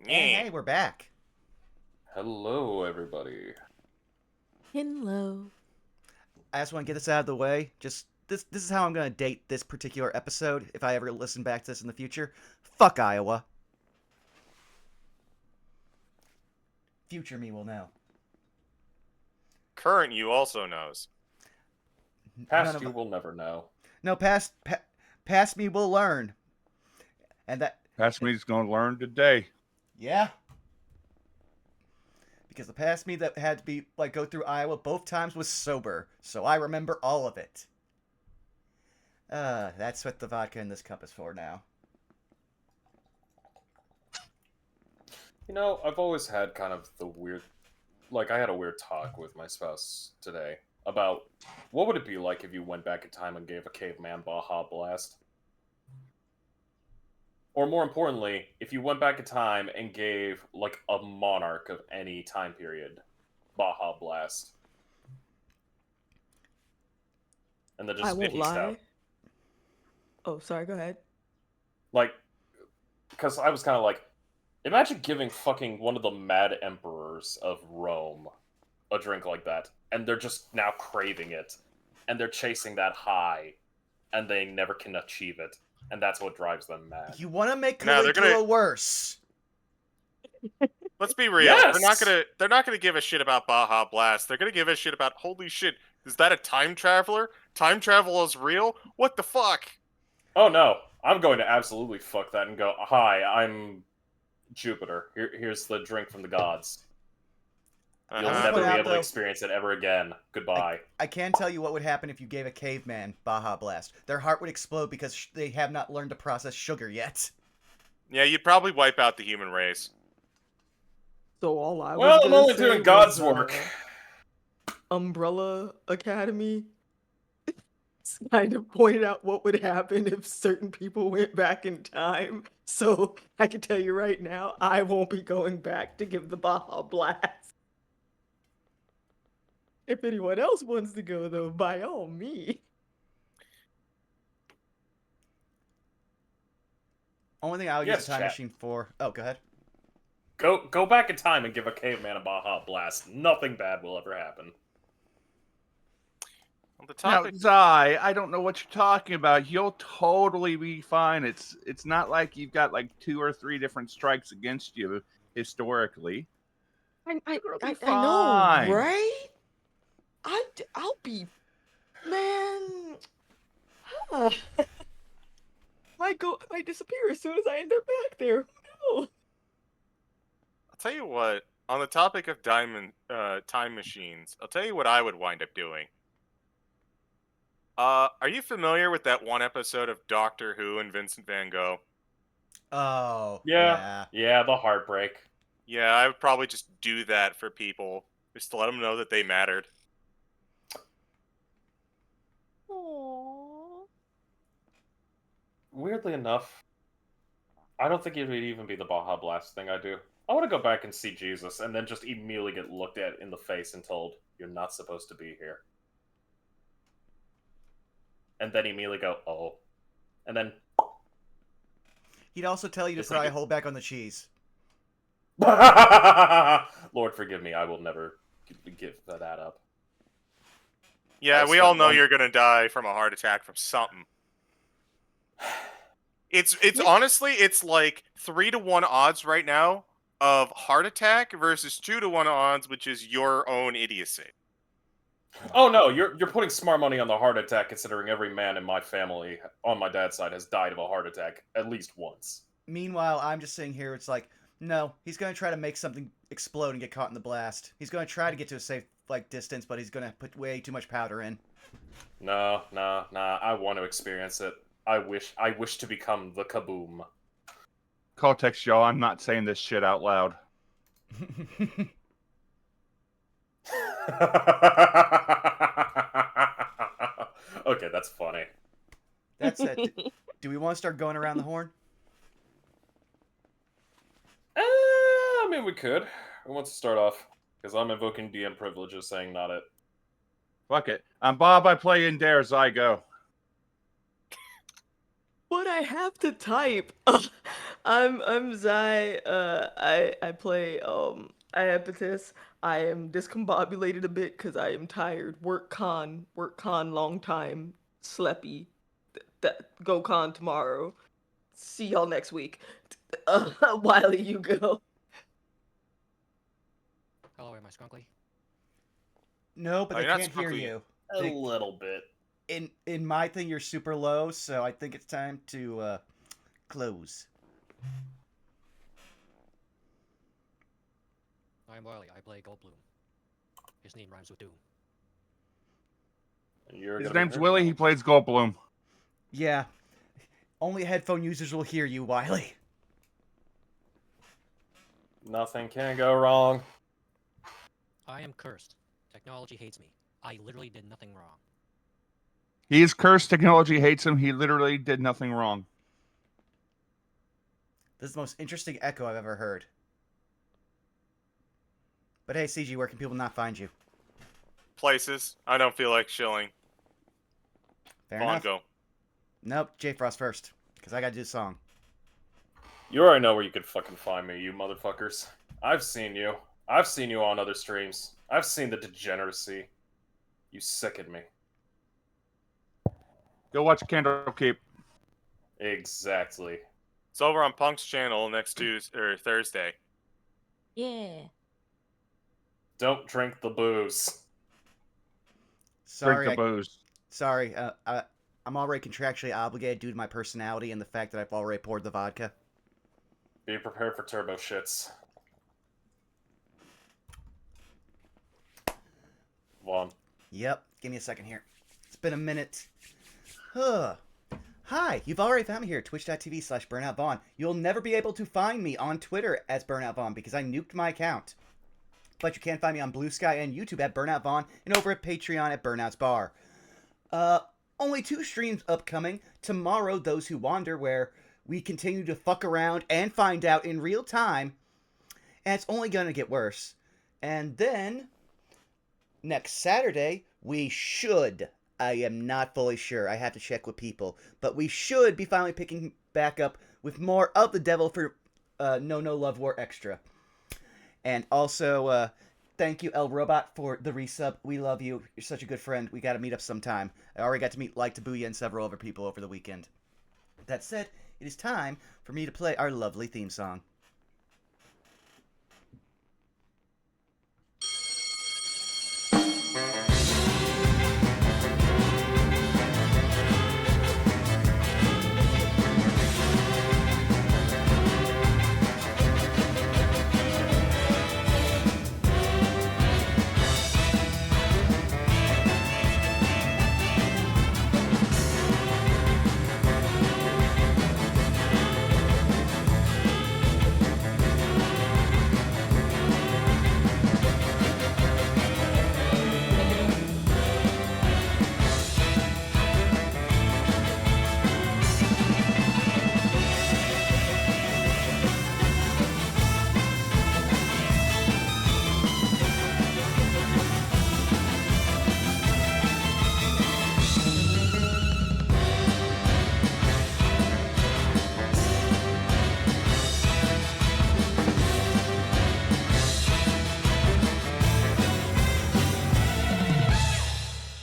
And hey, we're back. Hello, everybody. Hello. I just want to get this out of the way. Just this is how I'm going to date this particular episode if I ever listen back to this in the future. Fuck Iowa. Future me will know. Current you also knows. Past you will never know. No, past me will learn. And that Past me's going to learn today. Yeah. Because the past me that had to be go through Iowa both times was sober, so I remember all of it. That's what the vodka in this cup is for now. You know, I've always had kind of the weird... I had a weird talk with my spouse today about what would it be like if you went back in time and gave a caveman Baja Blast? Or more importantly, if you went back in time and gave, a monarch of any time period Baja Blast. And then just I won't Vicky lie. style. Oh, sorry, go ahead. Because I was kind of like, imagine giving fucking one of the mad emperors of Rome a drink like that, and they're just now craving it, and they're chasing that high, and they never can achieve it, and that's what drives them mad. You want to make No, they're Caligula gonna- worse. Let's be real. Yes! They're not gonna give a shit about Baja Blast. They're gonna give a shit about, holy shit, is that a time traveler? Time travel is real? What the fuck? Oh no, I'm going to absolutely fuck that and go, hi, I'm Jupiter. Here's the drink from the gods. You'll Uh-huh. never Point be out, able though- to experience it ever again. Goodbye. I can tell you what would happen if you gave a caveman Baja Blast. Their heart would explode because they have not learned to process sugar yet. Yeah, you'd probably wipe out the human race. So all I Well, was I'm gonna only say doing was, God's work. Umbrella Academy kind of pointed out what would happen if certain people went back in time. So I can tell you right now, I won't be going back to give the Baja Blast. If anyone else wants to go, though, by all means. Only thing I would Yes, use a time chat. machine for... Oh, go ahead. Go back in time and give a caveman a Baja Blast. Nothing bad will ever happen. On the Now, topic, Zai, I don't know what you're talking about. You'll totally be fine. It's not like you've got 2 or 3 different strikes against you historically. I It'll be know, fine. right? I'll be, man. Huh. I might disappear as soon as I end up back there. Who knows? I'll tell you what, on the topic of time machines, I'll tell you what I would wind up doing. Are you familiar with that one episode of Doctor Who and Vincent Van Gogh? Oh, Yeah, the heartbreak. Yeah, I would probably just do that for people, just to let them know that they mattered. Aww. Weirdly enough, I don't think it would even be the Baja Blast thing I do. I want to go back and see Jesus, and then just immediately get looked at in the face and told, you're not supposed to be here. And then immediately go, oh. And then... He'd also tell you to It's probably like- hold back on the cheese. Lord forgive me, I will never give that up. Yeah, I we all spent know one- you're gonna die from a heart attack from something. It's honestly, it's like 3-to-1 odds right now of heart attack versus 2-to-1 odds, which is your own idiocy. Oh no, you're putting smart money on the heart attack, considering every man in my family, on my dad's side, has died of a heart attack at least once. Meanwhile, I'm just sitting here, it's like, no, he's going to try to make something explode and get caught in the blast. He's going to try to get to a safe, distance, but he's going to put way too much powder in. No, I want to experience it. I wish to become the kaboom. Cortex, y'all, I'm not saying this shit out loud. Okay, that's funny. That's it. Do we want to start going around the horn? I mean, we could. Who wants to start off? Because I'm invoking DM privileges, saying not it. Fuck it. I'm Bob, I play in Dare, Zai, go. But I have to type. I'm Zai. I play Iapetus. I am discombobulated a bit because I am tired. Work con, long time, sleepy. That go con tomorrow. See y'all next week. Wiley, you go. Hello, am I Skunkly? No, but Oh, they you're not can't hear sparkly. you. A They- little bit. in my thing, you're super low, so I think it's time to close. I'm Wiley. I play Goldblum. His name rhymes with Doom. You're His gonna be name's heard Willie. now. He plays Goldblum. Yeah, only headphone users will hear you, Wiley. Nothing can go wrong. I am cursed. Technology hates me. I literally did nothing wrong. He is cursed. Technology hates him. He literally did nothing wrong. This is the most interesting echo I've ever heard. But hey, CG, where can people not find you? Places. I don't feel like chilling. Fair Vaughn, enough. go. Nope, J Frost first, because I gotta do the song. You already know where you could fucking find me, you motherfuckers. I've seen you. I've seen you on other streams. I've seen the degeneracy. You sicken me. Go watch Candlekeep. Exactly. It's over on Punk's channel next Tuesday or Thursday. Yeah. Don't drink the booze. Sorry, Drink the booze. sorry. I'm already contractually obligated due to my personality and the fact that I've already poured the vodka. Be prepared for turbo shits. Vaughn. Yep, give me a second here. It's been a minute. Huh. Hi, you've already found me here at twitch.tv/BurnoutVaughn. You'll never be able to find me on Twitter as BurnoutVaughn because I nuked my account. But you can find me on Blue Sky and YouTube at BurnoutVaughn and over at Patreon at Burnout's Bar. Only 2 streams upcoming. Tomorrow, Those Who Wander, where we continue to fuck around and find out in real time. And it's only going to get worse. And then, next Saturday, we should, I am not fully sure, I have to check with people, but we should be finally picking back up with more of the Devil for No Love War Extra. And also, thank you, El Robot, for the resub. We love you. You're such a good friend. We got to meet up sometime. I already got to meet Like Tabuya and several other people over the weekend. That said, it is time for me to play our lovely theme song.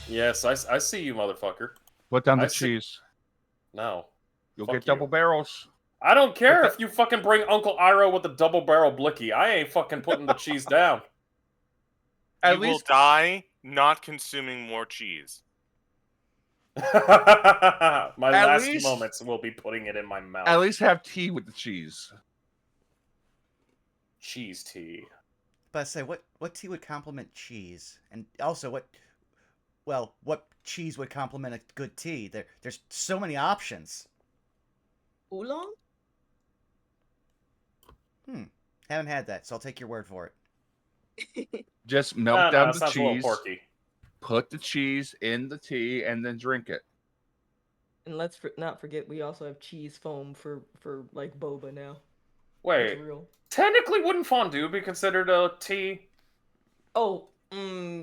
Yes, I see you, motherfucker. Put down the I see- cheese. No. You'll Fuck get double you. barrels. I don't care But if you fucking bring Uncle Iroh with a double barrel blicky. I ain't fucking putting the cheese down. At You will least, die not consuming more cheese. My last least- moments will be putting it in my mouth. at least have tea with the cheese. Cheese tea. But I say, what tea would complement cheese? And also, what cheese would complement a good tea? There's so many options. Oolong? Haven't had that, so I'll take your word for it. Just melt No, down it the sounds a little cheese, porky. put the cheese in the tea, and then drink it. And let's not forget, we also have cheese foam for like boba now. Wait, It's real. technically wouldn't fondue be considered a tea? Oh,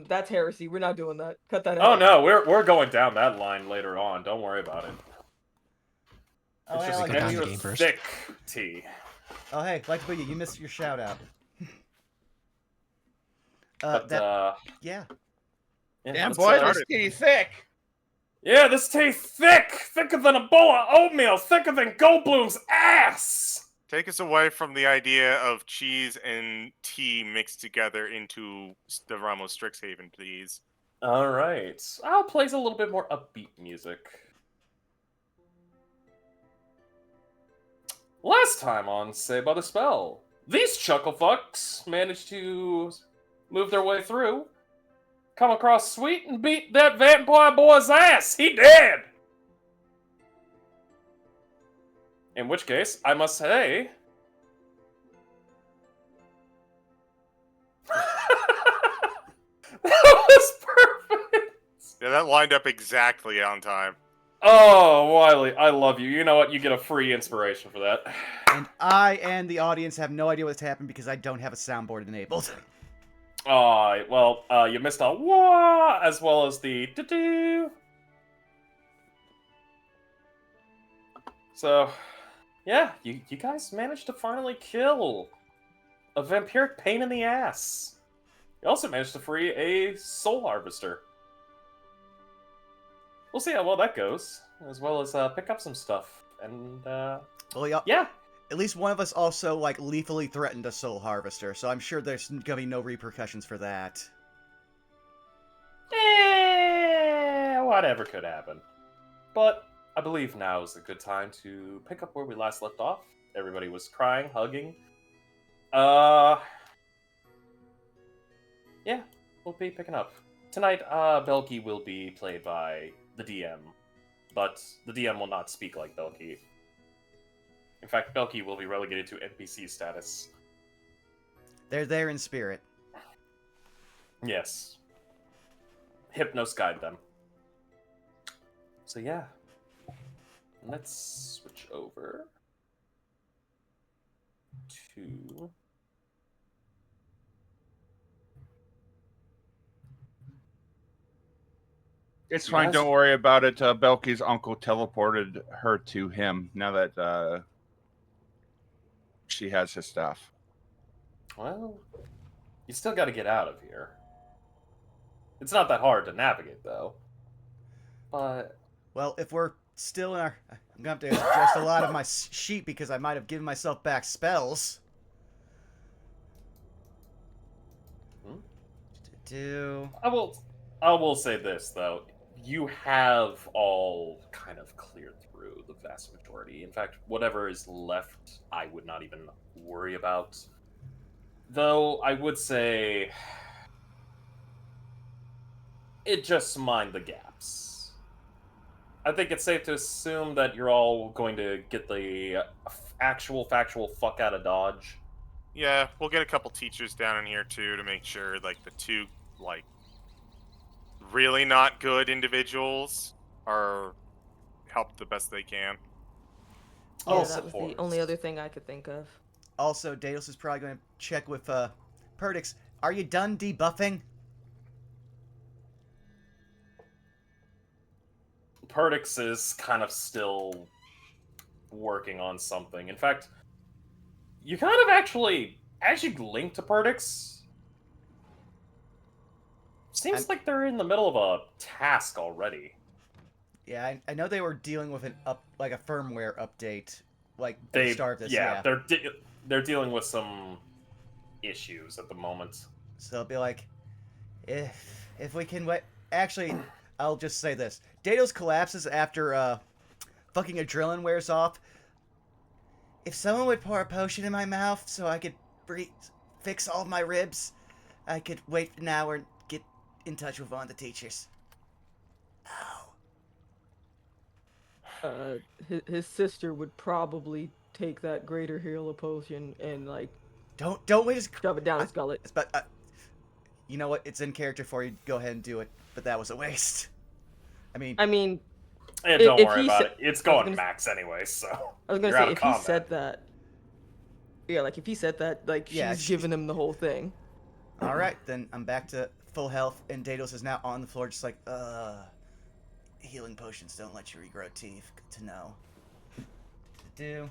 that's heresy. We're not doing that. Cut that out. Oh no, we're going down that line later on. Don't worry about it. Oh, It's hey, just like Go down the extra game first. thick tea. Oh, hey, like Boogie, you missed your shout out. But Yeah. yeah, Damn, let's, boy, start this it. tea thick. yeah, this tea thicker than a bowl of oatmeal, thicker than Goldblum's ass. Take us away from the idea of cheese and tea mixed together into the realm of Strixhaven, please. All right, I'll play a little bit more upbeat music. Last time on Saved by the Spell, these chucklefucks managed to move their way through, come across Sweet, and beat that vampire boy's ass. He dead. In which case, I must say, that was perfect. Yeah, that lined up exactly on time. Oh, Wiley, I love you. You know what? You get a free inspiration for that. And I and the audience have no idea what's happened because I don't have a soundboard enabled. Oh, well, you missed a wah as well as the do-do. So, yeah, you guys managed to finally kill a vampiric pain in the ass. You also managed to free a soul harvester. We'll see how well that goes, as well as pick up some stuff. And, Well, yeah. at least one of us also, like, lethally threatened a soul harvester, so I'm sure there's gonna be no repercussions for that. Whatever could happen. But I believe now is a good time to pick up where we last left off. Everybody was crying, hugging. Yeah, we'll be picking up. Tonight, Belky will be played by the DM, but the DM will not speak like Belky. In fact, Belky will be relegated to NPC status. They're there in spirit. Yes. Hypnos guide them. So yeah. Let's switch over to... It's You fine. guys- Don't worry about it. Belky's uncle teleported her to him now that she has his stuff. Well, you still gotta get out of here. It's not that hard to navigate, though. But... Well, if we're still in our... I'm gonna have to adjust a lot of my sheet because I might have given myself back spells. Do... I will say this, though. You have all kind of cleared through the vast majority. In fact, whatever is left, I would not even worry about. Though, I would say... it just mind the gaps. I think it's safe to assume that you're all going to get the actual factual fuck out of Dodge. Yeah, we'll get a couple teachers down in here too to make sure, like, the two, like, really not good individuals are helped the best they can. Yeah, All that was the support. only other thing I could think of. Also, Daedalus is probably going to check with Perdix. Are you done debuffing? Perdix is kind of still working on something. In fact, you kind of actually link to Perdix. Seems like they're in the middle of a task already. Yeah, I know they were dealing with a firmware update, like at the start of this. Yeah, they're dealing with some issues at the moment. So they'll be like, if we can wait. Actually, I'll just say this: Daedalus collapses after fucking adrenaline wears off. If someone would pour a potion in my mouth so I could fix all of my ribs, I could wait an hour and get in touch with one of the teachers. Ow. His sister would probably take that greater healer potion and, like, Don't we just shove it down his gullet. But you know what? It's in character for you. Go ahead and do it. But that was a waste. I mean, Don't if worry he about sa- it. It's I was going gonna- max anyway, so I was gonna you're say, out of if he combat. said that, yeah, like, if he said that, like, Yeah, she's giving him the whole thing. all right, then I'm back to full health, and Daedalus is now on the floor, just like, healing potions don't let you regrow teeth. Good to know. do.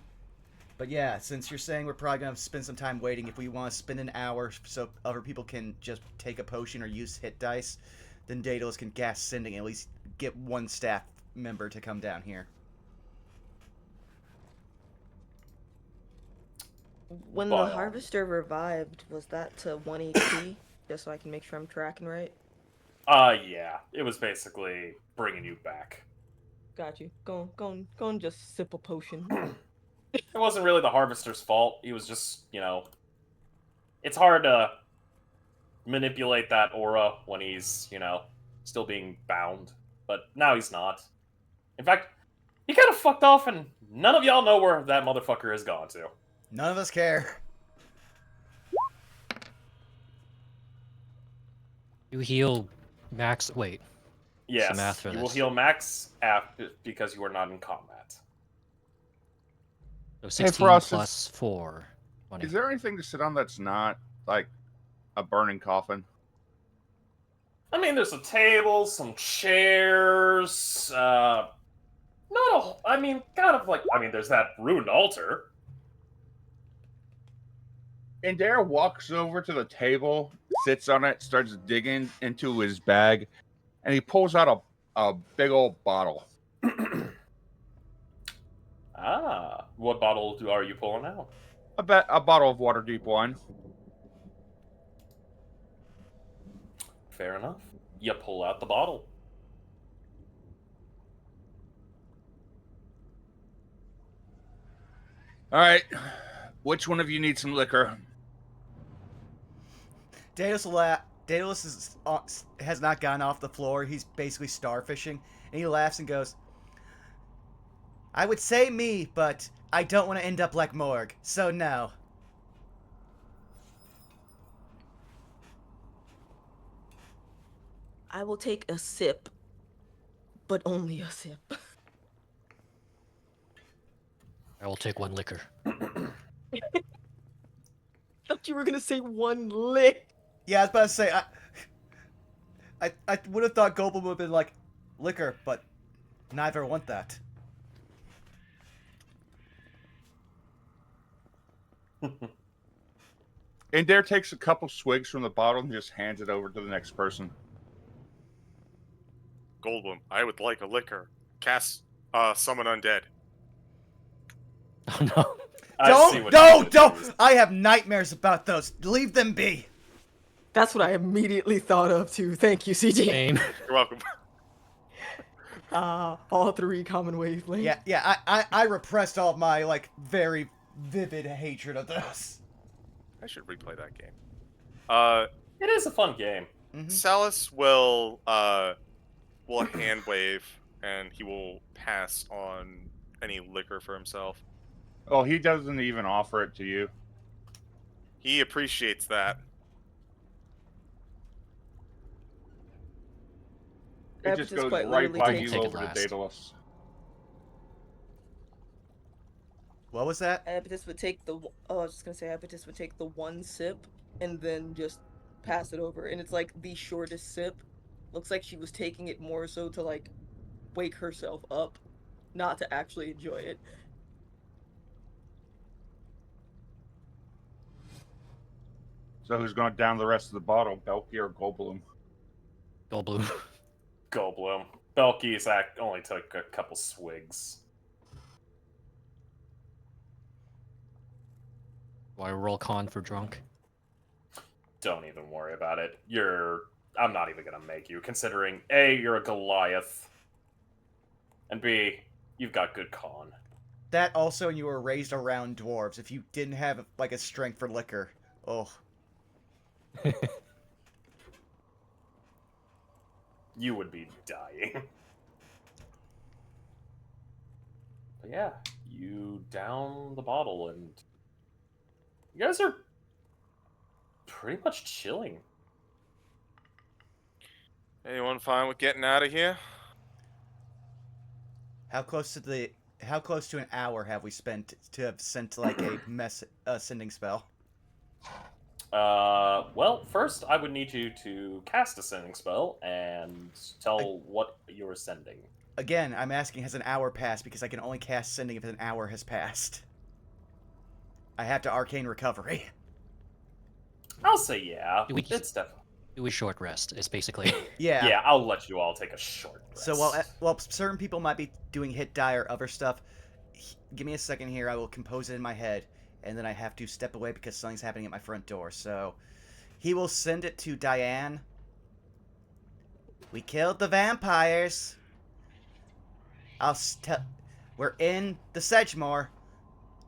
But yeah, since you're saying we're probably gonna spend some time waiting, if we want to spend an hour so other people can just take a potion or use hit dice, then Daedalus can gas sending and at least get one staff member to come down here. When By the all harvester revived, was that to 1 HP? Just so I can make sure I'm tracking right. Yeah. It was basically bringing you back. Got you. Go on, just sip a potion. It wasn't really the Harvester's fault. He was just, it's hard to manipulate that aura when he's, still being bound. But now he's not. In fact, he kind of fucked off, and none of y'all know where that motherfucker has gone to. None of us care. You heal max. Wait. Yes, math for you will this. heal max because you are not in combat. So 16 Frost, plus 4. 20. Is there anything to sit on that's not like a burning coffin? I mean, there's a table, some chairs, not a whole, there's that ruined altar. And Dare walks over to the table, sits on it, starts digging into his bag, and he pulls out a big old bottle. What bottle are you pulling out? A bottle of water deep wine. Fair enough. You pull out the bottle. All right, which one of you needs some liquor? Daedalus has not gotten off the floor. He's basically starfishing, and he laughs and goes, "I would say me, but I don't want to end up like Morg, so no." I will take a sip, but only a sip. I will take 1 liquor. Thought you were gonna say 1 lick. Yeah, I was about to say, I would have thought Goblin would have been like, liquor, but neither want that. And Dare takes a couple swigs from the bottle and just hands it over to the next person. Goldblum, I would like a liquor. Cast summon undead. Oh no. Don't! I have nightmares about those. Leave them be. That's what I immediately thought of too. Thank you, CJ. Same. You're welcome. All 3 common wavelength. Yeah, I repressed all of my, like, very vivid hatred of those. I should replay that game. It is a fun game. Salus will hand wave and he will pass on any liquor for himself. Oh, he doesn't even offer it to you. He appreciates that. It just Abatus goes quite right literally by takes- you Take it over to last. Daedalus. What was that? Abatus would take the. Oh, I was just gonna say Abatus would take the 1 sip and then just pass it over, and it's like the shortest sip. Looks like she was taking it more so to like wake herself up, not to actually enjoy it. So who's going down the rest of the bottle, Belky or Goldblum? Goldblum. Goldblum. Belky's only took a couple swigs. Why roll con for drunk? Don't even worry about it. I'm not even gonna make you, considering A, you're a Goliath, and B, you've got good con. That also, you were raised around dwarves. If you didn't have, like, a strength for liquor. Oh. You would be dying. But yeah, you down the bottle, and you guys are pretty much chilling. Anyone fine with getting out of here? How close to an hour have we spent to have sent, like, a sending spell? Well, first I would need you to cast a sending spell and tell what you're sending. again, I'm asking, has an hour passed? Because I can only cast Sending if an hour has passed. I have to Arcane Recovery. I'll say yeah. Do we- It's definitely. Do a short rest. It's basically. Yeah. Yeah, I'll let you all take a short rest. So while certain people might be doing hit die or other stuff, give me a second here. I will compose it in my head, and then I have to step away because something's happening at my front door. So he will send it to Diane. We killed the vampires. We're in the Sedgemoor.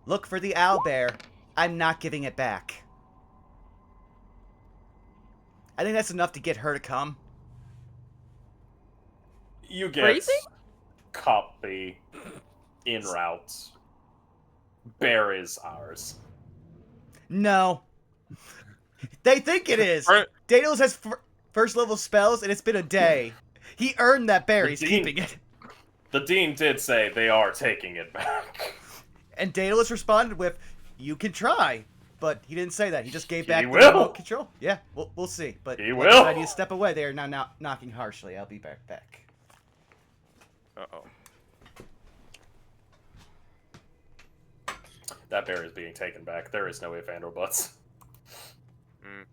Look for the owlbear. I'm not giving it back. I think that's enough to get her to come. You get Crazy? copy en route. Bear is ours. No. They think it is. Right. Daedalus has first level spells, and it's been a day. He earned that bear. He's Dean- keeping it. The dean did say they are taking it back. And Daedalus responded with, "You can try." But he didn't say that. He just gave He back the will. remote control. Yeah, we'll see. But He like will. I need to step away. They are now knocking harshly. I'll be back. Uh-oh. That bear is being taken back. There is no if and or buts. Mm.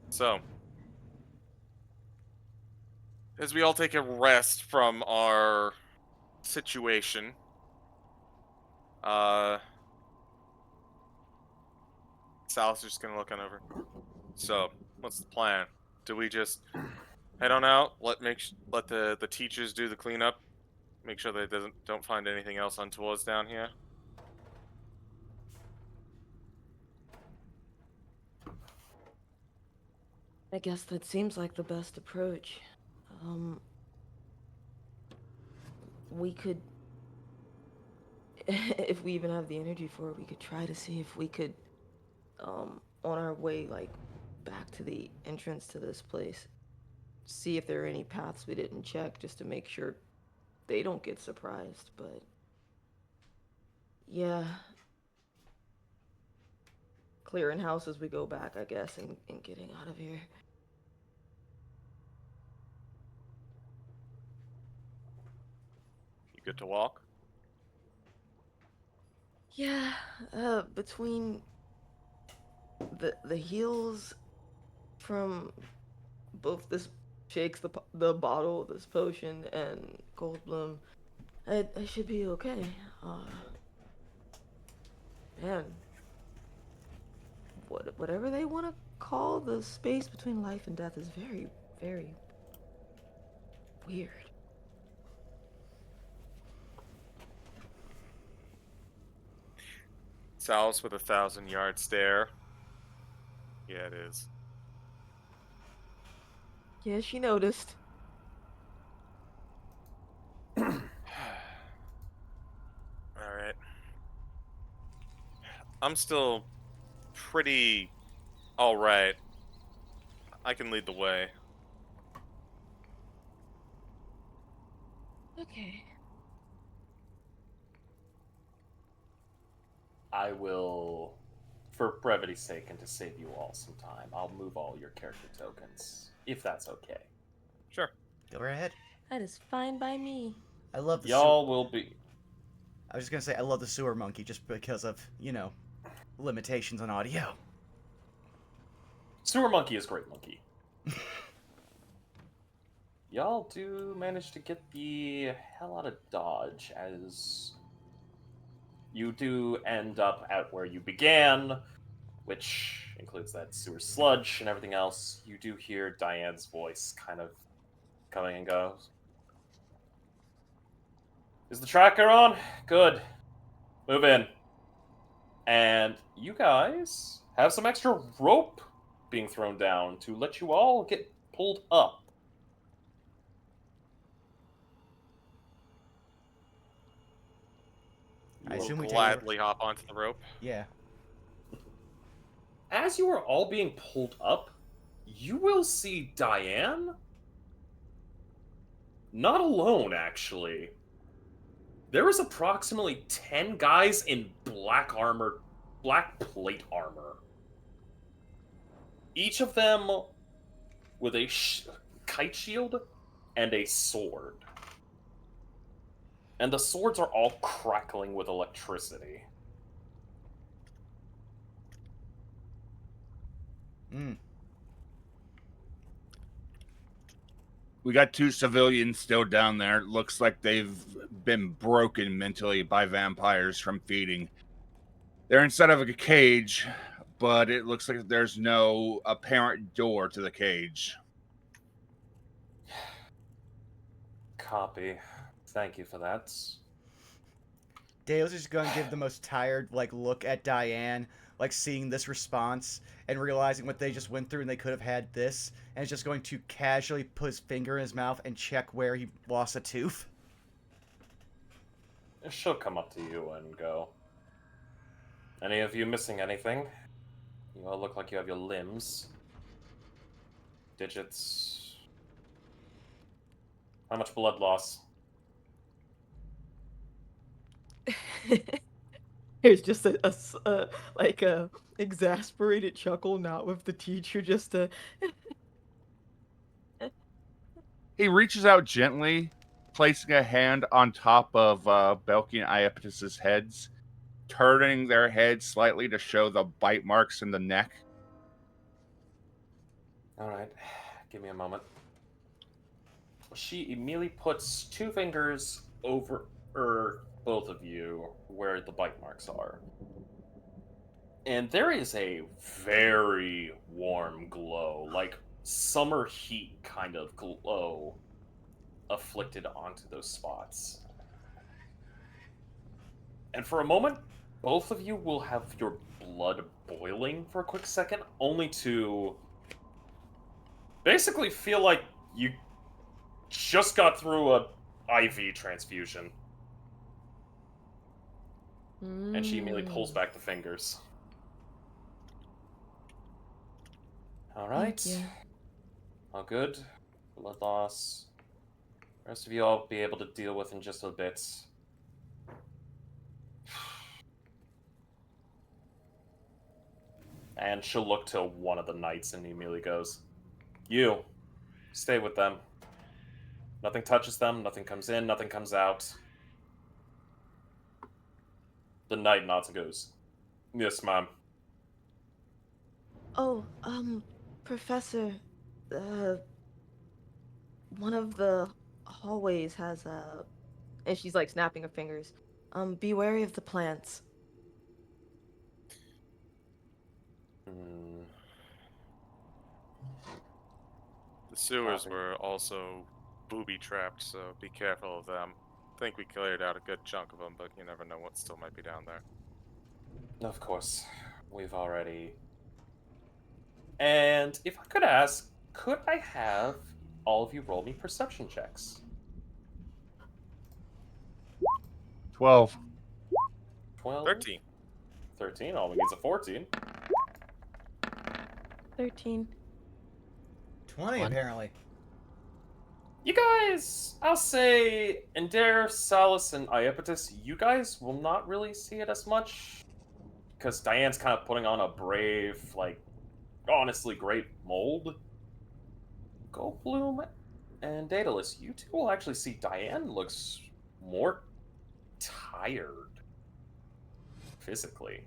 So, as we all take a rest from our situation, Sal's just gonna look on over. So, what's the plan? Do we just head on out? Let the teachers do the cleanup. Make sure they don't find anything else untowards down here. I guess that seems like the best approach. We could, if we even have the energy for it, we could try to see if we could, on our way, like, back to the entrance to this place, see if there are any paths we didn't check, just to make sure they don't get surprised, but... yeah. Clearing house as we go back, I guess, and getting out of here. You good to walk? Yeah, between the heals from both this shakes, the bottle, this potion, and Goldblum, I should be okay. Man, whatever they want to call the space between life and death is very, very weird. Sal's with a 1,000-yard stare. Yeah, it is. Yeah, she noticed. Alright. I'm still pretty alright. I can lead the way. Okay. I will, for brevity's sake and to save you all some time, I'll move all your character tokens, if that's okay. Sure. Go right ahead. That is fine by me. I love the Y'all will be... I was just gonna say I love the sewer monkey just because of, limitations on audio. Sewer Monkey is Great Monkey. Y'all do manage to get the hell out of Dodge, as you do end up at where you began, which includes that sewer sludge and everything else. You do hear Diane's voice kind of coming and goes. Is the tracker on? Good. Move in. And you guys have some extra rope being thrown down to let you all get pulled up. I We'll assume we take gladly hop onto the rope. Yeah. As you are all being pulled up, you will see Diane. Not alone, actually. There is approximately 10 guys in black armor, black plate armor. Each of them with a kite shield and a sword. And the swords are all crackling with electricity. Mm. We got 2 civilians still down there. Looks like they've been broken mentally by vampires from feeding. They're inside of a cage, but it looks like there's no apparent door to the cage. Copy. Thank you for that. Dale's just going to give the most tired like look at Diane, like seeing this response and realizing what they just went through and they could have had this, and is just going to casually put his finger in his mouth and check where he lost a tooth. She'll come up to you and go, any of you missing anything? You all look like you have your limbs. Digits. How much blood loss? There's just a like a exasperated chuckle, not with the teacher, just a He reaches out gently, placing a hand on top of Belky and Iapetus's heads, turning their heads slightly to show the bite marks in the neck. Alright, give me a moment. She immediately puts 2 fingers over both of you where the bite marks are. And there is a very warm glow, like summer heat kind of glow afflicted onto those spots. And for a moment, both of you will have your blood boiling for a quick second, only to basically feel like you just got through a IV transfusion. And she immediately pulls back the fingers. Alright. Thank you. All good. Blood loss. Rest of you I'll be able to deal with in just a bit. And she'll look to one of the knights and immediately goes, you, stay with them. Nothing touches them, nothing comes in, nothing comes out. The knight nods and goes, yes, ma'am. Oh, Professor, one of the hallways has a, and she's like snapping her fingers. Be wary of the plants. The sewers were also booby trapped, so be careful of them. I think we cleared out a good chunk of them, but you never know what still might be down there. Of course, we've already... And if I could ask, could I have all of you roll me perception checks? 12. 12? 13. 13, all we need is a 14. 13. 20, One. apparently. You guys, I'll say, Ender, Salus, and Iapetus, you guys will not really see it as much. Because Diane's kind of putting on a brave, like, honestly great mold. Goldbloom and Daedalus, you two will actually see Diane looks more tired. Physically.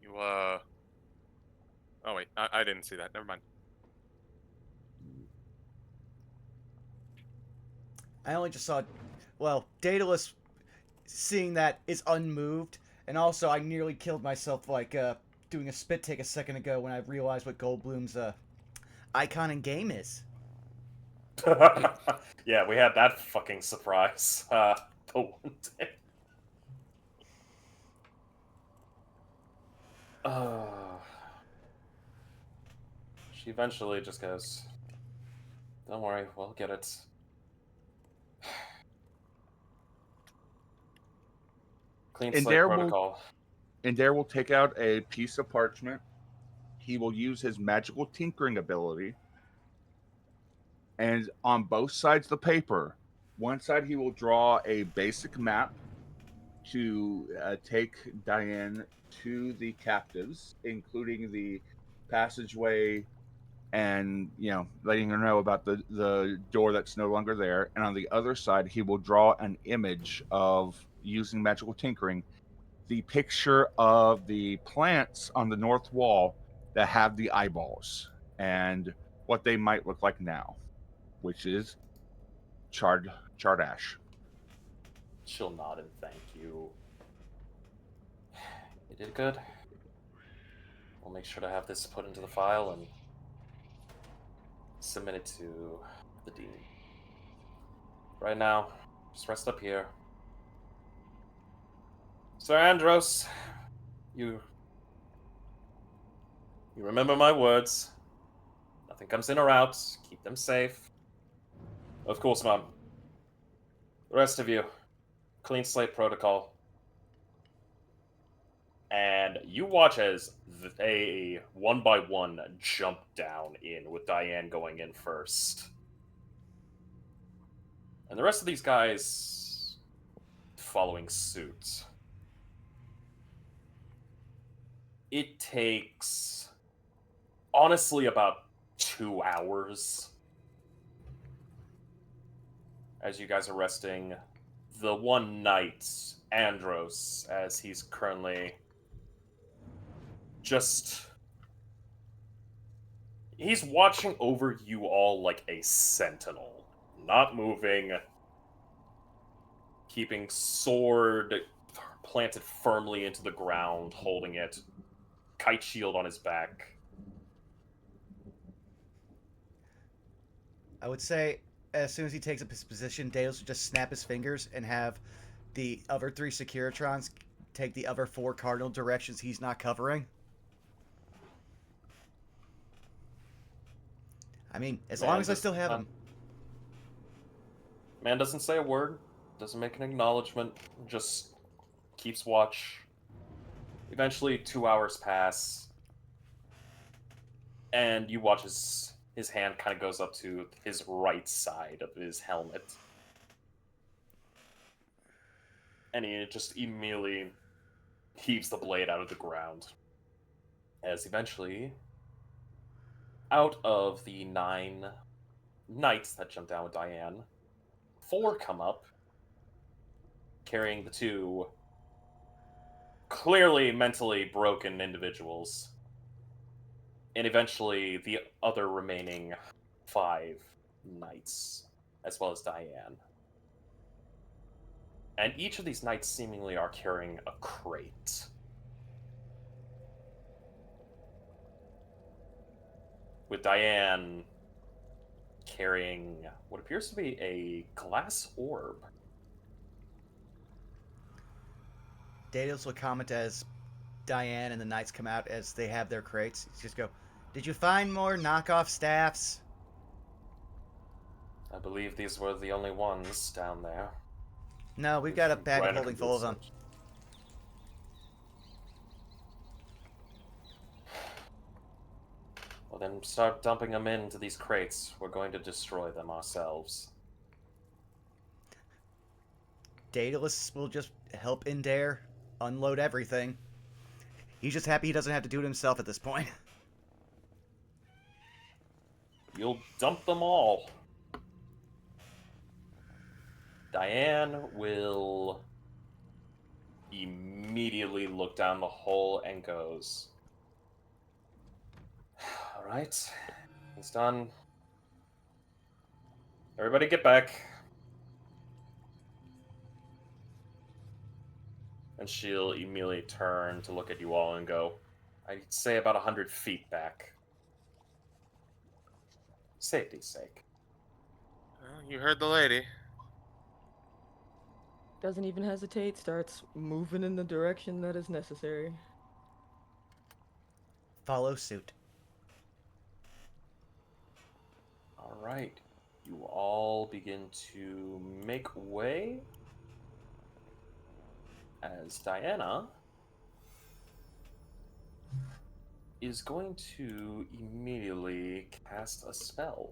You, Oh, wait. I didn't see that. Never mind. I only just saw, well, Daedalus seeing that is unmoved, and also I nearly killed myself like doing a spit take a second ago when I realized what Goldblum's icon in game is. Yeah, we had that fucking surprise the one day. She eventually just goes, don't worry, we'll get it. Clean And slate there protocol. Ender will take out a piece of parchment. He will use his magical tinkering ability. And on both sides of the paper, one side he will draw a basic map, to take Diane to the captives, including the passageway, and letting her know about the door that's no longer there. And on the other side, he will draw an image of, using magical tinkering, the picture of the plants on the north wall that have the eyeballs and what they might look like now, which is charred ash. She'll nod and thank you. You did good. We'll make sure to have this put into the file and submit it to the dean. Right now, just rest up here. Sir Andros, you remember my words. Nothing comes in or out. Keep them safe. Of course, Mom. The rest of you, clean slate protocol. And you watch as they, one by one, jump down in, with Diane going in first. And the rest of these guys following suit. It takes, honestly, about 2 hours as you guys are resting. The one knight, Andros, as he's currently just... he's watching over you all like a sentinel. Not moving. Keeping sword planted firmly into the ground, holding it. Kite shield on his back. I would say, as soon as he takes up his position, Daedalus would just snap his fingers and have the other 3 Securitrons take the other 4 cardinal directions he's not covering. I mean, as long as I still have him. Man doesn't say a word, doesn't make an acknowledgement, just keeps watch. Eventually, 2 hours pass, and you watch his hand kind of goes up to his right side of his helmet. And he just immediately heaves the blade out of the ground. As eventually, out of the 9 knights that jump down with Diane, 4 come up, carrying the 2 clearly mentally broken individuals. And eventually, the other remaining 5 knights, as well as Diane. And each of these knights seemingly are carrying a crate. With Diane carrying what appears to be a glass orb. Daedalus will comment as Diane and the knights come out as they have their crates. He's just go, "Did you find more knockoff staffs?" I believe these were the only ones down there. No, we've got a bag of holding full of them. Well, then start dumping them into these crates. We're going to destroy them ourselves. Daedalus will just help Indare unload everything. He's just happy he doesn't have to do it himself at this point. You'll dump them all. Diane will immediately look down the hole and goes, "Alright, it's done. Everybody get back." And she'll immediately turn to look at you all and go, "I'd say about 100 feet back. Safety's sake." Well, you heard the lady. Doesn't even hesitate, starts moving in the direction that is necessary. Follow suit. Alright. You all begin to make way as Diana is going to immediately cast a spell.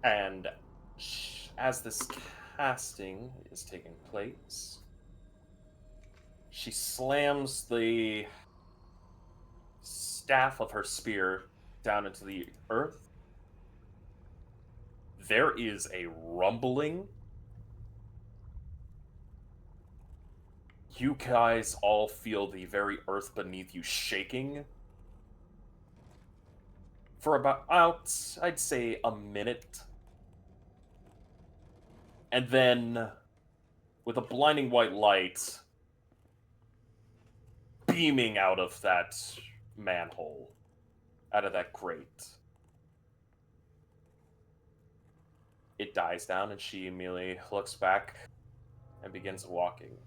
And as this casting is taking place, she slams the staff of her spear down into the earth. There is a rumbling. You guys all feel the very earth beneath you shaking for about, I'd say, a minute. And then, with a blinding white light beaming out of that manhole, out of that grate, it dies down, and she immediately looks back and begins walking.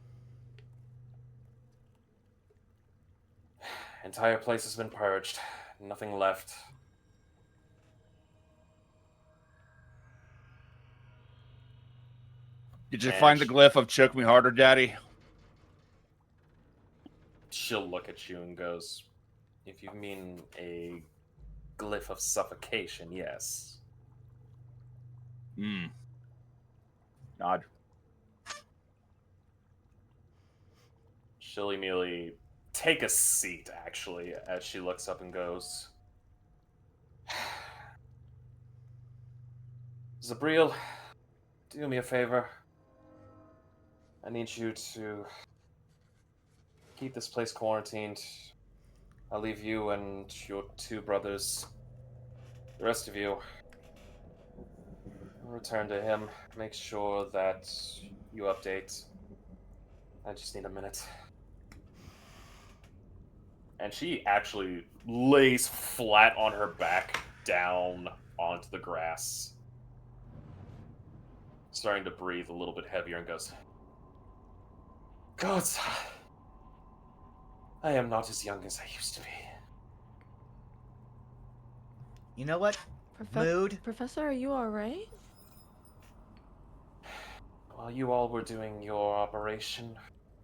Entire place has been purged. Nothing left. Did you And find the glyph of choke me harder, daddy? she'll look at you and goes, if you mean a glyph of suffocation, yes. Hmm. Nod. She'll immediately take a seat, actually, as she looks up and goes, Zabriel, do me a favor. I need you to keep this place quarantined. I'll leave you and your two brothers. The rest of you, return to him. Make sure that you update. I just need a minute. And she actually lays flat on her back down onto the grass, starting to breathe a little bit heavier, and goes, Gods, I am not as young as I used to be. You know what? Mood. Professor, are you alright? While you all were doing your operation,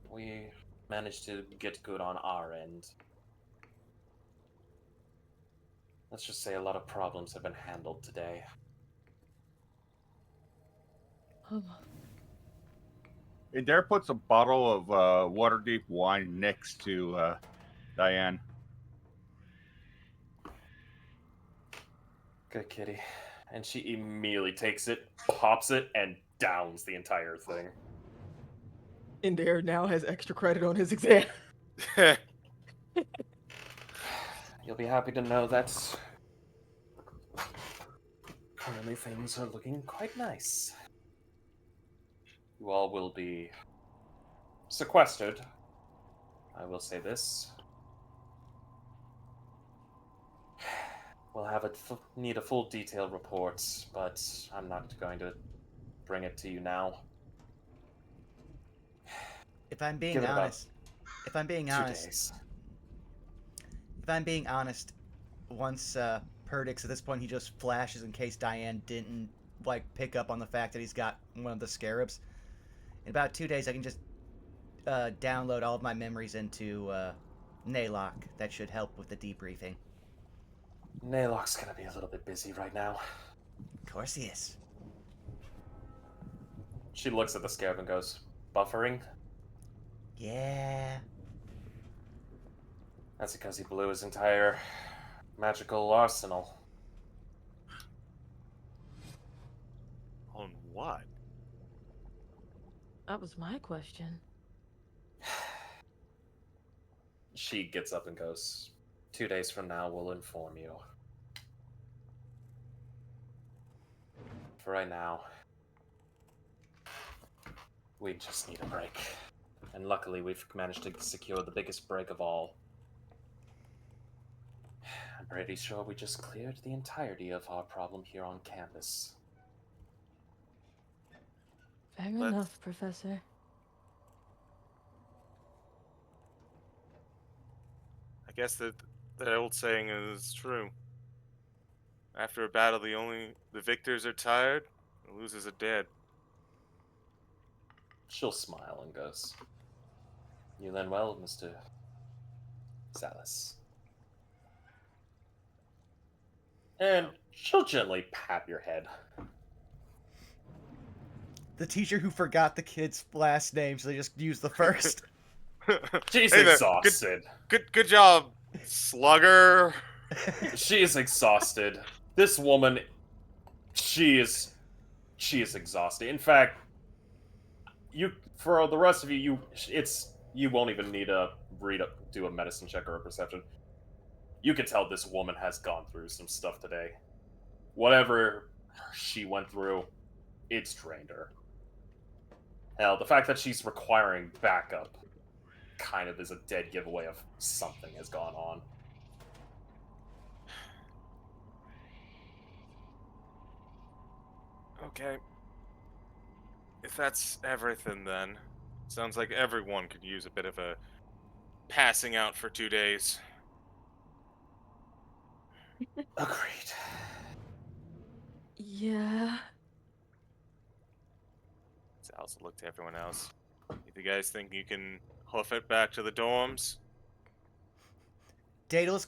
we managed to get good on our end. Let's just say a lot of problems have been handled today. Adair puts a bottle of Waterdeep wine next to Diane. Good kitty. And she immediately takes it, pops it, and downs the entire thing. Indare now has extra credit on his exam. You'll be happy to know that currently things are looking quite nice. You all will be sequestered. I will say this. We'll have need a full detailed report, but I'm not going to bring it to you now. If I'm being Give it about honest, if I'm being 2 honest, days. if I'm being honest, once Perdix at this point he just flashes in case Diane didn't like pick up on the fact that he's got one of the scarabs. In about 2 days, I can just download all of my memories into Naylock. That should help with the debriefing. Naylock's gonna be a little bit busy right now. Of course he is. She looks at the scarab and goes, buffering? Yeah. That's because he blew his entire magical arsenal. On what? That was my question. She gets up and goes, 2 days from now, we'll inform you. For right now, we just need a break. And luckily, we've managed to secure the biggest break of all. I'm pretty sure we just cleared the entirety of our problem here on campus. Fair enough, Professor. I guess that the old saying is true. After a battle, the victors are tired, the losers are dead. She'll smile and goes, you learn well, Mr. Salas. And she'll gently pat your head. the teacher who forgot the kid's last name, so they just used the first. She's Hey there, exhausted. Good job, Slugger. She is exhausted. This woman, she is exhausted. In fact, for the rest of you, you won't even need to do a medicine check or a perception. You can tell this woman has gone through some stuff today. Whatever she went through, it's drained her. Hell, the fact that she's requiring backup kind of is a dead giveaway of something has gone on. Okay. If that's everything, then sounds like everyone could use a bit of a passing out for 2 days. Agreed. Yeah. Salsa looked to everyone else. If you guys think you can hoof it back to the dorms, Daedalus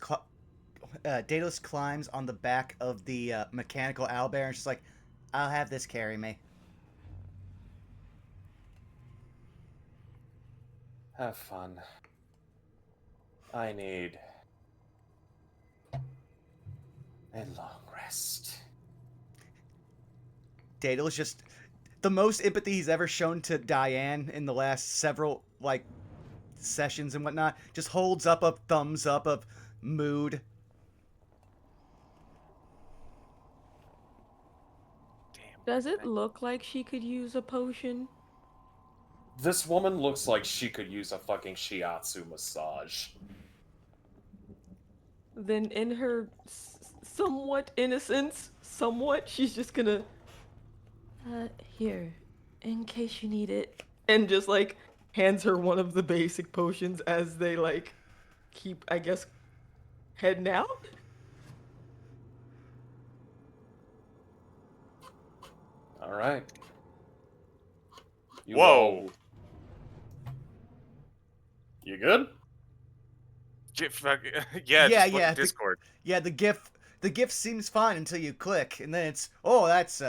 climbs on the back of the mechanical owlbear and she's like, I'll have this carry me. Have fun. I need a long rest. Daedalus just the most empathy he's ever shown to Diane in the last several sessions and whatnot. Just holds up a thumbs up of mood. damn. Does it look like she could use a potion? This woman looks like she could use a fucking shiatsu massage. Then in her somewhat innocence, she's just gonna here, in case you need it. And just like hands her one of the basic potions as they like keep, I guess, heading out. All right. You Whoa. all- You good? Yeah, Yeah, just look yeah, at Discord. Yeah, the GIF seems fine until you click, and then it's that's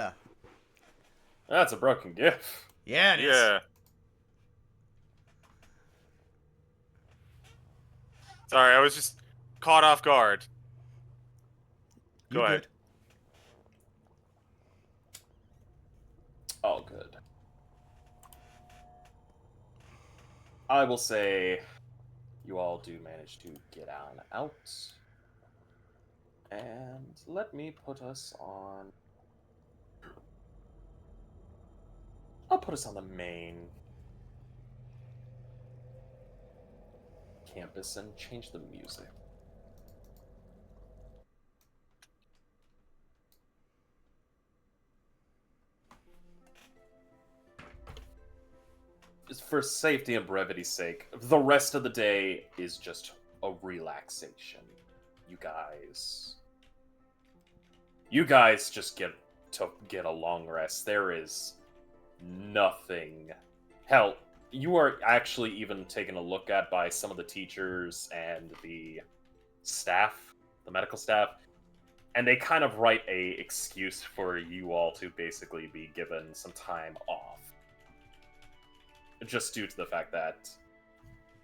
That's a broken GIF. yeah, it is. Yeah. Sorry, I was just caught off guard. You Go ahead. good? All good. I will say you all do manage to get on out. And let me put us on... I'll put us on the main campus and change the music. Just for safety and brevity's sake, the rest of the day is just a relaxation. You guys just get a long rest. There is nothing. Hell, you are actually even taken a look at by some of the teachers and the staff, the medical staff, and they kind of write a excuse for you all to basically be given some time off. Just due to the fact that,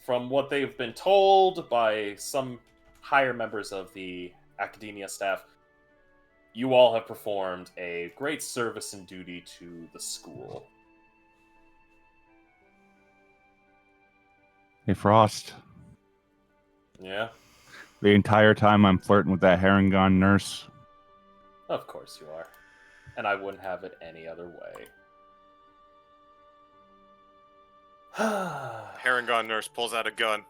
from what they've been told by some higher members of the academia staff, you all have performed a great service and duty to the school. Hey, Frost. Yeah? The entire time I'm flirting with that Herringon nurse. Of course you are. And I wouldn't have it any other way. Herringon nurse pulls out a gun.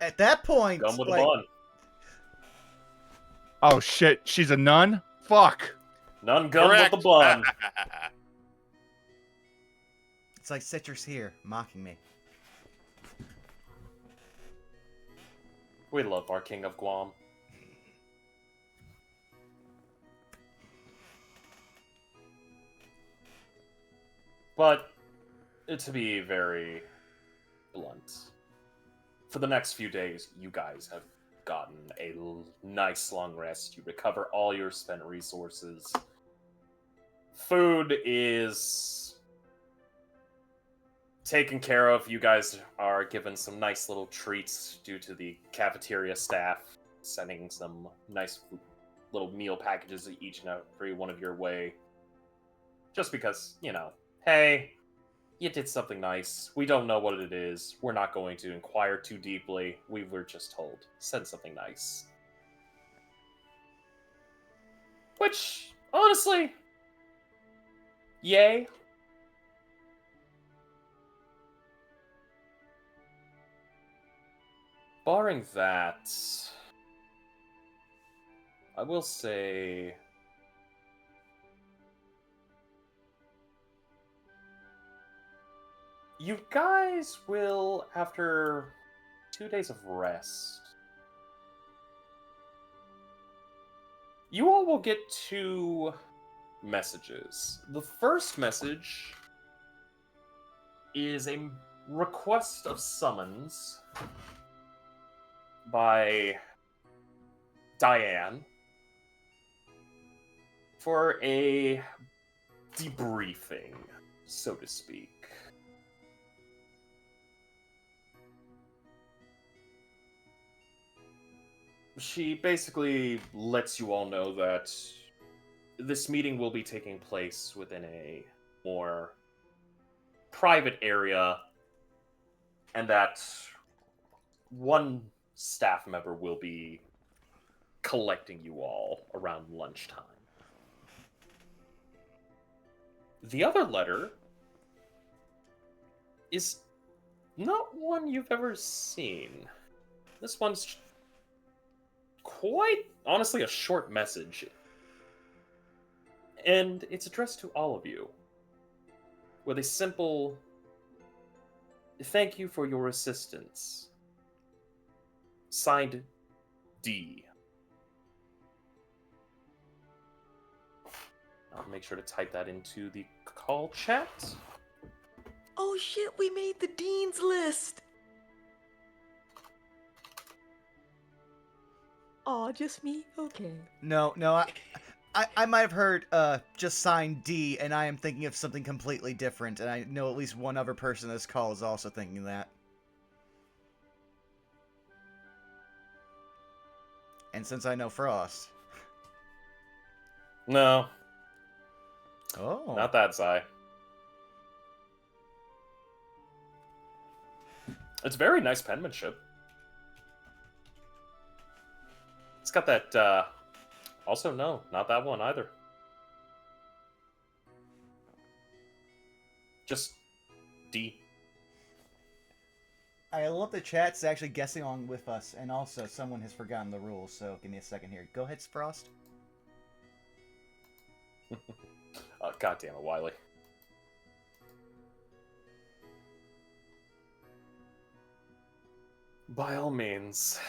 At that point, Gun with a like, bun. Oh shit, she's a nun? Fuck. None gun Correct. with the bun. it's like Citrus here mocking me. We love our King of Guam. But, to be very blunt, for the next few days, you guys have gotten a nice long rest. You recover all your spent resources. food is taken care of. You guys are given some nice little treats due to the cafeteria staff sending some nice little meal packages each and every one of your way. Just because, you know, hey, you did something nice. We don't know what it is. We're not going to inquire too deeply. We were just told. Send something nice. Which, honestly, yay. Barring that, I will say you guys will, after 2 days of rest, you all will get 2 messages. The first message is a request of summons by Diane for a debriefing, so to speak. She basically lets you all know that this meeting will be taking place within a more private area, and that one staff member will be collecting you all around lunchtime. The other letter is not one you've ever seen. This one's quite honestly a short message. And it's addressed to all of you with a simple thank you for your assistance. Signed, D. I'll make sure to type that into the call chat. Oh shit, we made the dean's list. Aw, just me? Okay. No, I might have heard just sign D, and I am thinking of something completely different, and I know at least one other person in this call is also thinking that. And since I know Frost. No, Oh. not that, Zai. It's very nice penmanship. It's got that, also, no, not that one either. Just D. I love the chat's actually guessing along with us, and also someone has forgotten the rules, so give me a second here. Go ahead, Frost. God damn it, Wiley. By all means.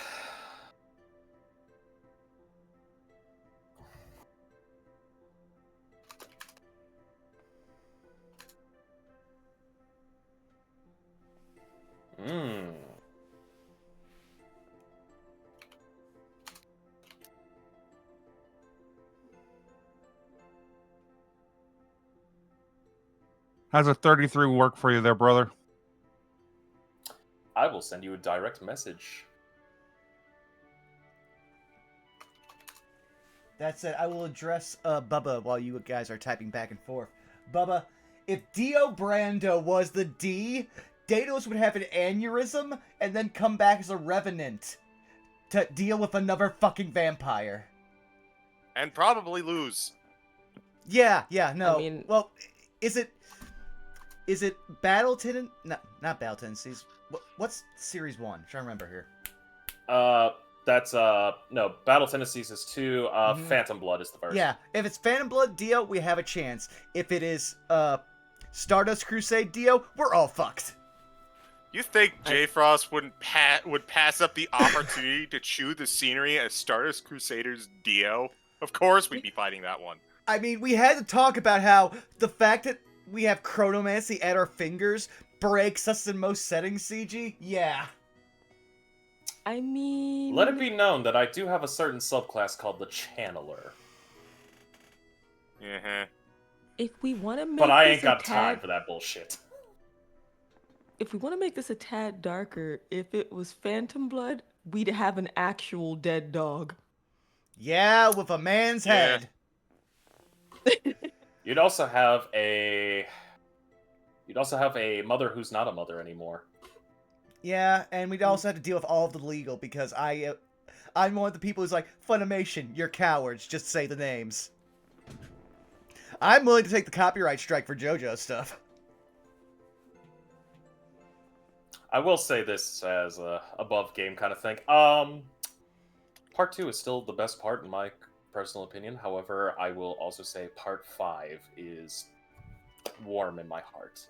How's a 33 work for you there, brother? I will send you a direct message. That said, I will address Bubba while you guys are typing back and forth. Bubba, if Dio Brando was the D, Daedalus would have an aneurysm and then come back as a revenant to deal with another fucking vampire. And probably lose. Yeah, no. I mean- well, is it Battle Tendencies? No, not Battle Tendencies. What's Series 1? I'm trying to remember here. That's, no, Battle Tendencies is 2, Mhm. Phantom Blood is the first. Yeah, if it's Phantom Blood Dio, we have a chance. If it is Stardust Crusade Dio, we're all fucked. You think J Frost would pass up the opportunity to chew the scenery as Stardust Crusaders Dio? Of course we'd be fighting that one. I mean, we had to talk about how the fact that we have Chronomancy at our fingers breaks us in most settings, CG. Yeah. I mean... Let it be known that I do have a certain subclass called the Channeler. Uh-huh. If we want to make But I this ain't got a time tad, for that bullshit. if we want to make this a tad darker, if it was Phantom Blood, we'd have an actual dead dog. Yeah, with a man's Yeah. head. You'd also have a mother who's not a mother anymore. Yeah, and we'd also have to deal with all of the legal because I'm one of the people who's like, Funimation, you're cowards. Just say the names. I'm willing to take the copyright strike for JoJo stuff. I will say this as a above game kind of thing. Part 2 is still the best part in my personal opinion. However, I will also say Part 5 is warm in my heart.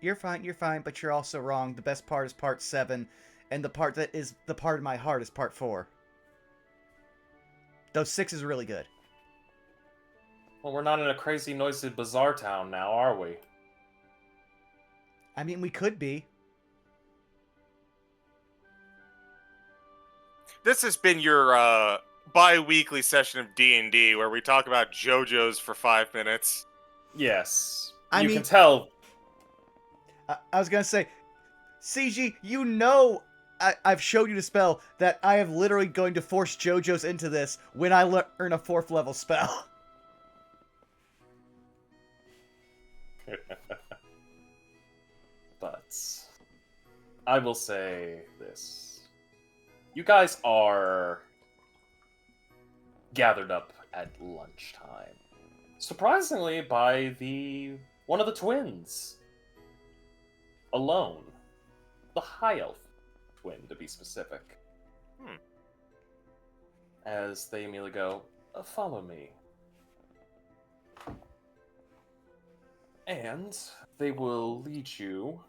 You're fine, but you're also wrong. The best part is Part 7, and the part that is the part of my heart is Part 4. Though 6 is really good. Well, we're not in a crazy, noisy, bizarre town now, are we? I mean, we could be. This has been your bi-weekly session of D&D where we talk about JoJo's for 5 minutes. Yes. I You mean- can tell. I was gonna say, CG, you know I've showed you the spell that I am literally going to force JoJo's into this when I learn a 4th level spell. But I will say this. You guys are gathered up at lunchtime. Surprisingly, by one of the twins. Alone. The High Elf twin, to be specific. As they immediately go, follow me. And they will lead you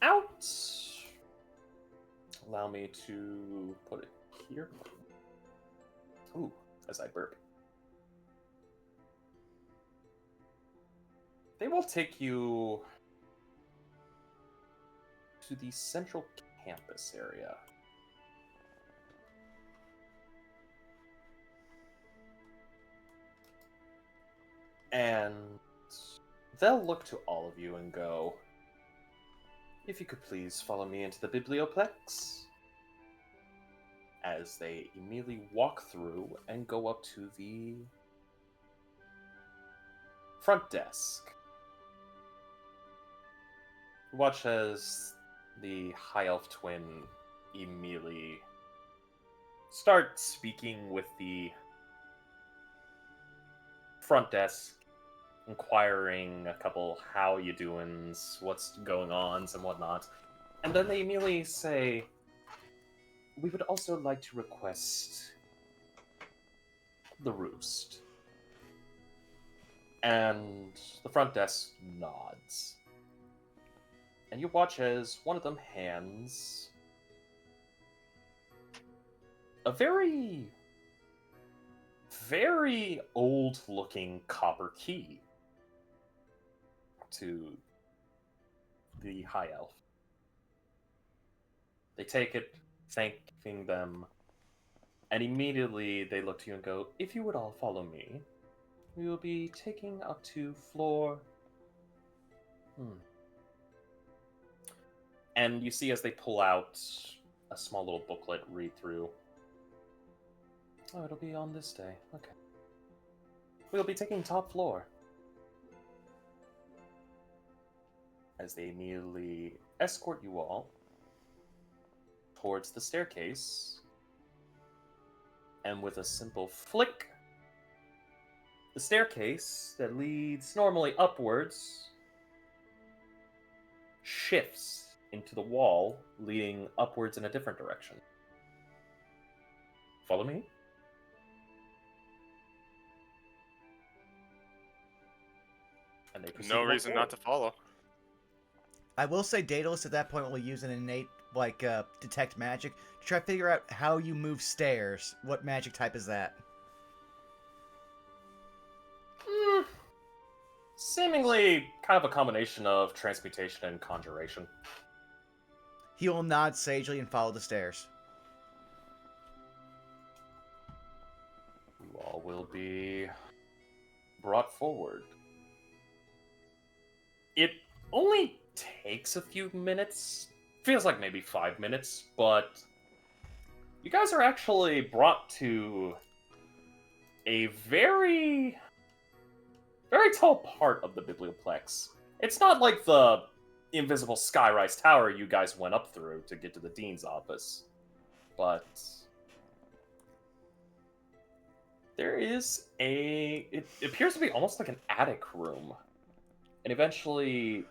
out. Allow me to put it here. Ooh, as I burp. They will take you to the central campus area. And they'll look to all of you and go, if you could please follow me into the biblioplex. As they immediately walk through and go up to the front desk. Watch as the High Elf twin immediately start speaking with the front desk, inquiring a couple how you doings, what's going on, and whatnot. And then they immediately say, we would also like to request the roost. And the front desk nods. And you watch as one of them hands a very, very old-looking copper key to the High Elf. They take it, thanking them, and immediately they look to you and go, if you would all follow me, we will be taking up to floor... And you see as they pull out a small little booklet, read through. Oh, it'll be on this day. Okay. We'll be taking top floor. As they immediately escort you all towards the staircase. And with a simple flick, the staircase that leads normally upwards shifts into the wall, leading upwards in a different direction. Follow me? And they proceed No to walk reason not to forward. follow. I will say Daedalus at that point will use an innate, detect magic to try to figure out how you move stairs. What magic type is that? Seemingly kind of a combination of transmutation and conjuration. He will nod sagely and follow the stairs. You all will will be brought forward. It only takes a few minutes. Feels like maybe 5 minutes, but you guys are actually brought to a very, very tall part of the Biblioplex. It's not like the invisible skyrise tower you guys went up through to get to the dean's office, but there is it appears to be almost like an attic room. And eventually,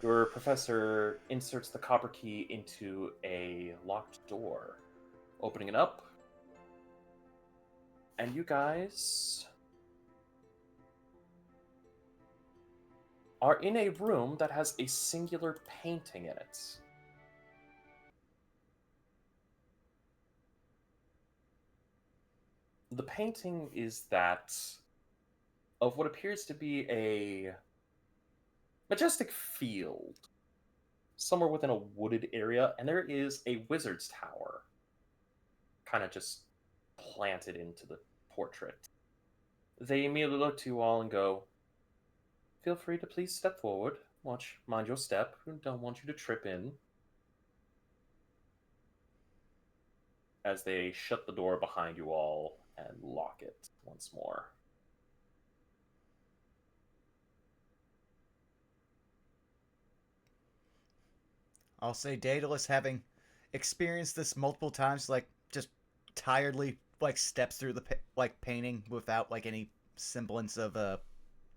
your professor inserts the copper key into a locked door, opening it up. And you guys are in a room that has a singular painting in it. The painting is that of what appears to be a majestic field somewhere within a wooded area, and there is a wizard's tower kind of just planted into the portrait. They immediately look to you all and go, "Feel free to please step forward. Mind your step. We don't want you to trip in." As they shut the door behind you all and lock it once more. I'll say Daedalus, having experienced this multiple times, like, just tiredly, like, steps through the, painting without, like, any semblance of,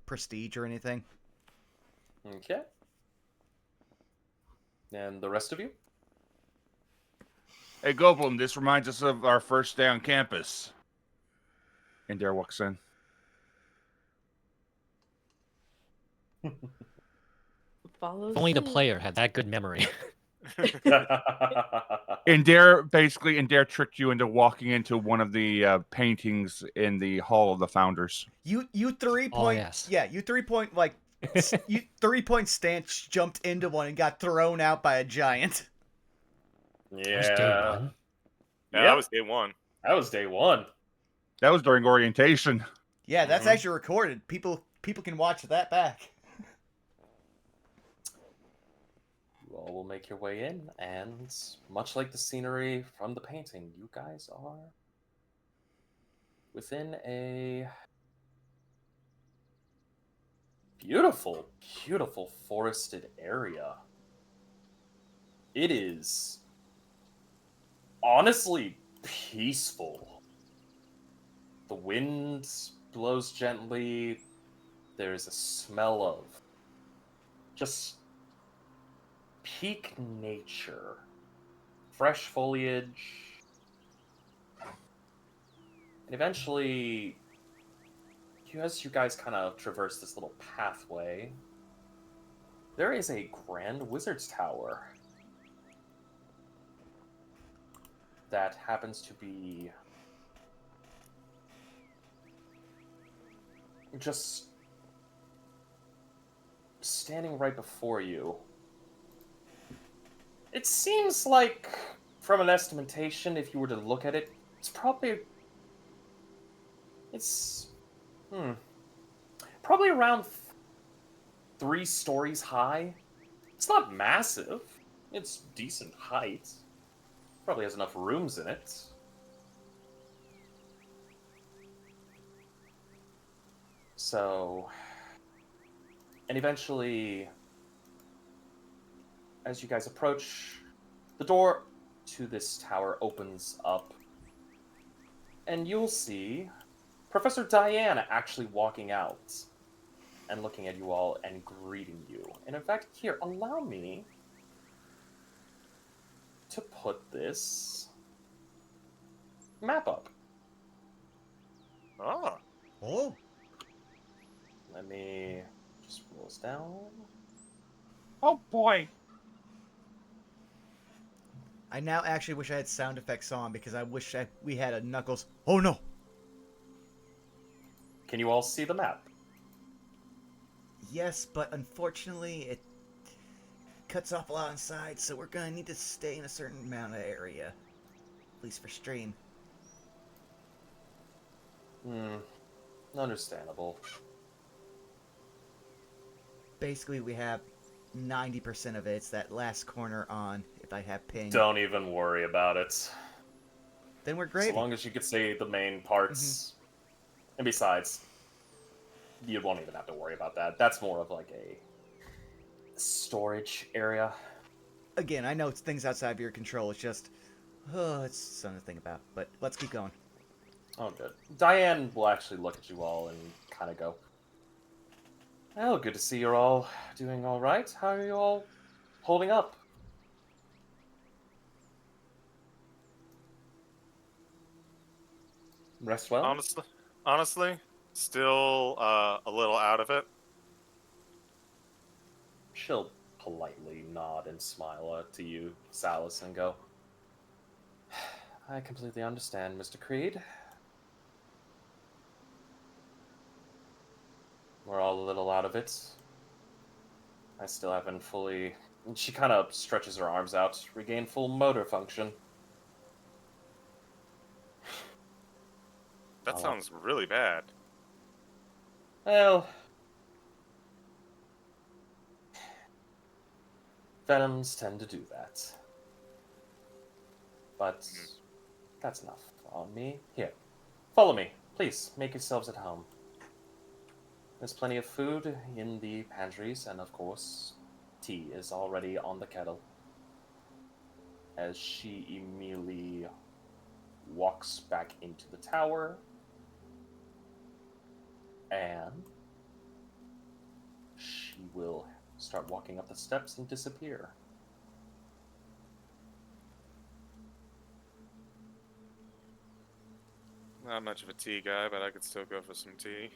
prestige or anything. Okay. And the rest of you? Hey, Goblin, this reminds us of our first day on campus. And Dare walks in. Follows If only the suit. player had that good memory. And Dare tricked you into walking into one of the paintings in the Hall of the Founders. You 3-point, yes. yeah, you 3-point, like, you 3-point stance jumped into one and got thrown out by a giant. Yeah. First day one. Yeah, Yep. that was day one. That was day one. That was during orientation. Yeah, that's Mhm. actually recorded. People can watch that back. You all will make your way in, and much like the scenery from the painting, you guys are within a beautiful, beautiful forested area. It is honestly peaceful. The wind blows gently. There's a smell of just peak nature, fresh foliage, and eventually, as you guys kind of traverse this little pathway, there is a grand wizard's tower that happens to be just standing right before you. It seems like, from an estimation, if you were to look at it, it's probably around 3 stories high. It's not massive. It's decent height. Probably has enough rooms in it. So, and eventually, as you guys approach, the door to this tower opens up, and you'll see Professor Diana actually walking out and looking at you all and greeting you. And in fact, here, allow me to put this map up. Oh. Oh. Let me just roll this down. Oh, boy. I now actually wish I had sound effects on because I wish we had a Knuckles. Oh no! Can you all see the map? Yes, but unfortunately it cuts off a lot inside, so we're gonna need to stay in a certain amount of area. At least for stream. Understandable. Basically, we have 90% of it. It's that last corner on. If I have ping, Don't even worry about it. then we're So great. long as you could say the main parts. And besides, you won't even have to worry about that. That's more of like a storage area. Again, I know it's things outside of your control. It's just, it's something to think about. But let's keep going. Oh, good. Diane will actually look at you all and kind of go, "Oh, good to see you're all doing all right. How are you all holding up?" Rest well? Honestly, still a little out of it. She'll politely nod and smile to you, Salas, and go, "I completely understand, Mr. Creed. We're all a little out of it. I still haven't fully..." And she kind of stretches her arms out, regain full motor function. That I'll- sounds really bad. Well, venoms tend to do that. But that's enough on me. Here, follow me. Please, make yourselves at home. There's plenty of food in the pantries, and of course, tea is already on the kettle. As she immediately walks back into the tower, and she will start walking up the steps and disappear. Not much of a tea guy, but I could still go for some tea.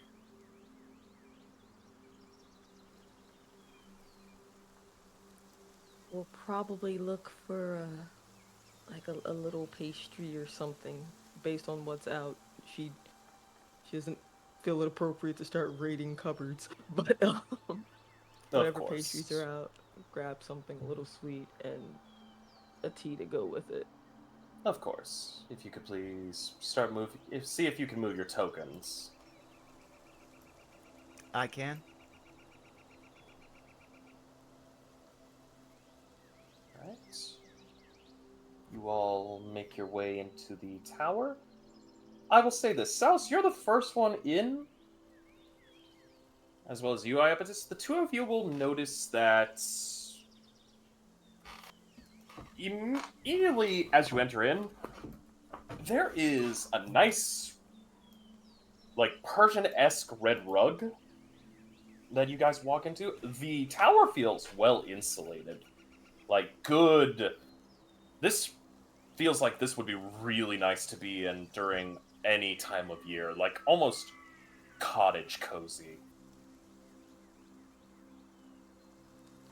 We'll probably look for like a little pastry or something based on what's out. She doesn't feel it appropriate to start raiding cupboards, but whatever course. pastries are out, grab something a little sweet and a tea to go with it. Of course. If you could please start moving... See if you can move your tokens. I can. Right. You all make your way into the tower. I will say this. Saus, you're the first one in. As well as you, Iapetus. The two of you will notice that... immediately as you enter in, there is a nice, like, Persian-esque red rug that you guys walk into. The tower feels well insulated. Like, good. This feels like this would be really nice to be in during any time of year. Like, almost cottage cozy.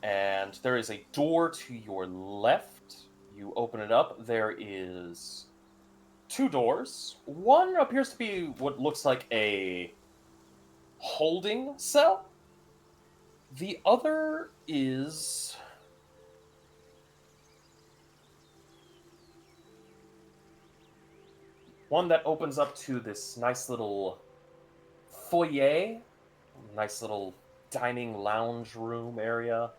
And there is a door to your left. You open it up. There is two doors. One appears to be what looks like a holding cell. The other is... one that opens up to this nice little foyer, nice little dining lounge room area,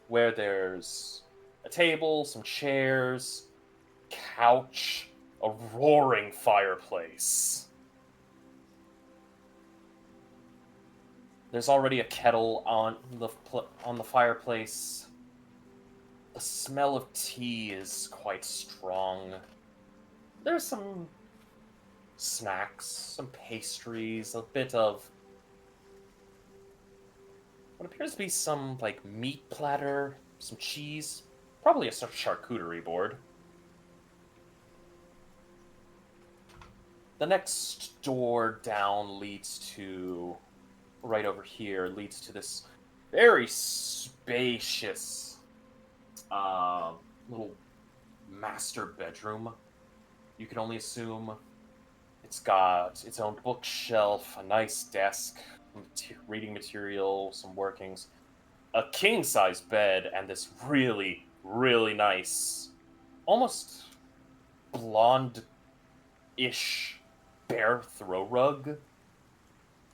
where there's a table, some chairs, couch, a roaring fireplace. There's already a kettle on the fireplace. The smell of tea is quite strong. There's some snacks, some pastries, a bit of what appears to be some, like, meat platter, some cheese, probably a charcuterie board. The next door down leads to, right over here, leads to this very spacious little master bedroom. You can only assume it's got its own bookshelf, a nice desk, reading material, some workings, a king-size bed, and this really, really nice, almost blonde-ish bare throw rug.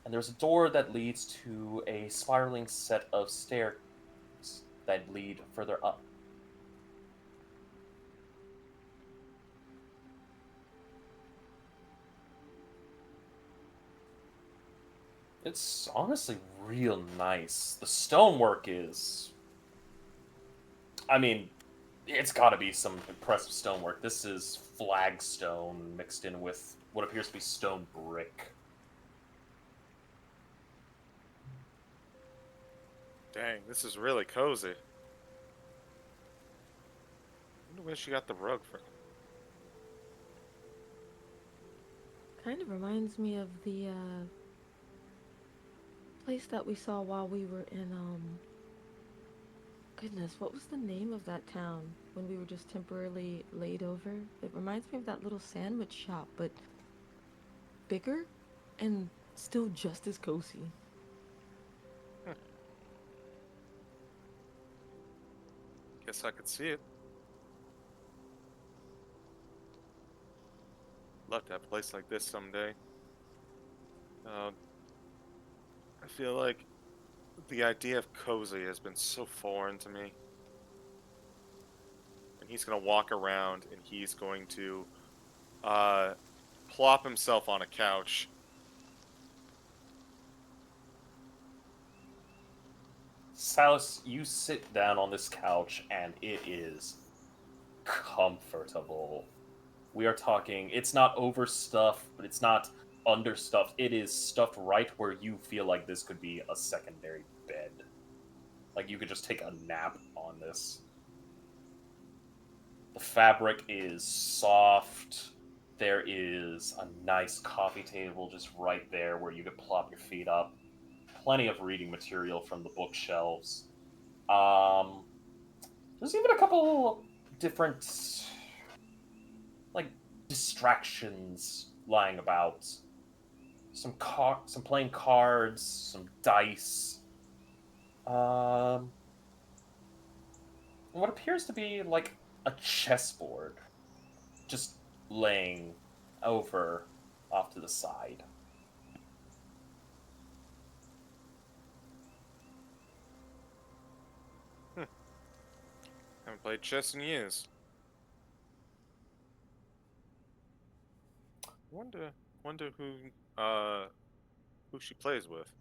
And there's a door that leads to a spiraling set of stairs that lead further up. It's honestly real nice. The stonework is... I mean, it's gotta be some impressive stonework. This is flagstone mixed in with what appears to be stone brick. Dang, this is really cozy. I wonder where she got the rug from. Kind of reminds me of the place that we saw while we were in goodness, what was the name of that town when we were just temporarily laid over? It reminds me of that little sandwich shop, but bigger and still just as cozy. Guess I could see it. Love to have a place like this someday. I feel like the idea of cozy has been so foreign to me. And he's gonna walk around and he's going to plop himself on a couch. Salus, you sit down on this couch and it is comfortable. We are talking, it's not overstuffed, but it's not understuffed. It is stuffed right where you feel like this could be a secondary bed. Like you could just take a nap on this. The fabric is soft. There is a nice coffee table just right there where you could plop your feet up. Plenty of reading material from the bookshelves. There's even a couple different, like, distractions lying about. Some playing cards, some dice. What appears to be like a chessboard, just laying over off to the side. Haven't played chess in years. Wonder who she plays with.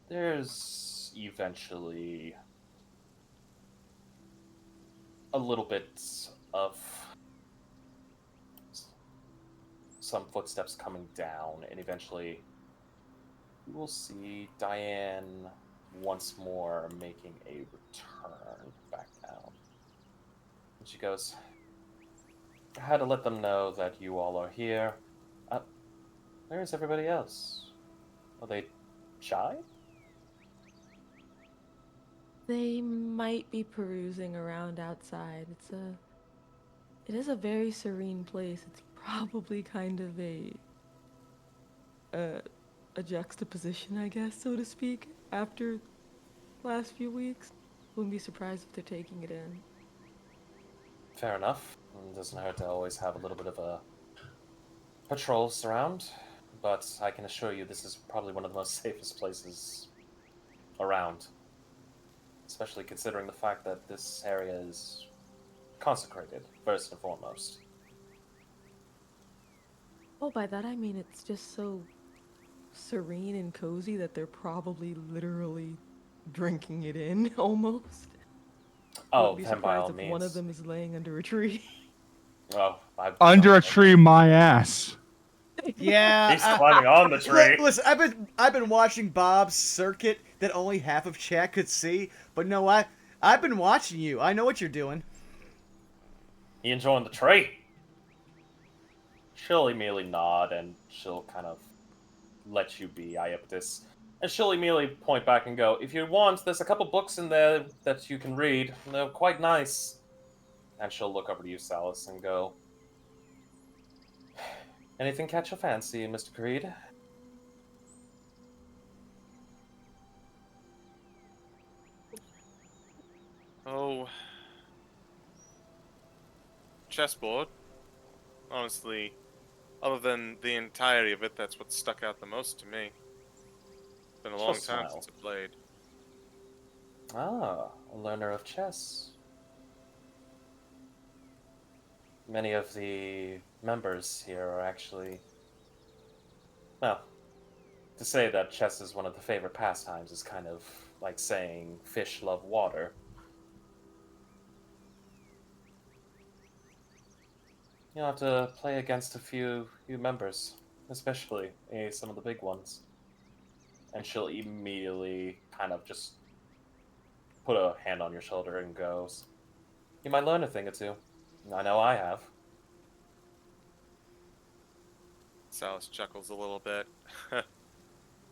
There's eventually a little bit of some footsteps coming down, and eventually you will see Diane once more making a return back down. And she goes, I had to let them know that you all are here. Where is everybody else? Are they shy? They might be perusing around outside. It is a very serene place. It's probably kind of a juxtaposition, I guess, so to speak, after last few weeks. Wouldn't be surprised if they're taking it in. Fair enough. It doesn't hurt to always have a little bit of a patrols around, but I can assure you this is probably one of the most safest places around. Especially considering the fact that this area is consecrated, first and foremost. Oh, by that I mean it's just so serene and cozy that they're probably literally drinking it in, almost. Oh, Wouldn't be then by all surprised if one of means. them is laying under a tree. Oh, Under a tree, my ass. Yeah, He's climbing on the tree. Listen, I've been watching Bob's circuit that only half of chat could see, but no, I've been watching you. I know what you're doing. You enjoying the tree? She'll immediately nod and she'll kind of let you be, Iaptis. And she'll immediately point back and go, if you want, there's a couple books in there that you can read. They're quite nice. And she'll look over to you, Salus, and go, anything catch your fancy, Mr. Creed? Oh, chessboard. Honestly, other than the entirety of it, that's what stuck out the most to me. It's been a long Just time smile. since I played. Ah, a learner of chess. Many of the members here are actually. Well, to say that chess is one of the favorite pastimes is kind of like saying fish love water. You'll have to play against a few members, especially some of the big ones. And she'll immediately kind of just put a hand on your shoulder and goes, "You might learn a thing or two. I know I have." Salas chuckles a little bit.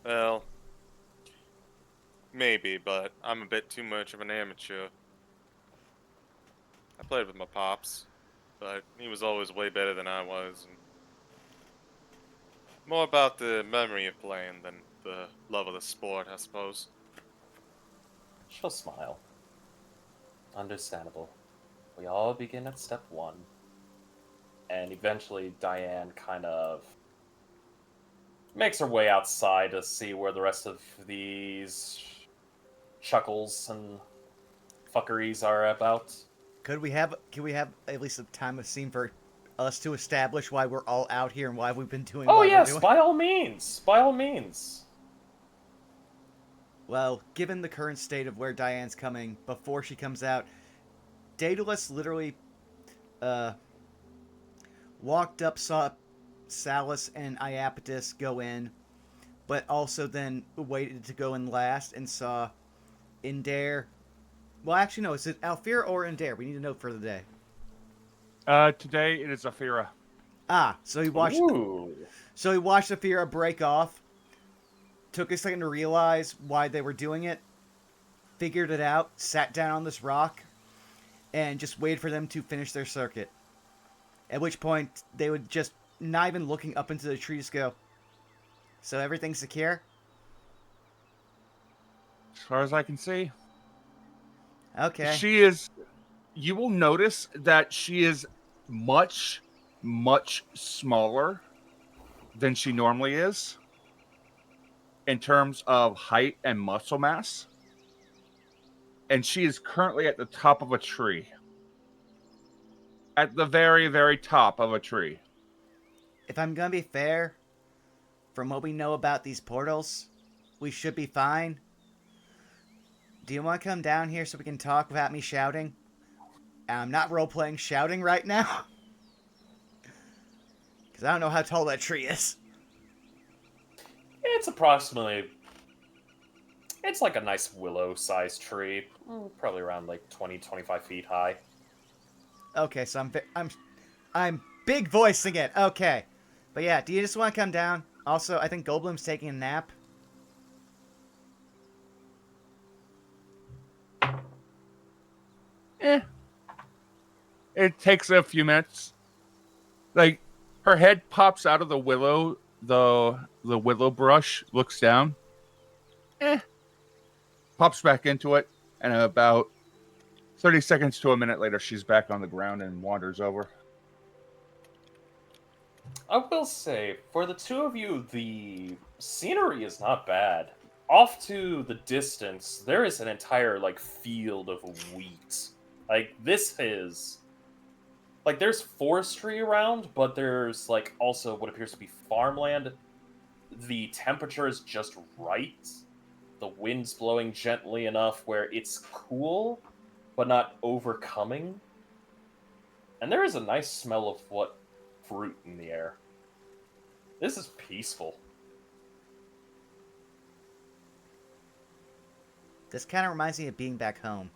Well, maybe, but I'm a bit too much of an amateur. I played with my pops, but he was always way better than I was. And more about the memory of playing than the love of the sport, I suppose. She'll smile. Understandable. We all begin at step one. And eventually Diane kind of makes her way outside to see where the rest of these chuckles and fuckeries are about. Can we have at least a time of scene for us to establish why we're all out here and why we've been doing Oh what yes, we're doing? by all means. By all means. Well, given the current state of where Diane's coming, before she comes out, Daedalus literally walked up, saw Salus and Iapetus go in, but also then waited to go in last and saw Indare. Well, actually, no, is it Alfira or Indare? We need to know for the day. Today it is Afira. Ah, so he watched. Ooh. So he watched Afira break off. Took a second to realize why they were doing it. Figured it out. Sat down on this rock, and just waited for them to finish their circuit. At which point they would just not even looking up into the trees go. So everything's secure. As far as I can see, Okay. she is. You will notice that she is much, much smaller than she normally is in terms of height and muscle mass. And she is currently at the top of a tree. At the very, very top of a tree. If I'm gonna be fair, from what we know about these portals, we should be fine. Do you want to come down here so we can talk without me shouting? I'm not role-playing shouting right now. Because I don't know how tall that tree is. It's approximately. It's like a nice willow-sized tree, probably around like 20-25 feet high. Okay, so I'm big voicing it. Okay. But yeah, do you just want to come down? Also, I think Goldblum's taking a nap. It takes a few minutes. Like, her head pops out of the willow, the willow brush, looks down. Pops back into it, and about 30 seconds to a minute later, she's back on the ground and wanders over. I will say, for the two of you, the scenery is not bad. Off to the distance, there is an entire like field of wheat. Like this is like there's forestry around, but there's like also what appears to be farmland. The temperature is just right. The wind's blowing gently enough where it's cool, but not overcoming. And there is a nice smell of what fruit in the air. This is peaceful. This kind of reminds me of being back home.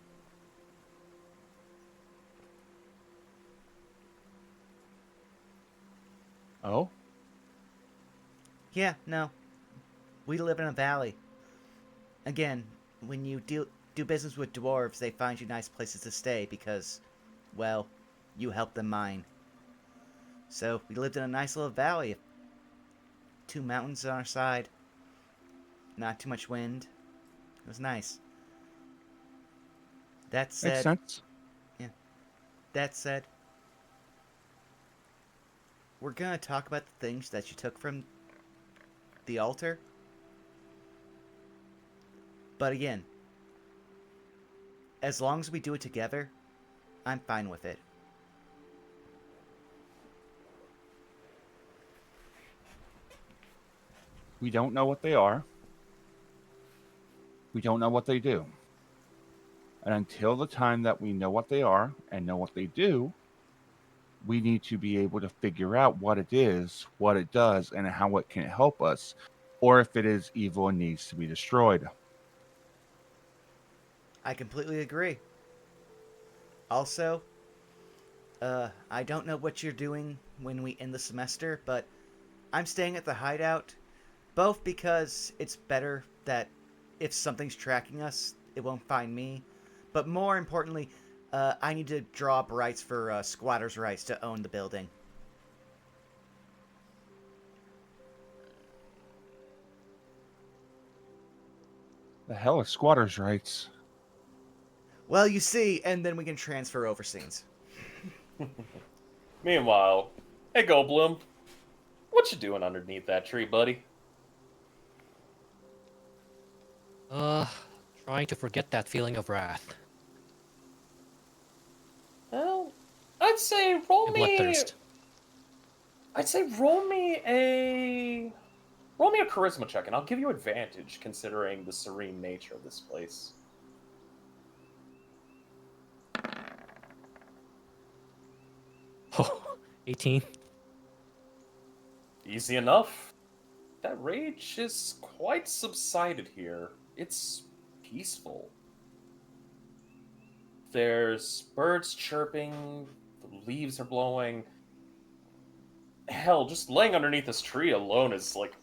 Oh? Yeah, no. We live in a valley. Again, when you do business with dwarves, they find you nice places to stay because, well, you help them mine. So, we lived in a nice little valley. 2 mountains on our side. Not too much wind. It was nice. That Makes said, sense. that said, we're gonna talk about the things that you took from the altar. But again, as long as we do it together, I'm fine with it. We don't know what they are. We don't know what they do. And until the time that we know what they are and know what they do, we need to be able to figure out what it is, what it does, and how it can help us, or if it is evil and needs to be destroyed. I completely agree. Also, I don't know what you're doing when we end the semester, but I'm staying at the hideout, both because it's better that if something's tracking us, it won't find me, but more importantly, I need to draw up rights for squatters' rights to own the building. The hell are squatters' rights? Well, you see, and then we can transfer over scenes. Meanwhile, hey Goldblum, what you doing underneath that tree, buddy? Trying to forget that feeling of wrath Well, I'd say roll and me. bloodthirst. I'd say roll me a charisma check, and I'll give you advantage considering the serene nature of this place. Oh, 18. Easy enough. That rage is quite subsided here. It's peaceful. There's birds chirping, the leaves are blowing. Hell, just laying underneath this tree alone is like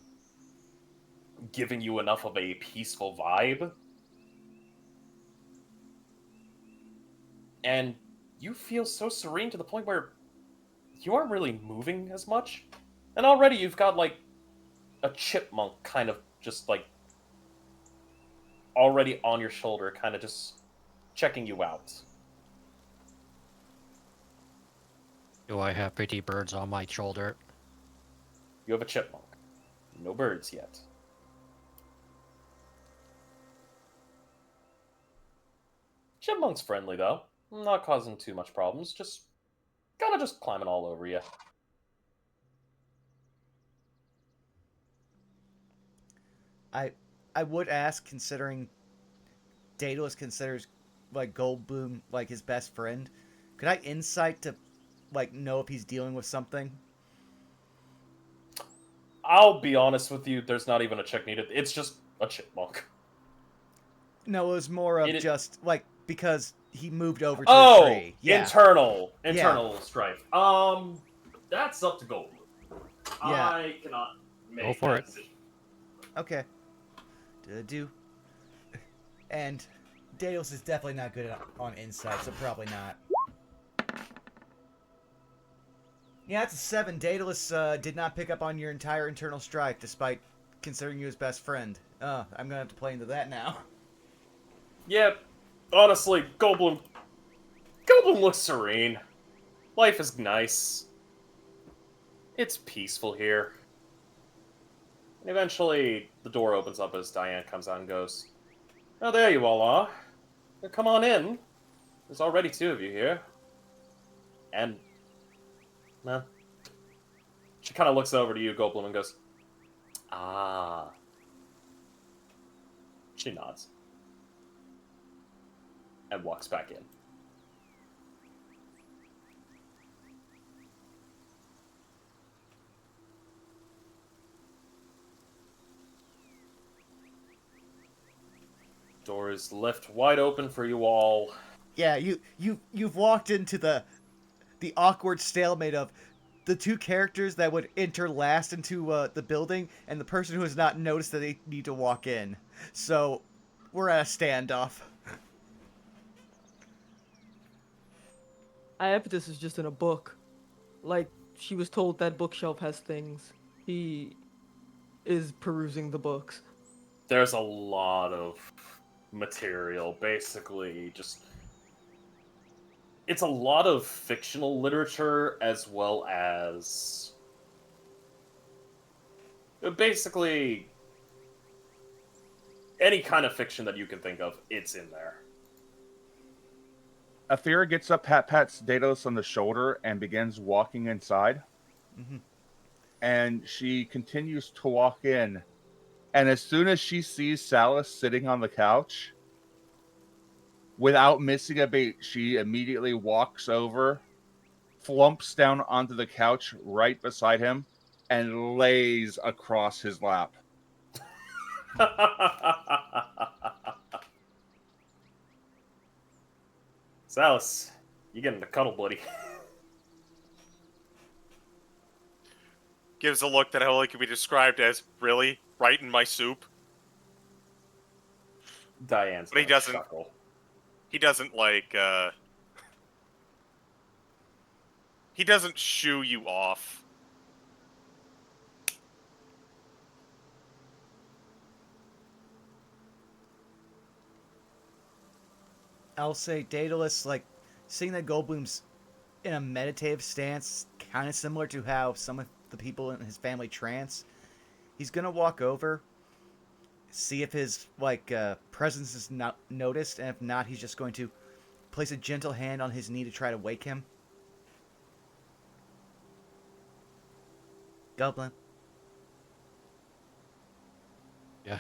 giving you enough of a peaceful vibe. And you feel so serene to the point where you aren't really moving as much. And already you've got like a chipmunk kind of just like already on your shoulder, kind of just checking you out. Do I have pretty birds on my shoulder? You have a chipmunk. No birds yet. Chipmunk's friendly though. Not causing too much problems. Just climbing all over you. I would ask, considering Daedalus considers like Goldblum like his best friend, could I insight to like know if he's dealing with something? I'll be honest with you, there's not even a check needed. It's just a chipmunk. No, it was more of It- just like because he moved over to Oh, the tree. Yeah. internal strife. That's up to Goldblum. Yeah. I cannot make Go for that it. decision. Okay. Do. And Daedalus is definitely not good on insight, so probably not. Yeah, it's a 7. Daedalus did not pick up on your entire internal strife, despite considering you his best friend. I'm gonna have to play into that now. Yeah, honestly, Goldblum looks serene. Life is nice. It's peaceful here. And eventually, the door opens up as Diane comes out and goes, "Oh, there you all are. Well, come on in. There's already 2 of you here." And, well, she kind of looks over to you, Goldblum, and goes, "Ah." She nods. And walks back in. Door is left wide open for you all. Yeah, you've walked into the awkward stalemate of the 2 characters that would enter last into the building, and the person who has not noticed that they need to walk in. So we're at a standoff. Iapetus is just in a book. Like, she was told that bookshelf has things. He is perusing the books. There's a lot of material, basically, just... It's a lot of fictional literature as well as Basically, any kind of fiction that you can think of, it's in there. Athera gets up, pats Daedalus on the shoulder, and begins walking inside. Mm-hmm. And she continues to walk in. And as soon as she sees Salus sitting on the couch, without missing a beat, she immediately walks over, flumps down onto the couch right beside him, and lays across his lap. Salus, you getting the cuddle, buddy. Gives a look that only can be described as, really? Right in my soup? Diane's But he gonna doesn't- chuckle. He doesn't, like, he doesn't shoo you off. I'll say Daedalus, like, seeing that Goldblum's in a meditative stance, kind of similar to how some of the people in his family trance. He's gonna walk over, see if his presence is not noticed, and if not, he's just going to place a gentle hand on his knee to try to wake him. Goblin. Yeah.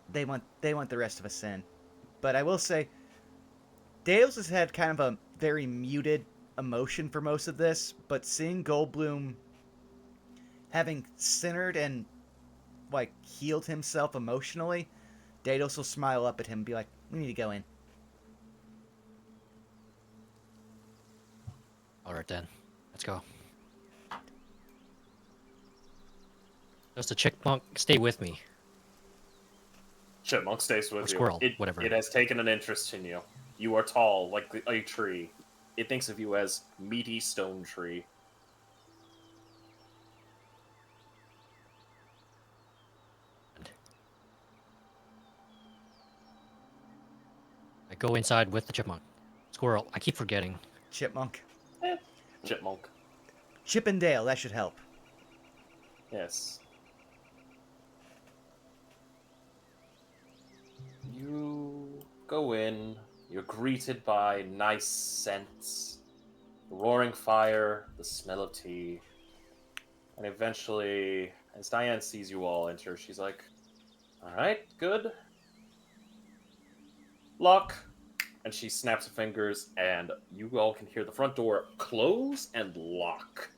They want the rest of us in, but I will say, Daedalus has had kind of a very muted emotion for most of this, but seeing Goldblum having centered and healed himself emotionally, Daedalus will smile up at him and be like, "We need to go in." All right then, let's go. Does the chipmunk stay with me? Chipmunk stays with Or you. squirrel, whatever. It has taken an interest in you. You are tall, like a tree. It thinks of you as meaty stone tree. I go inside with the chipmunk. Squirrel, I keep forgetting. Chipmunk. Chipmunk. Chip and Dale, that should help. Yes. You go in. You're greeted by nice scents, roaring fire, the smell of tea. And eventually, as Diane sees you all enter, she's like, "Alright, good. Lock." And she snaps her fingers, and you all can hear the front door close and lock.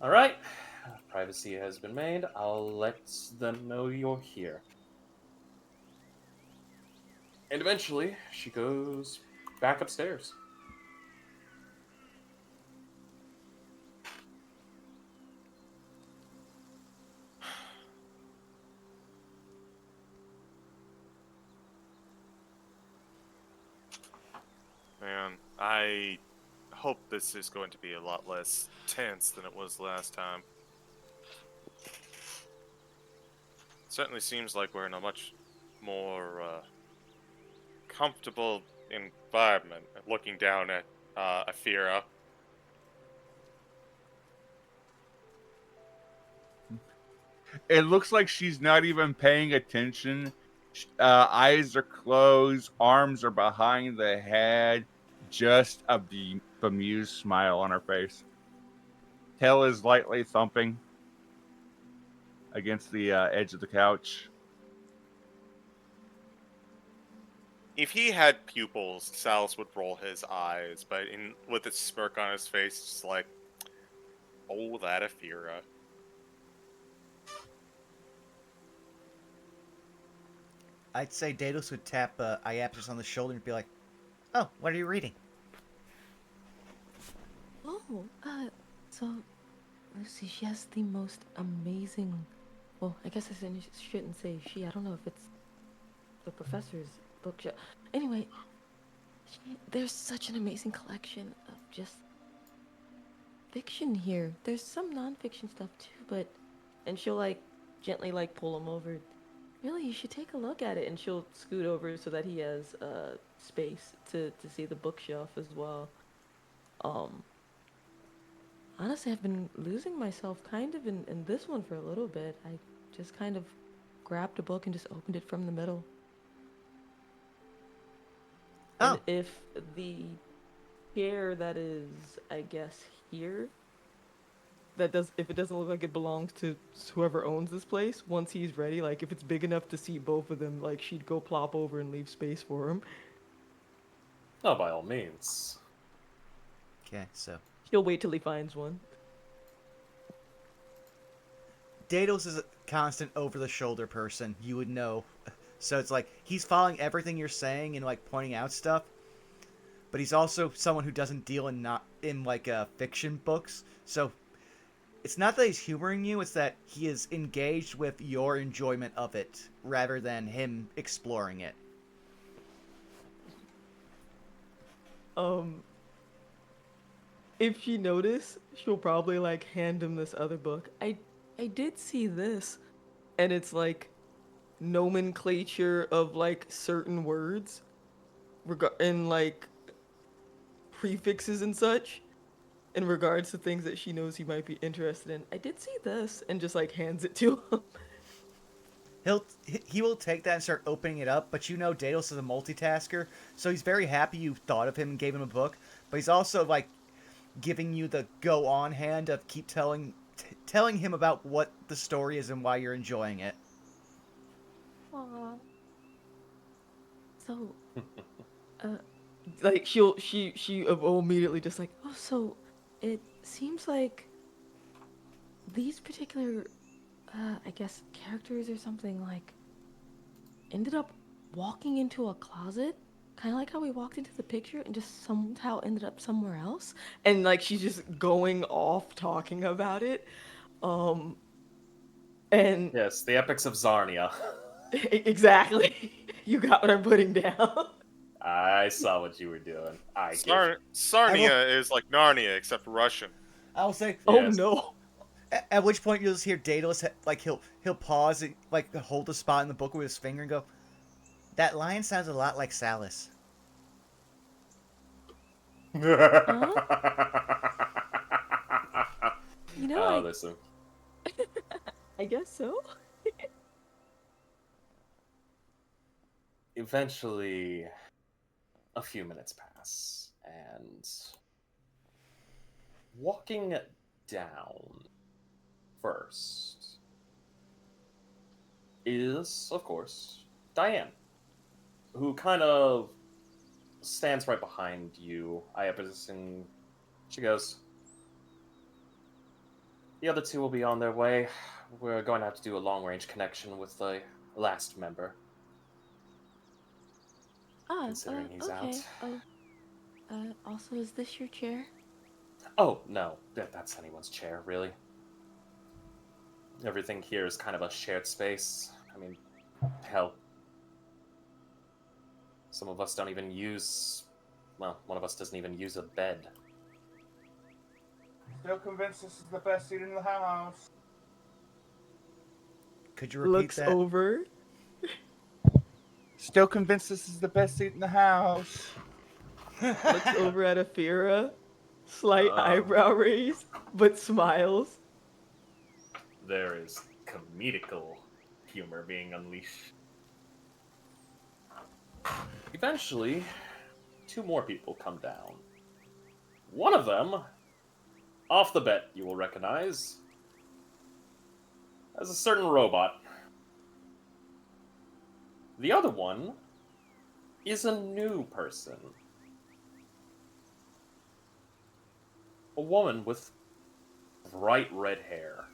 Alright. Privacy has been made. I'll let them know you're here. And eventually, she goes back upstairs. Man, I hope this is going to be a lot less tense than it was last time. Certainly seems like we're in a much more comfortable environment. Looking down at Athera. It looks like she's not even paying attention. Eyes are closed, arms are behind the head, just a bemused smile on her face. Tail is lightly thumping against the edge of the couch. If he had pupils, Salus would roll his eyes, but with a smirk on his face, it's like, oh, that Athera. I'd say Daedalus would tap Iaptus on the shoulder and be like, "Oh, what are you reading?" Oh, so Lucy, she has the most amazing. Well, I guess I shouldn't say she. I don't know if it's the professor's bookshelf. Anyway, there's such an amazing collection of just fiction here. There's some nonfiction stuff too, but and she'll gently pull him over. Really, you should take a look at it, and she'll scoot over so that he has space to see the bookshelf as well. Honestly, I've been losing myself kind of in this one for a little bit. I just kind of grabbed a book and just opened it from the middle. And Oh, if the chair that is, I guess, here, if it doesn't look like it belongs to whoever owns this place, once he's ready, like if it's big enough to see both of them, like she'd go plop over and leave space for him. Oh, by all means. okay. So She'll wait till he finds one. Daedalus is a constant over-the-shoulder person. You would know. So it's like he's following everything you're saying and like pointing out stuff, but he's also someone who doesn't deal in not in like fiction books. So it's not that he's humoring you; it's that he is engaged with your enjoyment of it rather than him exploring it. If she notice, she'll probably like hand him this other book. I did see this, and it's like nomenclature of like certain words, and like prefixes and such, in regards to things that she knows he might be interested in. I did see this, and just like hands it to him. He will take that and start opening it up, but you know Daedalus is a multitasker, so he's very happy you thought of him and gave him a book, but he's also like giving you the go on hand of keep telling him about what the story is and why you're enjoying it. Aww. So, uh, like she will immediately just like, oh, so it seems like these particular, I guess characters or something like ended up walking into a closet, kind of like how we walked into the picture and just somehow ended up somewhere else. And like she's just going off talking about it. Um, and Yes, the epics of Zarnia. exactly, you got what I'm putting down. I saw what you were doing. Sarnia is like Narnia except Russian. I'll say, Oh Yes. no. at which point you'll just hear Daedalus like he'll pause and like hold a spot in the book with his finger and go, "That line sounds a lot like Salus." Huh? You know, Oh, listen. I guess so. Eventually, a few minutes pass, and walking down first is, of course, Diane, who kind of stands right behind you, Iapis, and she goes, the other two will be on their way. We're going to have to do a long-range connection with the last member, considering he's out. Okay. Oh, also, is this your chair? Oh, no, that's anyone's chair, really. Everything here is kind of a shared space. I mean, hell, some of us don't even use... Well, one of us doesn't even use a bed. Still convinced this is the best seat in the house. Could you repeat Looks that? over. Still convinced this is the best seat in the house. Looks over at Afira. Slight Um. eyebrow raise, but smiles. There is comedical humor being unleashed. Eventually, two more people come down. One of them, off the bat you will recognize, as a certain robot. The other one is a new person. A woman with bright red hair.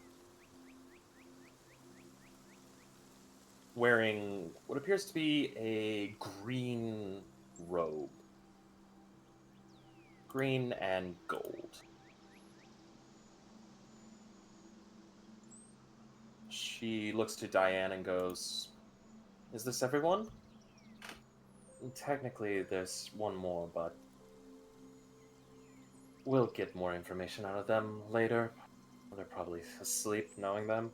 Wearing what appears to be a green robe. Green and gold. She looks to Diane and goes, "Is this everyone?" Technically, there's one more, but we'll get more information out of them later. They're probably asleep, knowing them.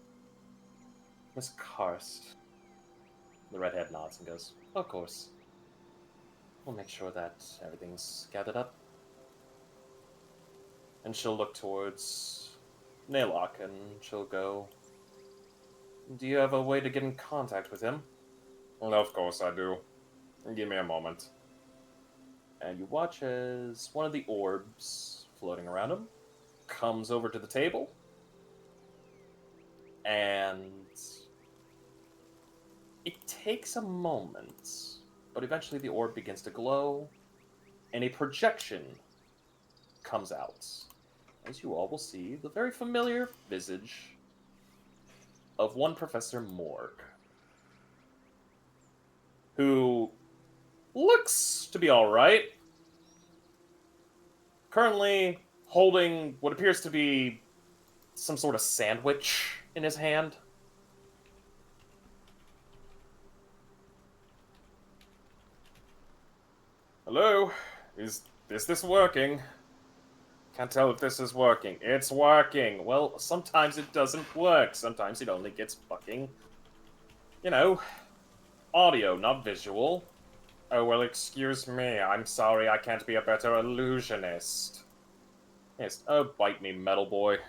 Miss Karst. The redhead nods and goes, "Of course. We'll make sure that everything's gathered up." And she'll look towards Naylock, and she'll go, "Do you have a way to get in contact with him?" "Well, of course I do. Give me a moment." And you watch as one of the orbs floating around him comes over to the table, and it takes a moment, but eventually the orb begins to glow, and a projection comes out, as you all will see the very familiar visage of one Professor Morg, who looks to be alright, currently holding what appears to be some sort of sandwich in his hand. "Hello? Is this working? Can't tell if this is working." "It's working." "Well, sometimes it doesn't work. Sometimes it only gets fucking, you know, audio, not visual." "Oh, well, excuse me. I'm sorry, I can't be a better illusionist." "Yes, oh, bite me, metal boy."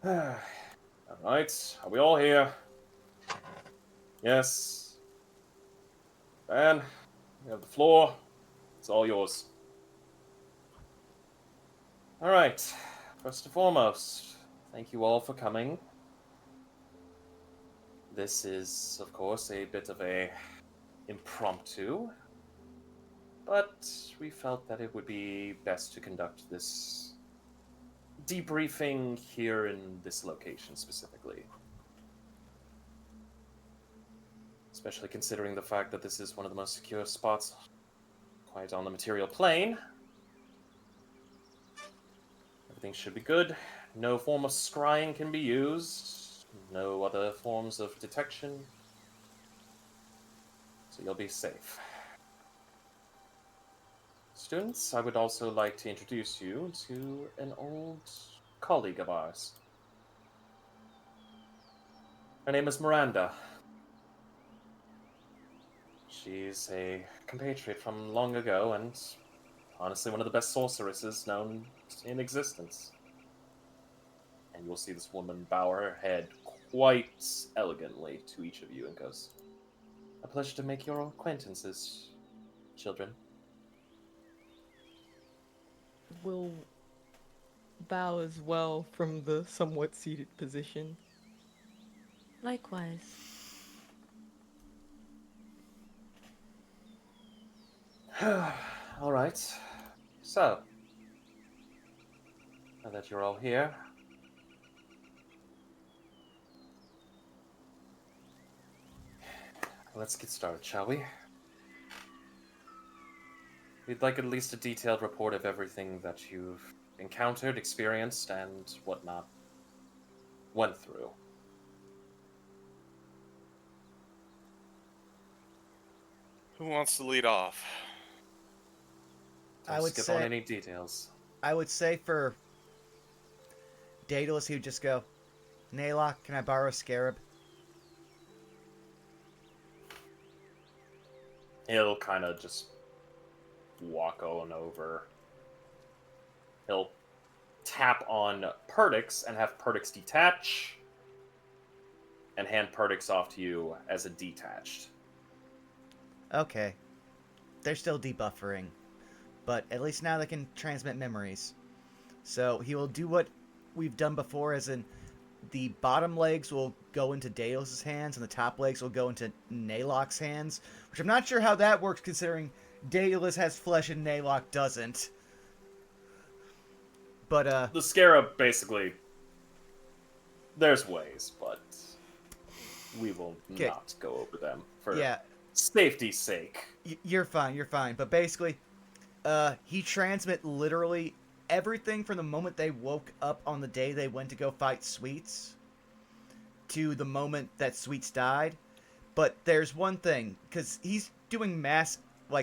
Alright, are we all here? Yes. Ben, you have the floor. It's all yours. Alright, first and foremost, thank you all for coming. This is, of course, a bit of a impromptu, but we felt that it would be best to conduct this debriefing here in this location specifically. Especially considering the fact that this is one of the most secure spots quite on the material plane. Everything should be good. No form of scrying can be used. No other forms of detection. So you'll be safe. Students, I would also like to introduce you to an old colleague of ours. Her name is Miranda. She's a compatriot from long ago, and honestly one of the best sorceresses known in existence. And you'll see this woman bow her head quite elegantly to each of you and goes, "A pleasure to make your acquaintances, children." Will bow as well from the somewhat seated position. Likewise. Alright. So, now that you're all here, let's get started, shall we? We'd like at least a detailed report of everything that you've encountered, experienced, and whatnot went through. Who wants to lead off? Don't I would skip say- on any details. I would say for Daedalus, he would just go, "Naylock, can I borrow a scarab?" He'll kind of just walk on over. He'll tap on Perdix and have Perdix detach, and hand Perdix off to you as a detached. Okay. They're still debuffering, but at least now they can transmit memories. So he will do what we've done before, as in the bottom legs will go into Daedalus' hands and the top legs will go into Naylock's hands, which I'm not sure how that works considering Daedalus has flesh and Naylock doesn't. But, The scarab, basically, there's ways, but we will 'Kay. not go over them for yeah, safety's sake. you're fine. But basically, he transmit literally everything from the moment they woke up on the day they went to go fight Sweets to the moment that Sweets died. But there's one thing, because he's doing mass,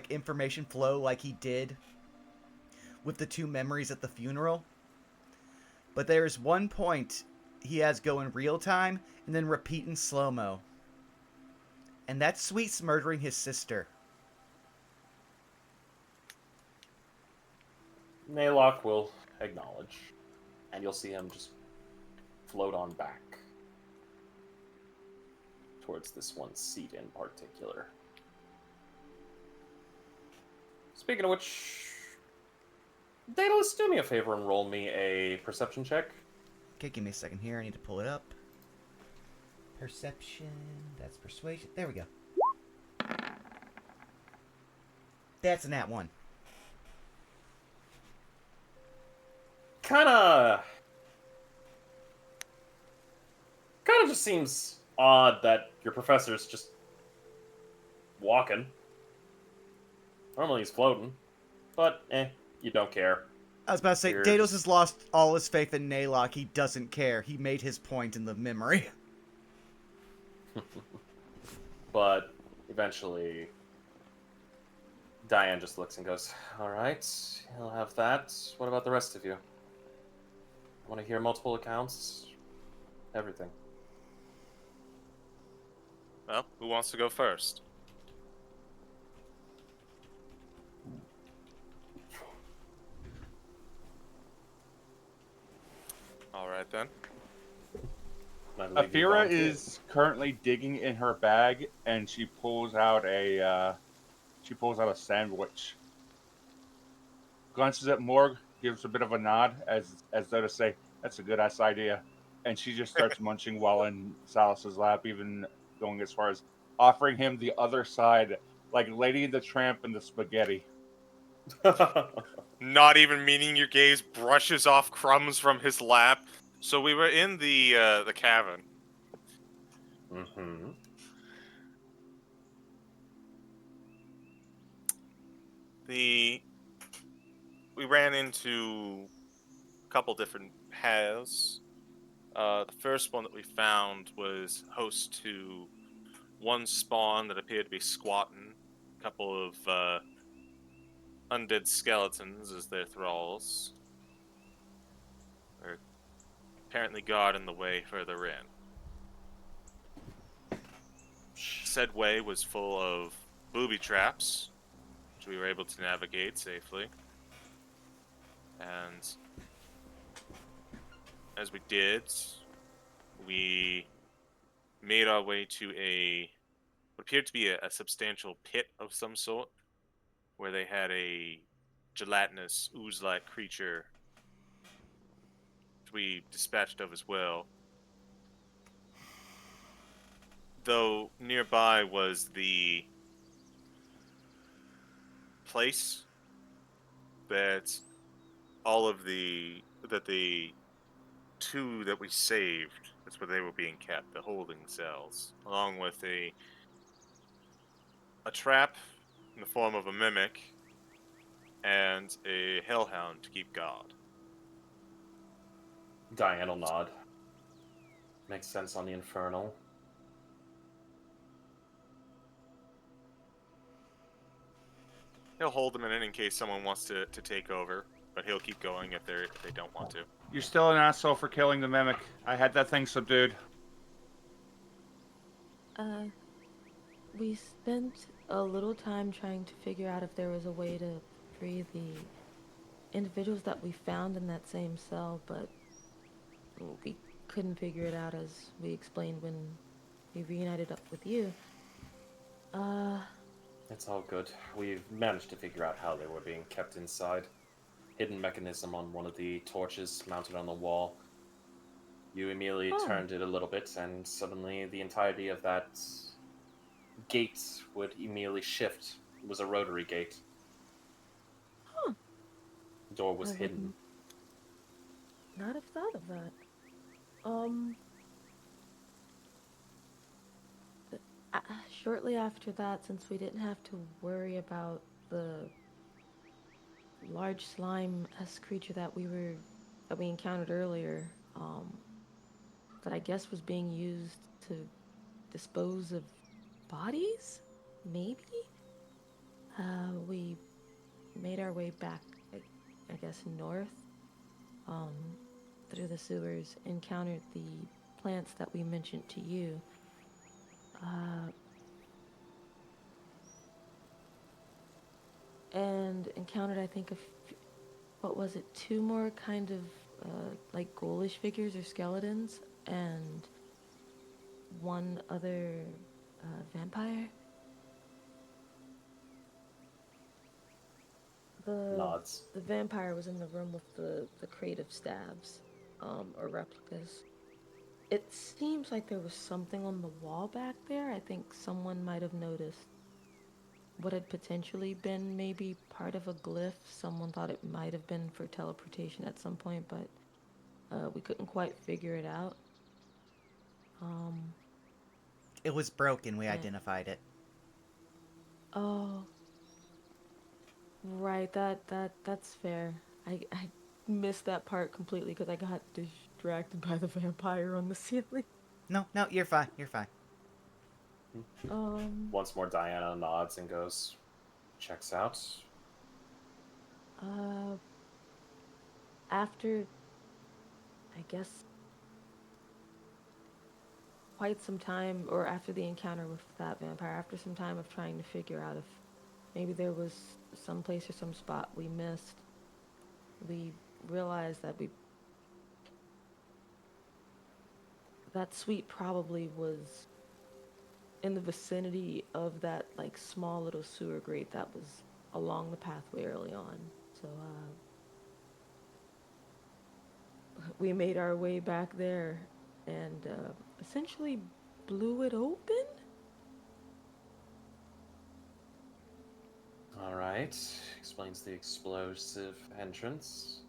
information flow like he did with the two memories at the funeral. But there's one point he has go in real time and then repeat in slow-mo. And that's Sweets murdering his sister. Naylock will acknowledge, and you'll see him just float on back towards this one seat in particular. Speaking of which, Daedalus, do me a favor and roll me a perception check. Okay, give me a second here. I need to pull it up. Perception. That's persuasion. There we go. That's a nat 1. Kind of just seems odd that your professor's just walking. Normally he's floating, but you don't care. I was about to say, You're Daedalus just- has lost all his faith in Naylock. He doesn't care. He made his point in the memory. But eventually, Diane just looks and goes, "All right, he'll have that. What about the rest of you? Want to hear multiple accounts? Everything." Well, who wants to go first? All right then. I believe you Afira volunteered. is currently digging in her bag, and she pulls out a sandwich. Glances at Morg, gives a bit of a nod as though to say, "That's a good ass idea," and she just starts munching while in Salus's lap, even going as far as offering him the other side, like Lady and the Tramp and the spaghetti. Not even meaning your gaze brushes off crumbs from his lap. So we were in the cavern. Mm-hmm. We ran into a couple different paths. The first one that we found was host to one spawn that appeared to be squatting, a couple of undead skeletons as their thralls. Are apparently guarding the way further in. Said way was full of booby traps, which we were able to navigate safely. And as we did, we made our way to what appeared to be a substantial pit of some sort, where they had a gelatinous ooze-like creature, which we dispatched of as well. Though nearby was the place that the two that we saved, that's where they were being kept, the holding cells, along with a trap in the form of a mimic and a hellhound to keep guard. Diane will nod. Makes sense on the Infernal. He'll hold them in case someone wants to take over, but he'll keep going if they don't want to. You're still an asshole for killing the mimic. I had that thing subdued. We spent a little time trying to figure out if there was a way to free the individuals that we found in that same cell, but we couldn't figure it out, as we explained when we reunited up with you. It's all good. We've managed to figure out how they were being kept inside. Hidden mechanism on one of the torches mounted on the wall. You immediately turned it a little bit, and suddenly the entirety of that gate would immediately shift. It was a rotary gate. Huh. The door was I hidden. would not have thought of that. Shortly after that, since we didn't have to worry about the large slime-esque creature that we encountered earlier, that I guess was being used to dispose of bodies, maybe? We made our way back, I guess, north, through the sewers, encountered the plants that we mentioned to you. And encountered, I think, what was it? Two more kind of like ghoulish figures or skeletons, and one other vampire. The Nods. the vampire was in the room with the crate of stabs, or replicas. It seems like there was something on the wall back there. I think someone might have noticed what had potentially been maybe part of a glyph. Someone thought it might have been for teleportation at some point, but we couldn't quite figure it out. Um, It was broken. We yeah. identified it. Oh, right. That's fair. I missed that part completely because I got distracted by the vampire on the ceiling. No, you're fine. You're fine. Once more, Diana nods and goes, checks out. Uh, after, I guess, quite some time, or after the encounter with that vampire, after some time of trying to figure out if maybe there was some place or some spot we missed, we realized that that suite probably was in the vicinity of that like small little sewer grate that was along the pathway early on. So we made our way back there and essentially blew it open. Alright. Explains the explosive entrance.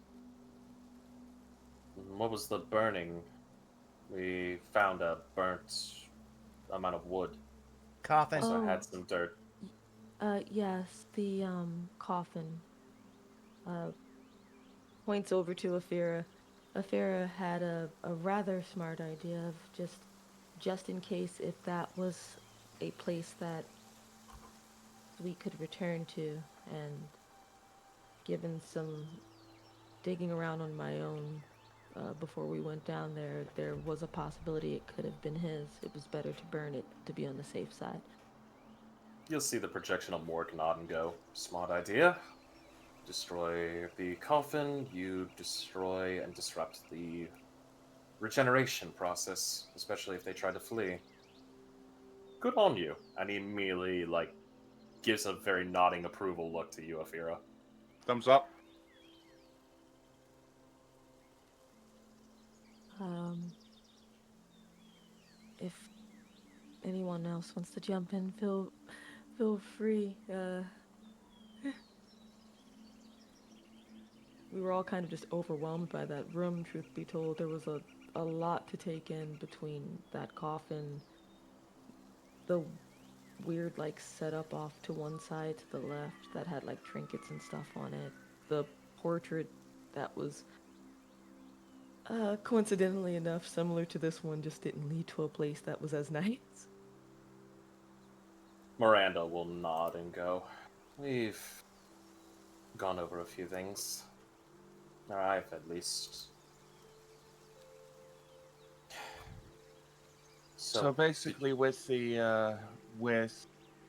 What was the burning? We found a burnt amount of wood. Coffin. Also Oh. had some dirt. Yes, the coffin. Points over to Afira. Afira had a rather smart idea of just in case if that was a place that we could return to, and given some digging around on my own before we went down there, there was a possibility it could have been his. It was better to burn it to be on the safe side. You'll see the projectional morgue nod and go, smart idea. Destroy the coffin, you destroy and disrupt the regeneration process, especially if they try to flee. Good on you. And he immediately, gives a very nodding approval look to you, Afira. Thumbs up. If anyone else wants to jump in, feel free. We were all kind of just overwhelmed by that room, truth be told. There was a lot to take in between that coffin, the weird, setup off to one side to the left that had, trinkets and stuff on it, the portrait that was, coincidentally enough, similar to this one, just didn't lead to a place that was as nice. Miranda will nod and go, we've gone over a few things. Or I've at least. So basically, with the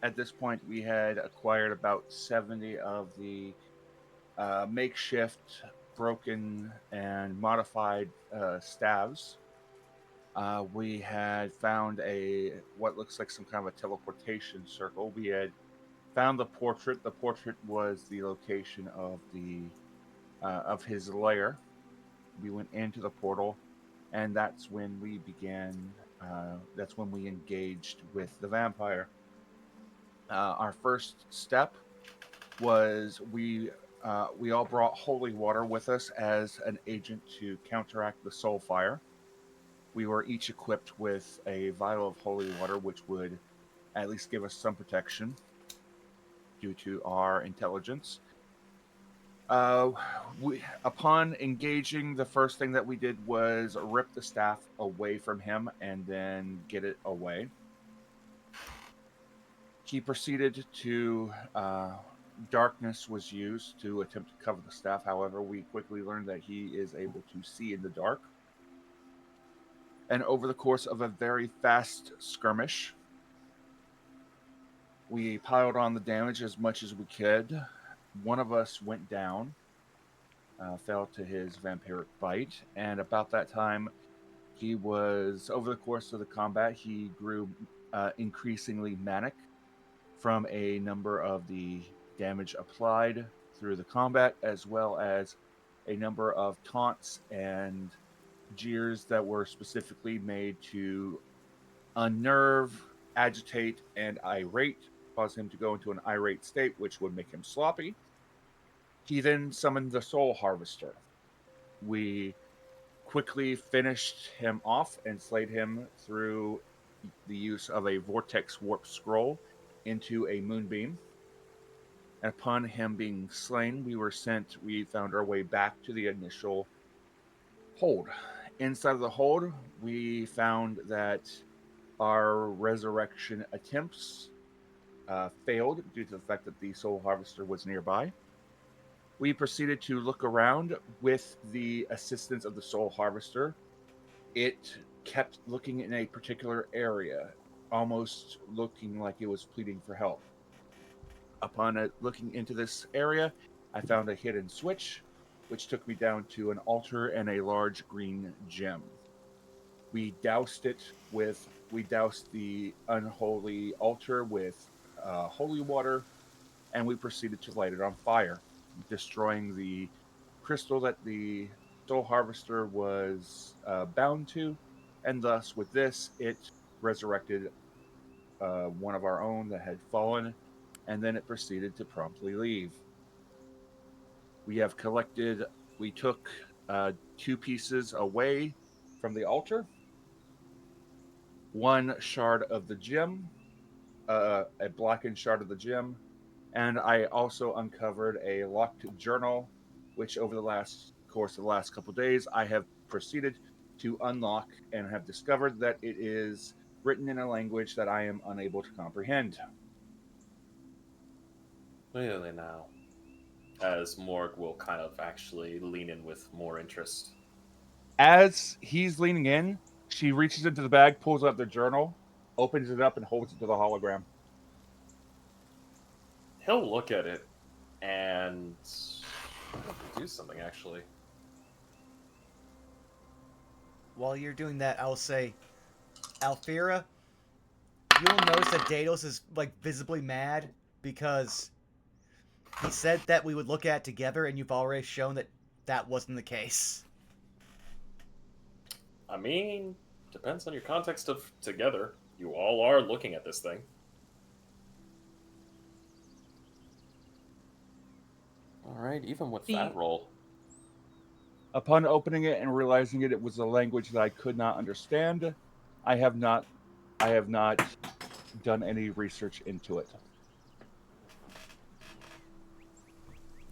at this point we had acquired about 70 of the makeshift, broken, and modified staves. We had found what looks like some kind of a teleportation circle. We had found the portrait. The portrait was the location of of his lair. We went into the portal, and that's when we began. That's when we engaged with the vampire. Our first step was we all brought holy water with us as an agent to counteract the soul fire. We were each equipped with a vial of holy water, which would at least give us some protection due to our intelligence. Upon engaging, the first thing that we did was rip the staff away from him and then get it away. He proceeded to darkness was used to attempt to cover the staff. However, we quickly learned that he is able to see in the dark. And over the course of a very fast skirmish, we piled on the damage as much as we could. One of us went down. fell to his vampiric bite, and about that time, he was over the course of the combat, he grew increasingly manic from a number of the damage applied through the combat, as well as a number of taunts and jeers that were specifically made to unnerve, agitate, and irate, cause him to go into an irate state, which would make him sloppy. He then summoned the Soul Harvester. We quickly finished him off and slayed him through the use of a vortex warp scroll into a moonbeam. And upon him being slain, we found our way back to the initial hold. Inside of the hold, we found that our resurrection attempts failed due to the fact that the Soul Harvester was nearby. We proceeded to look around with the assistance of the Soul Harvester. It kept looking in a particular area, almost looking like it was pleading for help. Upon looking into this area, I found a hidden switch, which took me down to an altar and a large green gem. We doused the unholy altar with holy water, and we proceeded to light it on fire, destroying the crystal that the Soul Harvester was bound to, and thus, with this, it resurrected one of our own that had fallen, and then it proceeded to promptly leave. We took 2 pieces away from the altar, 1 shard of the gem, a blackened shard of the gem, and I also uncovered a locked journal, which over the course of the last couple of days, I have proceeded to unlock and have discovered that it is written in a language that I am unable to comprehend. Really now. As Morg will kind of actually lean in with more interest. As he's leaning in, she reaches into the bag, pulls out the journal, opens it up, and holds it to the hologram. He'll look at it and do something, actually. While you're doing that, I'll say, Alfira, you'll notice that Daedalus is, like, visibly mad because he said that we would look at it together, and you've already shown that that wasn't the case. I mean, depends on your context of together. You all are looking at this thing. Alright, even with that roll. Upon opening it and realizing it was a language that I could not understand, I have not done any research into it.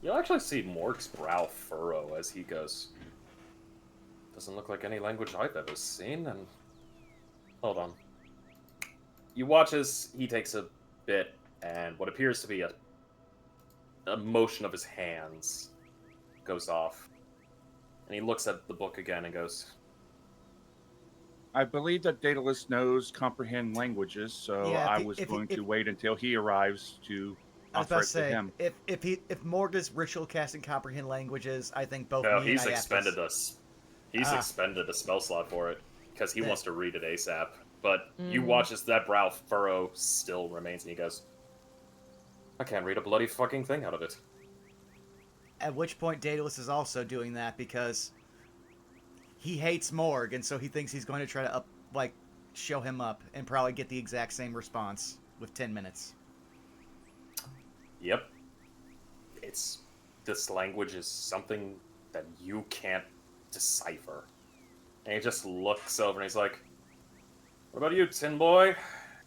You'll actually see Morg's brow furrow as he goes. Doesn't look like any language I've ever seen, and... Hold on. You watch as he takes a bit, and what appears to be a motion of his hands goes off. And he looks at the book again and goes... I believe that Daedalus knows comprehend languages, so Yeah, I was going to wait until he arrives to I was offer about it to say, to him. if Morg does ritual cast and comprehend languages, I think both No, me he's and expended us. He's expended a spell slot for it because he wants to read it ASAP. But you watch as that brow furrow still remains, and he goes, "I can't read a bloody fucking thing out of it." At which point, Daedalus is also doing that because he hates Morg, and so he thinks he's going to try to show him up and probably get the exact same response with 10 minutes. Yep. This language is something that you can't decipher. And he just looks over and he's like, "What about you, Tin Boy?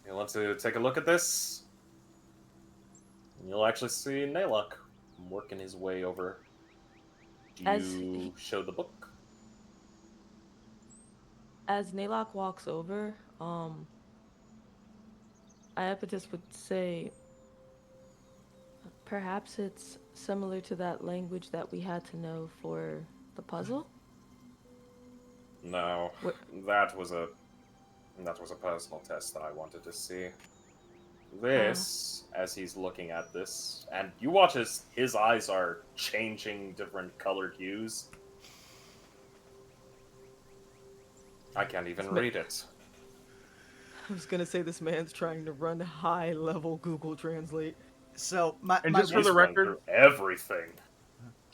You want to take a look at this?" And you'll actually see Naylock working his way over. Do you show the book? As Naylock walks over, Iapetus would say, perhaps it's similar to that language that we had to know for the puzzle? No, that was a personal test that I wanted to see. this as he's looking at this, and you watch as his eyes are changing different colored hues. I can't even read it. I was gonna say this man's trying to run high-level Google Translate. So And my just for the He's going record, through everything.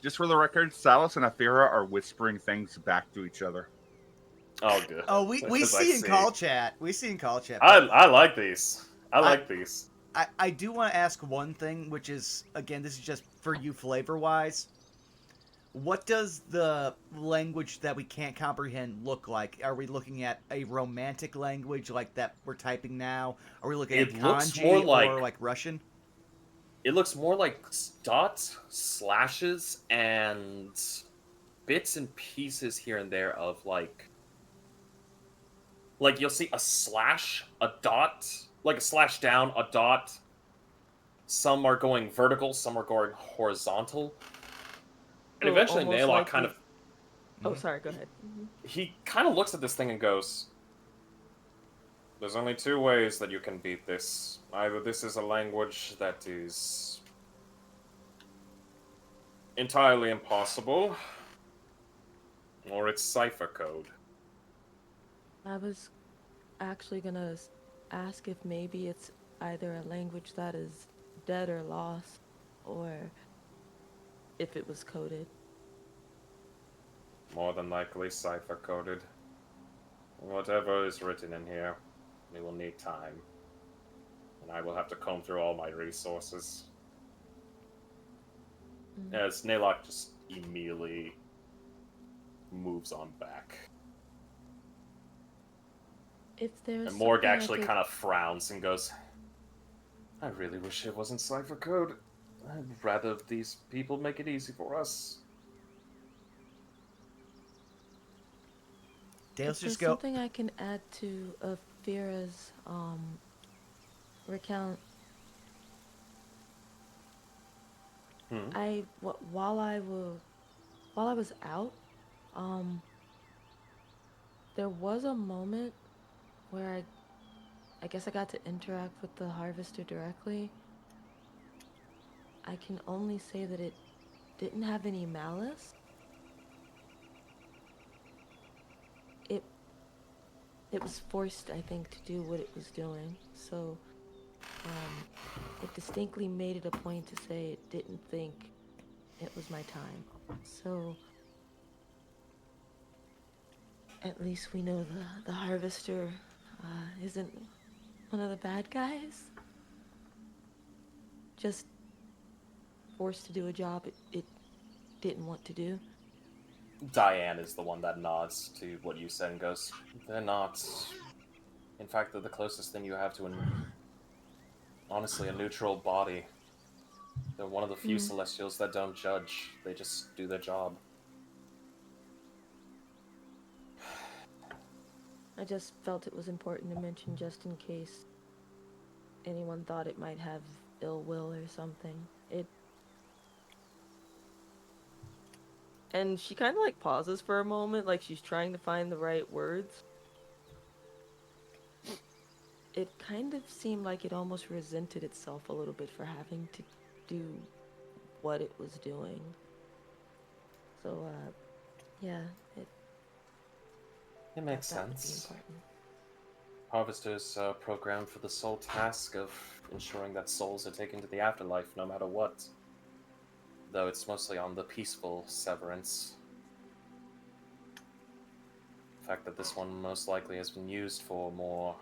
Salas and Afira are whispering things back to each other. Oh, good. oh we As I see in see. call chat. We see in call chat. I like these. I I- like these. I do want to ask one thing, which is, again, this is just for you flavor-wise. What does the language that we can't comprehend look like? Are we looking at a romantic language like that we're typing now? Are we looking at It looks kanji more or like- like Russian? It looks more like dots, slashes, and bits and pieces here and there of like you'll see a slash, a dot, like a slash down, a dot. Some are going vertical, some are going horizontal. And So eventually almost Naylock like kind the- of Oh, sorry. Go ahead. he kind of looks at this thing and goes, there's only two ways that you can beat this. Either this is a language that is entirely impossible, or it's cipher code. I was actually gonna ask if maybe it's either a language that is dead or lost, or if it was coded. More than likely cipher coded. Whatever is written in here, we will need time. And I will have to comb through all my resources. As Naylock just immediately moves on back. If there's And Morg something I actually could- kind of frowns and goes, I really wish it wasn't cipher code. I'd rather these people make it easy for us. Dale's If there's just go. something I can add to Afira's recount. While I was out, there was a moment where I guess I got to interact with the harvester directly. I can only say that it didn't have any malice. It was forced, I think, to do what it was doing. So, it distinctly made it a point to say it didn't think it was my time. So, at least we know the harvester isn't one of the bad guys. Just forced to do a job it didn't want to do. Diane is the one that nods to what you said and goes, they're not. In fact, they're the closest thing you have to honestly, a neutral body. They're one of the few Celestials that don't judge. They just do their job. I just felt it was important to mention just in case anyone thought it might have ill will or something. And she kind of like pauses for a moment, like she's trying to find the right words. It kind of seemed like it almost resented itself a little bit for having to do what it was doing. So, yeah, It makes that would be sense. important. Harvesters are programmed for the sole task of ensuring that souls are taken to the afterlife no matter what. Though it's mostly on the peaceful severance. The fact that this one most likely has been used for more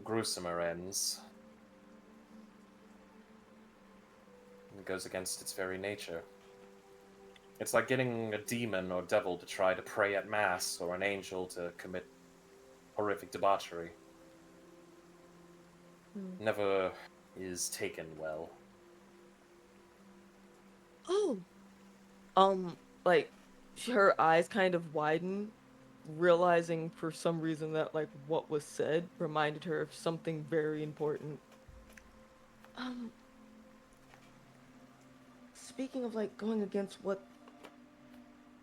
gruesomer ends. It goes against its very nature. It's like getting a demon or devil to try to pray at mass, or an angel to commit horrific debauchery. Never is taken well. Oh. Like, her eyes kind of widen, realizing for some reason that, like, what was said reminded her of something very important. Speaking of, like, going against what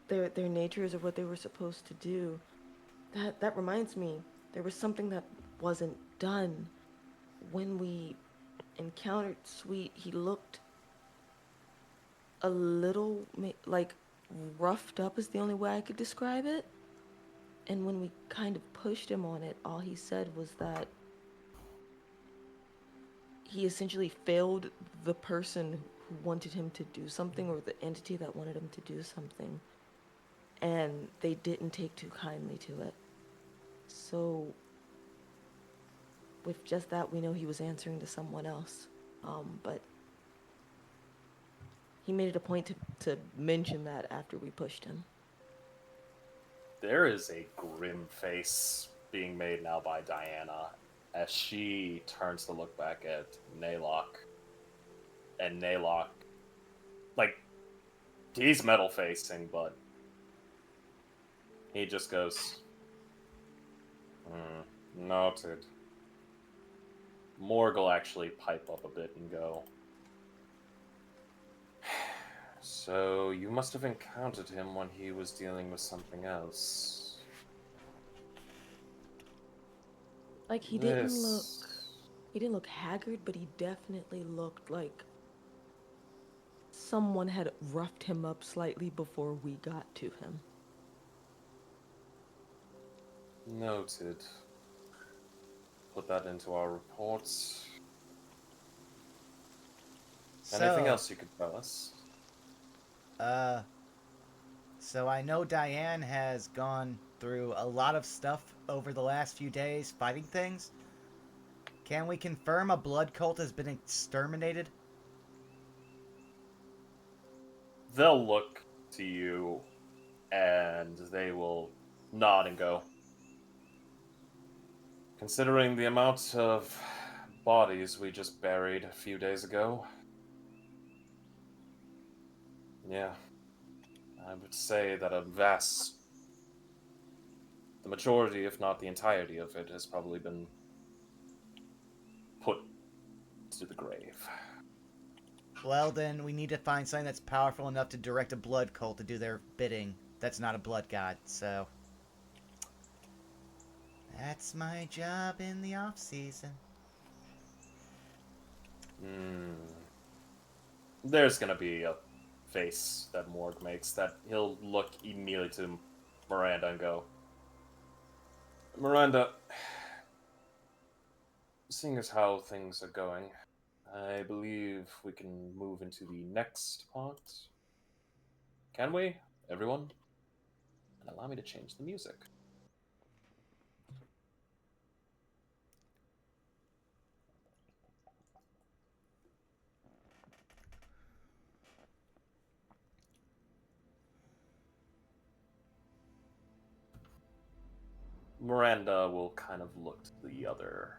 their natures or what they were supposed to do, that reminds me, there was something that wasn't done. when we encountered Sweet, he looked a little like roughed up is the only way I could describe it. And when we kind of pushed him on it, all he said was that he essentially failed the person who wanted him to do something, or the entity that wanted him to do something, and they didn't take too kindly to it. So with just that, we know he was answering to someone else. But he made it a point to mention that after we pushed him. There is a grim face being made now by Diana as she turns to look back at Naylock. And Naylock, like, he's metal facing, but he just goes, noted. Morg will actually pipe up a bit and go, so you must have encountered him when he was dealing with something else. Like, he didn't look haggard, but he definitely looked like someone had roughed him up slightly before we got to him. Noted. Put that into our reports. Anything else you could tell us? So I know Diane has gone through a lot of stuff over the last few days fighting things. Can we confirm a blood cult has been exterminated? They'll look to you and they will nod and go, considering the amount of bodies we just buried a few days ago, yeah, I would say that the majority, if not the entirety of it, has probably been put to the grave. Well, then we need to find something that's powerful enough to direct a blood cult to do their bidding. That's not a blood god, so that's my job in the off-season. There's gonna be a face that Morg makes that he'll look immediately to Miranda and go, Miranda, seeing as how things are going, I believe we can move into the next part. Can we, everyone? And allow me to change the music. Miranda will kind of look to the other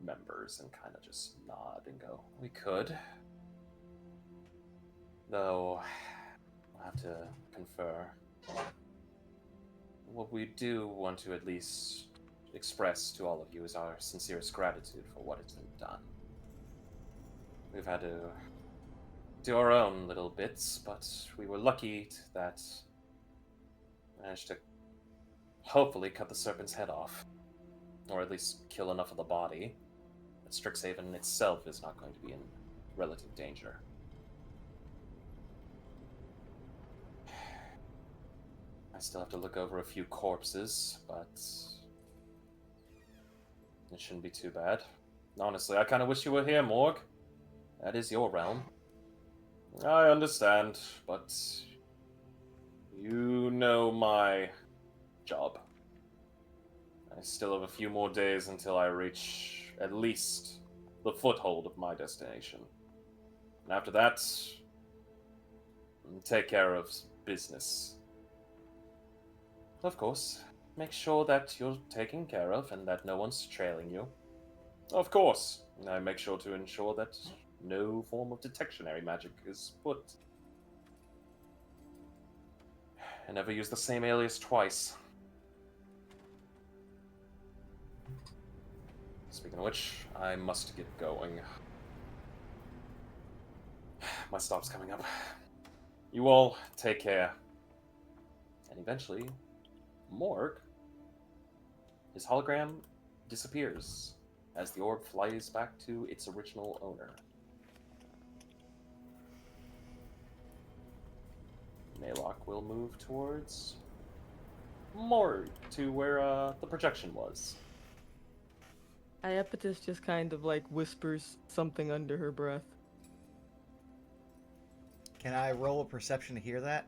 members and kind of just nod and go, we could. Though, I'll have to confer. What we do want to at least express to all of you is our sincerest gratitude for what has been done. We've had to do our own little bits, but we were lucky that we managed to hopefully cut the serpent's head off. Or at least kill enough of the body that Strixhaven itself is not going to be in relative danger. I still have to look over a few corpses, but it shouldn't be too bad. Honestly, I kind of wish you were here, Morg. That is your realm. I understand, but you know my job. I still have a few more days until I reach at least the foothold of my destination. And after that, take care of business. Of course, make sure that you're taken care of and that no one's trailing you. Of course, I make sure to ensure that no form of detectionary magic is put. And never use the same alias twice. Speaking of which, I must get going. My stop's coming up. You all take care. And eventually, Morg, his hologram disappears as the orb flies back to its original owner. Maylock will move towards more to where the projection was. Iapetus just kind of like whispers something under her breath. Can I roll a perception to hear that?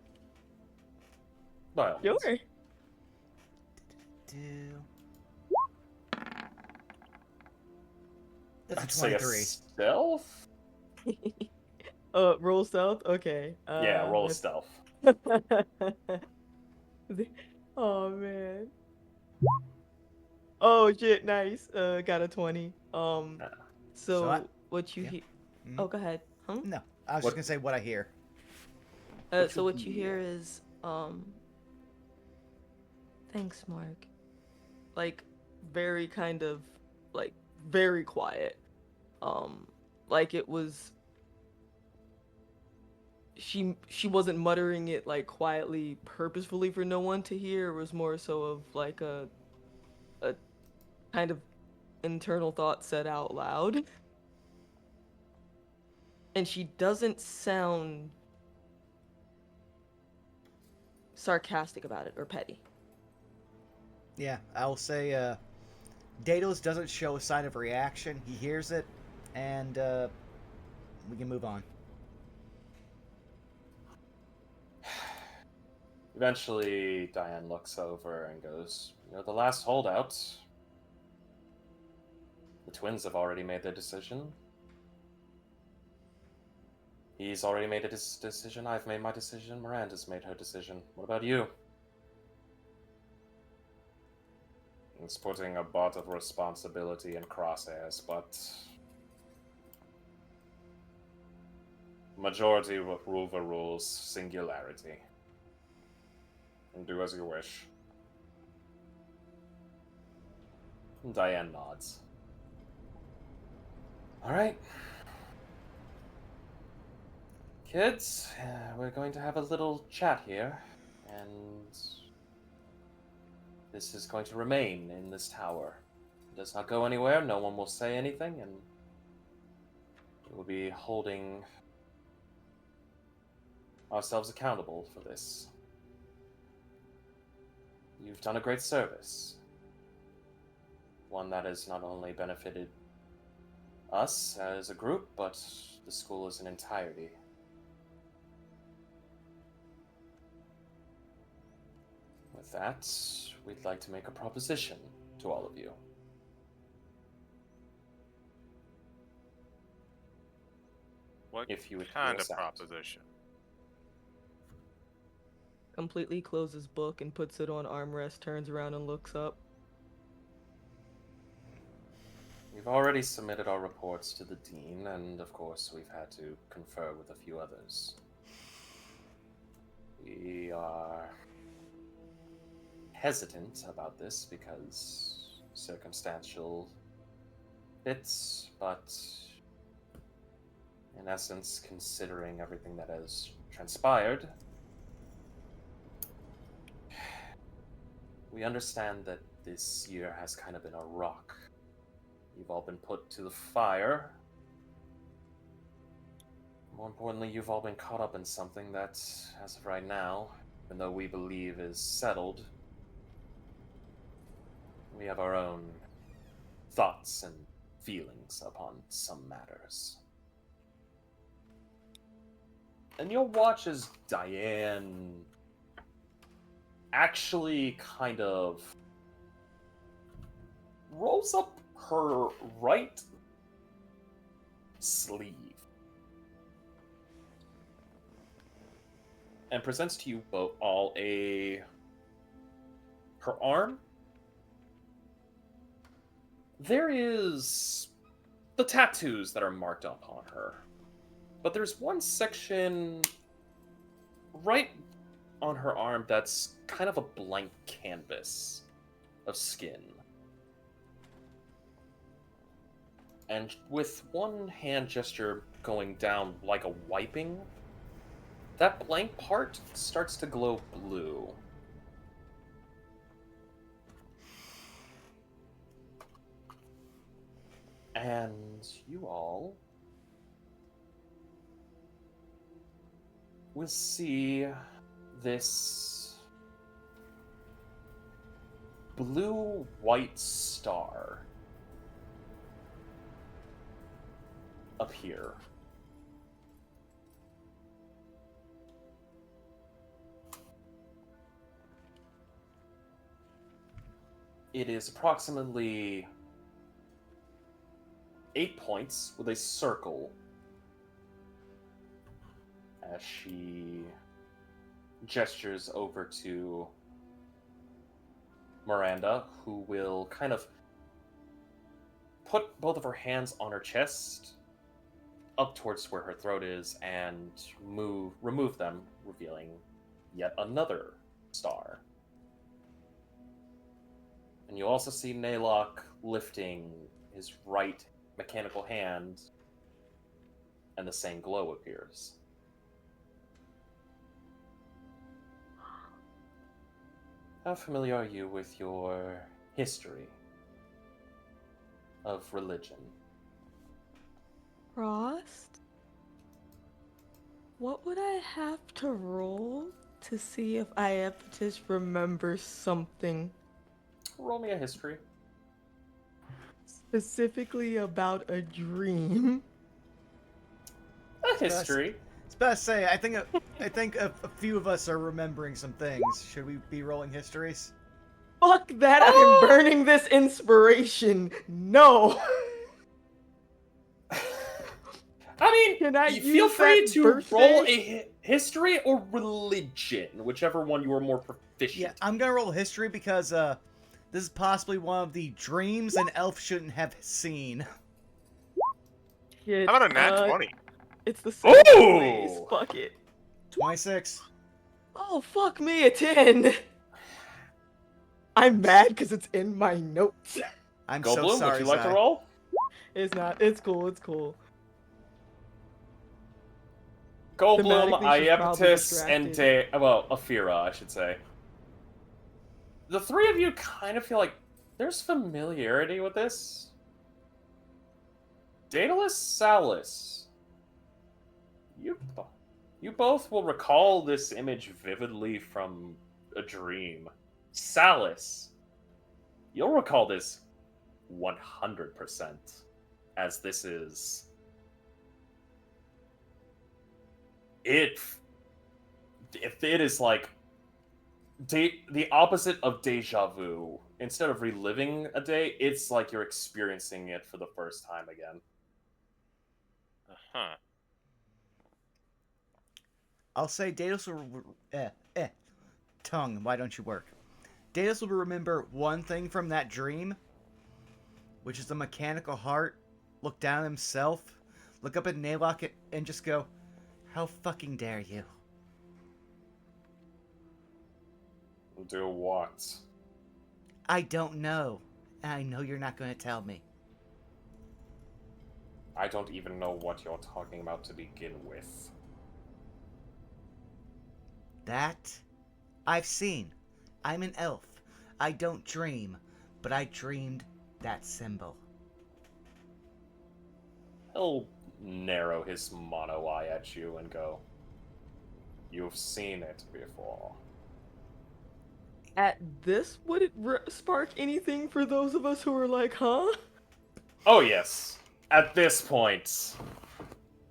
By all means. Sure. That's I'd a say a 23. stealth? Roll stealth? Okay. Yeah, roll a let's- stealth. Oh man. Oh shit, nice. Got a 20. So, So what you yeah. hear? Mhm. Oh, go ahead. Huh? No, I was What- just gonna say what I hear. So what you hear is thanks, Mark. Like very kind of like very quiet. Like it was she wasn't muttering it like quietly purposefully for no one to hear. It was more so of like a kind of internal thought said out loud. And she doesn't sound sarcastic about it or petty. Yeah, I'll say Daedalus doesn't show a sign of reaction. He hears it, and we can move on. Eventually, Diane looks over and goes, "You know, the last holdout. The twins have already made their decision. He's already made his decision. I've made my decision. Miranda's made her decision. What about you?" It's putting a lot of responsibility in crosshairs, but majority rule the rules, singularity. And do as you wish. Diane nods. Alright. Kids, we're going to have a little chat here, and this is going to remain in this tower. It does not go anywhere, no one will say anything, and we will be holding ourselves accountable for this. You've done a great service. One that has not only benefited us as a group, but the school as an entirety. With that, we'd like to make a proposition to all of you. What If you would kind hear of us out. proposition? Completely closes book and puts it on armrest, turns around and looks up. We've already submitted our reports to the dean, and of course we've had to confer with a few others. We are hesitant about this because circumstantial bits, but in essence, considering everything that has transpired, we understand that this year has kind of been a rock. You've all been put to the fire. More importantly, you've all been caught up in something that, as of right now, even though we believe is settled, we have our own thoughts and feelings upon some matters. And you'll watch as Diane actually kind of rolls up her right sleeve and presents to you both all her arm. There is the tattoos that are marked upon her, but there's one section right on her arm that's kind of a blank canvas of skin. And with one hand gesture going down like a wiping, that blank part starts to glow blue. And you all will see this blue-white star appear. It is approximately 8 points with a circle as she gestures over to Miranda, who will kind of put both of her hands on her chest up towards where her throat is and remove them, revealing yet another star. And you also see Naylock lifting his right mechanical hand, and the same glow appears. How familiar are you with your history of religion? Frost? What would I have to roll to see if I just remember something Roll me a history. specifically about a dream? A history. It's best to say. I think a few of us are remembering some things. Should we be rolling histories? Fuck that, I'm burning this inspiration. No. I mean, Can I you feel use free that to birthday? roll a history or religion, whichever one you are more proficient. Yeah, I'm gonna roll history because this is possibly one of the dreams an elf shouldn't have seen. Shit, How about a nat 20? It's the same Ooh! ways. Fuck it. 26. Oh, fuck me, a 10. I'm mad because it's in my notes. I'm Goldblum, so sorry, would you like Zai. to roll? It's not. It's cool. It's cool. Goldblum, Thematically, she's probably Iapetus, and distracted. Afira, I should say. The three of you kind of feel like there's familiarity with this. Daedalus, Salus, you both will recall this image vividly from a dream. Salus, you'll recall this 100%, as this is if it is like the opposite of deja vu. Instead of reliving a day, it's like you're experiencing it for the first time again. Uh-huh. I'll say Daedalus will... Tongue, why don't you work? Daedalus will remember one thing from that dream, which is the mechanical heart, look down at himself, look up at Naylock and just go, how fucking dare you? Do what? I don't know. And I know you're not going to tell me. I don't even know what you're talking about to begin with. That I've seen. I'm an elf. I don't dream, but I dreamed that symbol. He'll narrow his mono eye at you and go, "You've seen it before." At this, would it spark anything for those of us who are like, huh? Oh yes. At this point,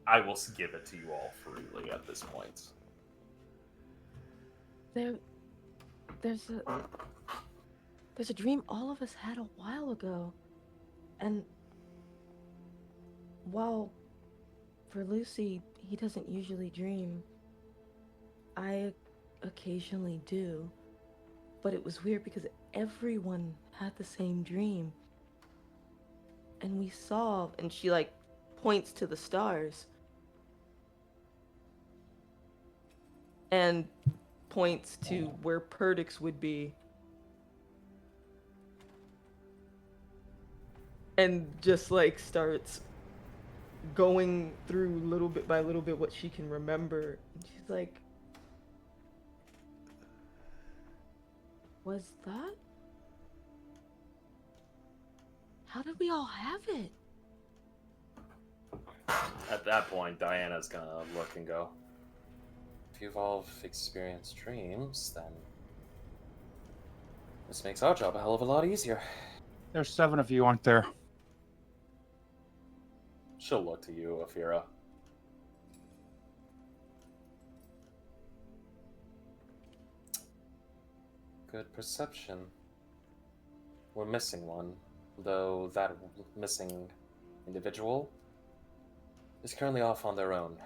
I will give it to you all freely at this point. There's a dream all of us had a while ago. And while for Lucy, he doesn't usually dream, I occasionally do. But it was weird because everyone had the same dream. And we saw, and she like points to the stars. And points to where Perdix would be. And just like starts going through little bit by little bit what she can remember. And she's like, Was that? How did we all have it? At that point, Diana's gonna look and go, if you've all experienced dreams, then this makes our job a hell of a lot easier. There's 7 of you, aren't there? She'll look to you, Afira. Good perception. We're missing one, though that missing individual is currently off on their own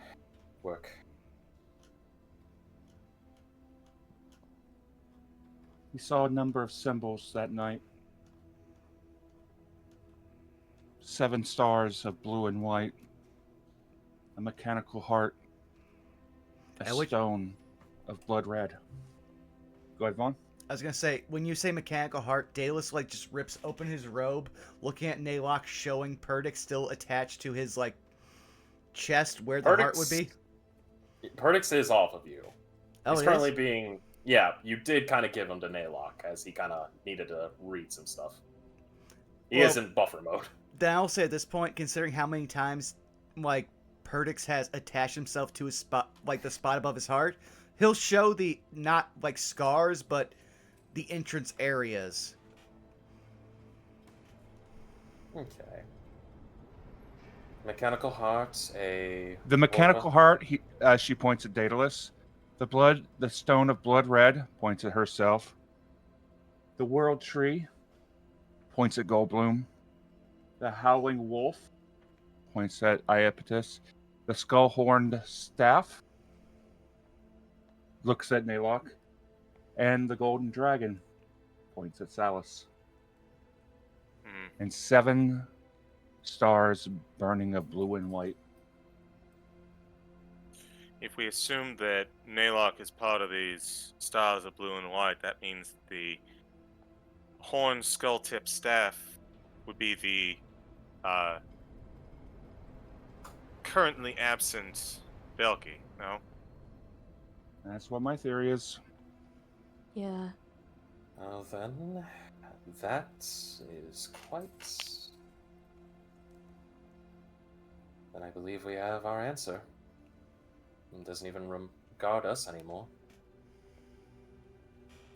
work. We saw a number of symbols that night. 7 stars of blue and white. A mechanical heart. A stone of blood red. Go ahead, Vaughn. I was gonna say, when you say mechanical heart, Daedalus like just rips open his robe, looking at Naylock, showing Perdix still attached to his like chest where the heart would be. Perdix is off of you. Oh, he's it currently is? being... Yeah, you did kind of give him to Naylock, as he kind of needed to read some stuff. He is in buffer mode. Then I'll say at this point, considering how many times like Perdix has attached himself to his spot, like the spot above his heart, he'll show the not like scars, but the entrance areas. Okay. Mechanical heart, The mechanical heart, she points at Daedalus. The stone of blood red, points at herself. The world tree, points at Goldblum. The howling wolf, points at Iapetus. The skull-horned staff, looks at Naylock. And the golden dragon, points at Salus. And 7 stars burning of blue and white. If we assume that Naylock is part of these stars of blue and white, that means the horn skull tip staff would be the currently absent Belky, no? That's what my theory is. Yeah. Well then, that is quite... Then I believe we have our answer. It doesn't even regard us anymore.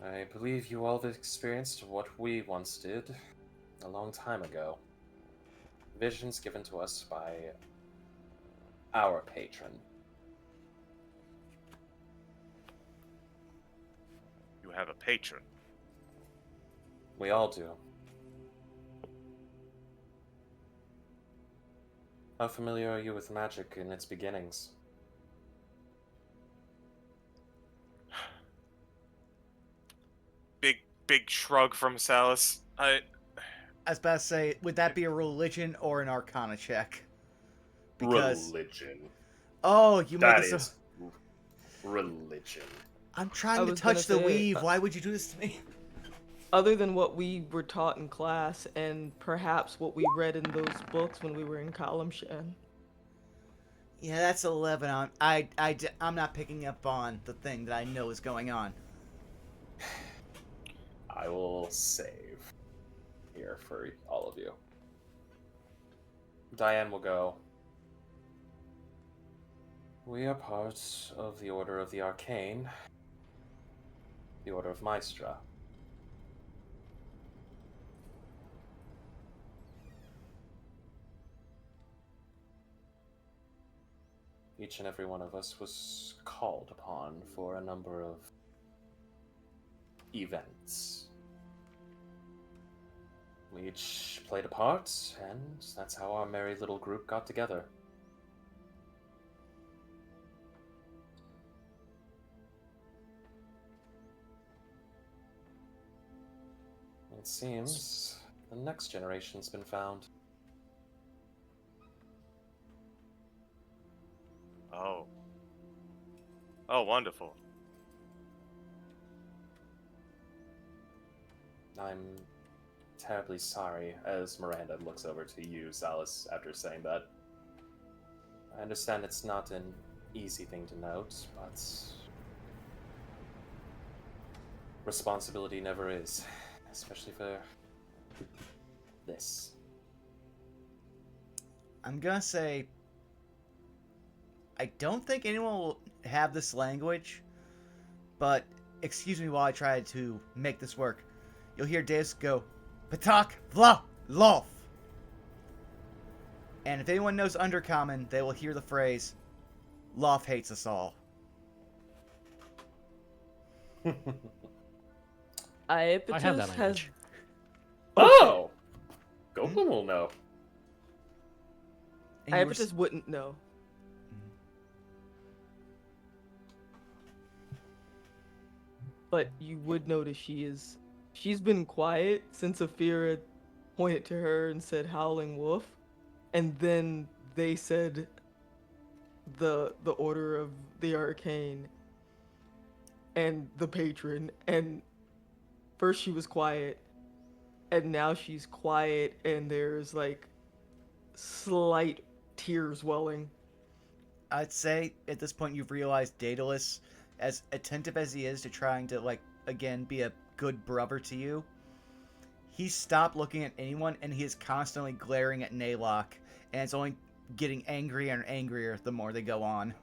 I believe you all have experienced what we once did a long time ago. Visions given to us by our patron. You have a patron. We all do. How familiar are you with magic in its beginnings? Big shrug from Salus. I was about to say, would that be a religion or an arcana check? Because... Religion. Oh, you That make it is so... religion. I'm trying to touch the weave. Why would you do this to me? Other than what we were taught in class and perhaps what we read in those books when we were in Kalamshan. Yeah, that's 11 on... I'm not picking up on the thing that I know is going on. I will save here for all of you. Diane will go. We are part of the Order of the Arcane, the Order of Maestra. Each and every one of us was called upon for a number of events. We each played a part, and that's how our merry little group got together. It seems the next generation's been found. Oh. Oh, wonderful. I'm terribly sorry, as Miranda looks over to you, Salus, after saying that. I understand it's not an easy thing to note, but responsibility never is, especially for this. I'm gonna say I don't think anyone will have this language, but excuse me while I try to make this work. You'll hear Daedalus go, Patak Vla Lof. And if anyone knows Undercommon, they will hear the phrase, Lof hates us all. I have Iapetus that has. language. Oh! Goblin will know. And you were Iapetus wouldn't know. But you would notice she's been quiet since Aphira pointed to her and said howling wolf, and then they said the order of the arcane and the patron, and first she was quiet and now she's quiet and there's like slight tears welling. I'd say at this point you've realized Daedalus, as attentive as he is to trying to, like, again, be a good brother to you, he stopped looking at anyone and he is constantly glaring at Naylock, and it's only getting angrier and angrier the more they go on.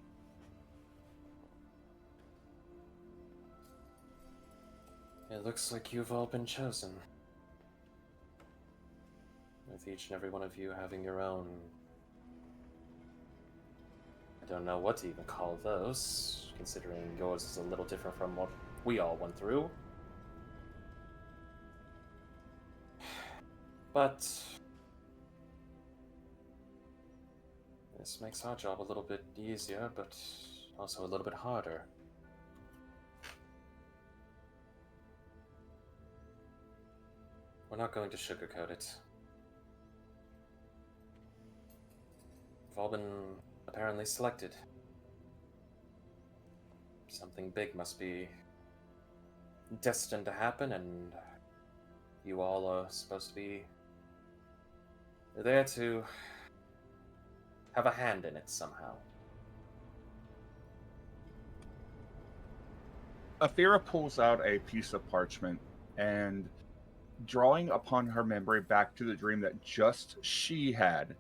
It looks like you've all been chosen. With each and every one of you having your own... I don't know what to even call those, considering yours is a little different from what we all went through. But... this makes our job a little bit easier, but also a little bit harder. We're not going to sugarcoat it. We've all been apparently selected. Something big must be destined to happen, and you all are supposed to be there to have a hand in it somehow. Aphira pulls out a piece of parchment and, drawing upon her memory back to the dream that just she had,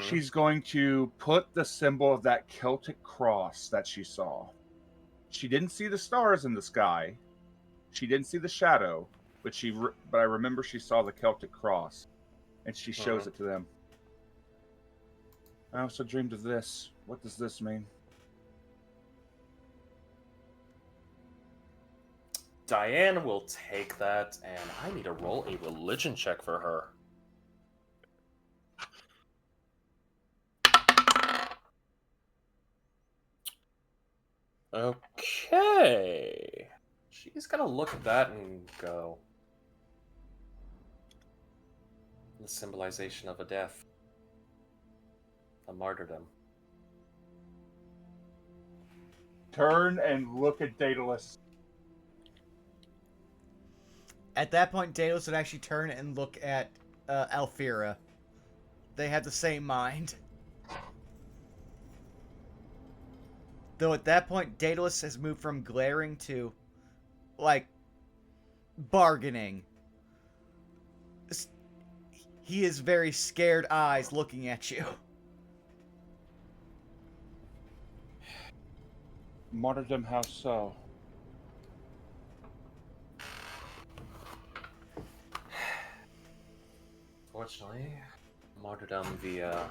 she's going to put the symbol of that Celtic cross that she saw. She didn't see the stars in the sky. She didn't see the shadow, but I remember she saw the Celtic cross, and she shows it to them. I also dreamed of this. What does this mean? Diane will take that, and I need to roll a religion check for her. Okay. She's gonna look at that and go, the symbolization of a death. A martyrdom. Turn and look at Daedalus. At that point, Daedalus would actually turn and look at Alfira. They have the same mind. Though at that point, Daedalus has moved from glaring to, like, bargaining. He has very scared eyes looking at you. Martyrdom, how so? Fortunately, martyrdom via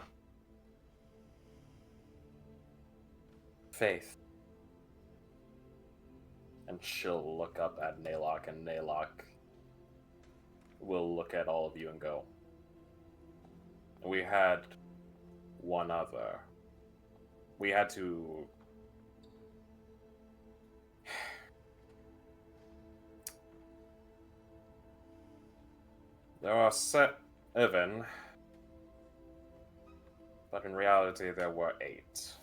faith. And she'll look up at Naylock, and Naylock will look at all of you and go, we had one other. We had to... There are 7, but in reality there were 8.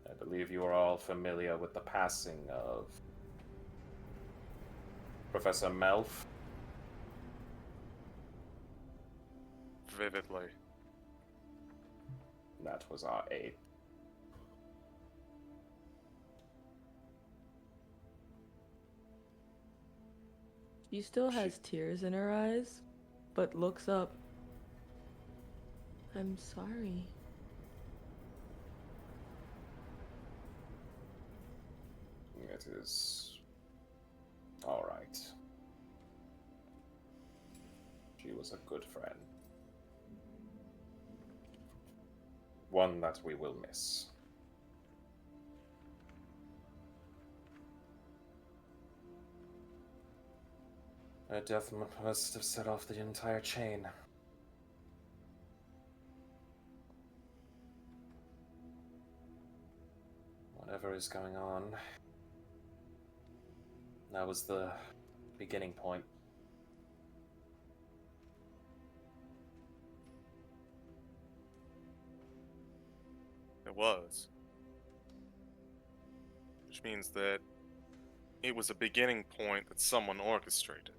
I believe you are all familiar with the passing of Professor Melf. Vividly. That was our 8th. She still has tears in her eyes, but looks up. I'm sorry. It is all right. She was a good friend. One that we will miss. Her death must have set off the entire chain. Whatever is going on, that was the beginning point. It was. Which means that it was a beginning point that someone orchestrated.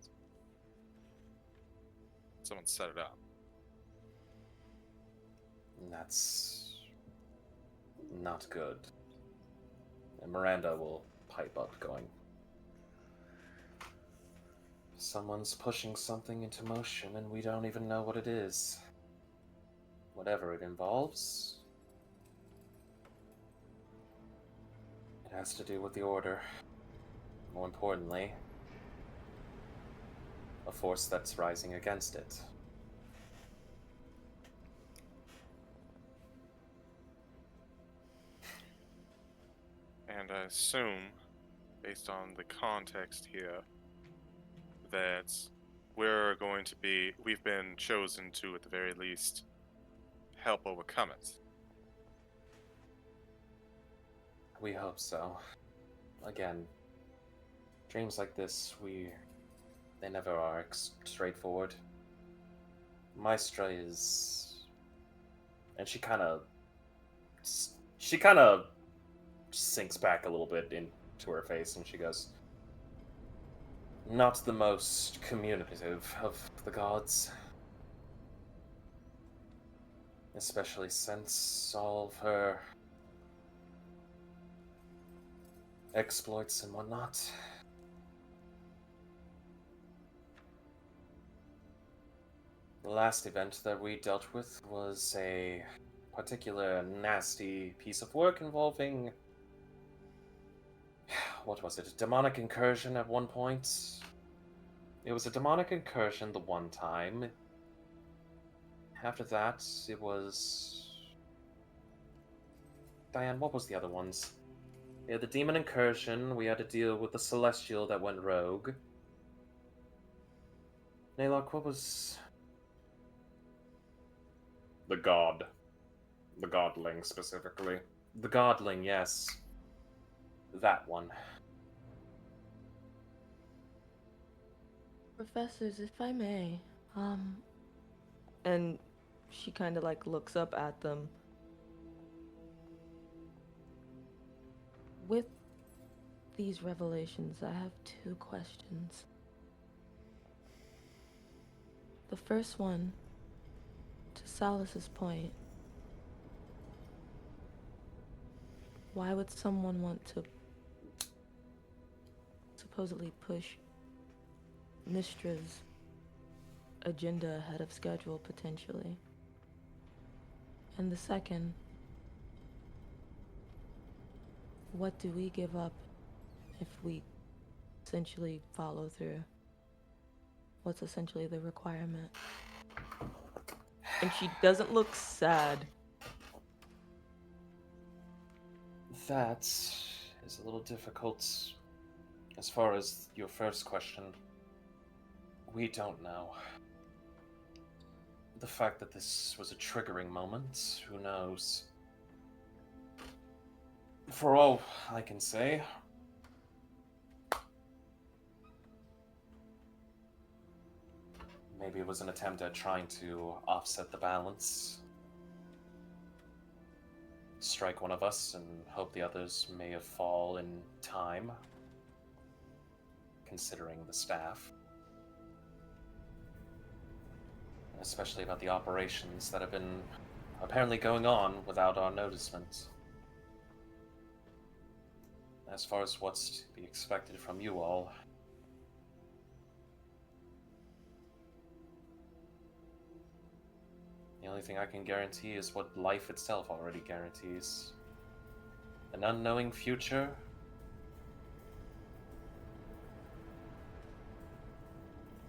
Someone set it up. And that's not good. And Miranda will pipe up, going, someone's pushing something into motion and we don't even know what it is. Whatever it involves, it has to do with the Order. More importantly, a force that's rising against it. And I assume, based on the context here, that we've been chosen to, at the very least, help overcome it. We hope so. Again, dreams like this, they never are straightforward. Maestra is... And she kind of sinks back a little bit into her face and she goes, not the most communicative of the gods. Especially since all of her exploits and whatnot. The last event that we dealt with was a particular nasty piece of work involving... What was it? A demonic incursion at one point? It was a demonic incursion the one time. After that, it was... Diane, what was the other ones? We had the demon incursion, we had to deal with the celestial that went rogue. Naylock, what was... The god. The godling, specifically. The godling, yes. That one. Professors, if I may, and she kind of like looks up at them. With these revelations, I have two questions. The first one, to Salus's point, why would someone want to supposedly push Mystra's agenda ahead of schedule, potentially? And the second, what do we give up if we essentially follow through? What's essentially the requirement? And she doesn't look sad. That is a little difficult. As far as your first question, we don't know. The fact that this was a triggering moment, who knows? For all I can say, maybe it was an attempt at trying to offset the balance. Strike one of us and hope the others may have fall in time, considering the staff. Especially about the operations that have been apparently going on without our noticement. As far as what's to be expected from you all, The only thing I can guarantee is what life itself already guarantees. An unknowing future.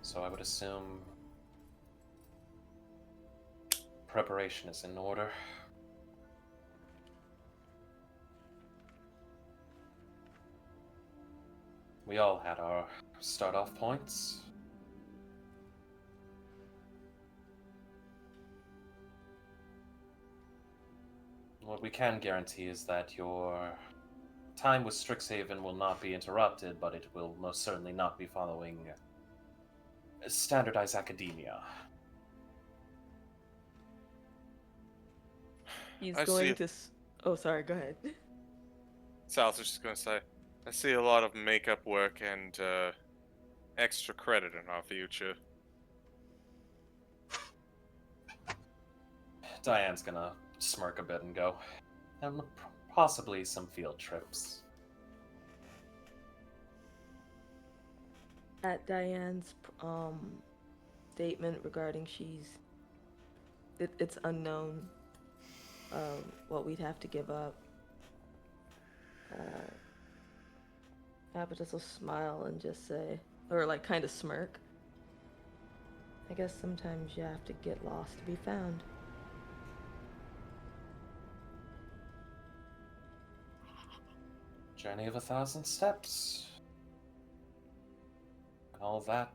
So I would assume preparation is in order. We all had our start-off points. What we can guarantee is that your time with Strixhaven will not be interrupted, but it will most certainly not be following standardized academia. He's I going see. to. Oh, sorry. Go ahead. Sal's just gonna say, I see a lot of makeup work and extra credit in our future. Diane's gonna smirk a bit and go, and possibly some field trips. At Diane's statement regarding it's unknown what we'd have to give up. Abaddis will smile and just say, or like kind of smirk, I guess sometimes you have to get lost to be found. Journey of 1,000 steps. And all that.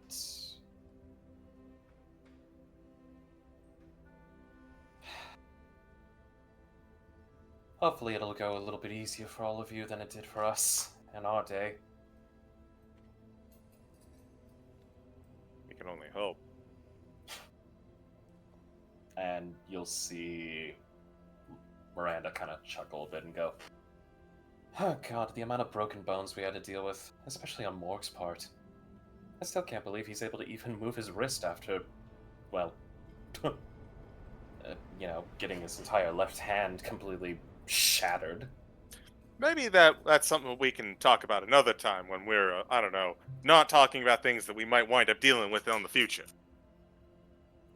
Hopefully it'll go a little bit easier for all of you than it did for us in our day. We can only hope. And you'll see Miranda kind of chuckle a bit and go, oh god, the amount of broken bones we had to deal with, especially on Morg's part. I still can't believe he's able to even move his wrist after, well, getting his entire left hand completely shattered. Maybe that's something we can talk about another time when we're, I don't know, not talking about things that we might wind up dealing with in the future.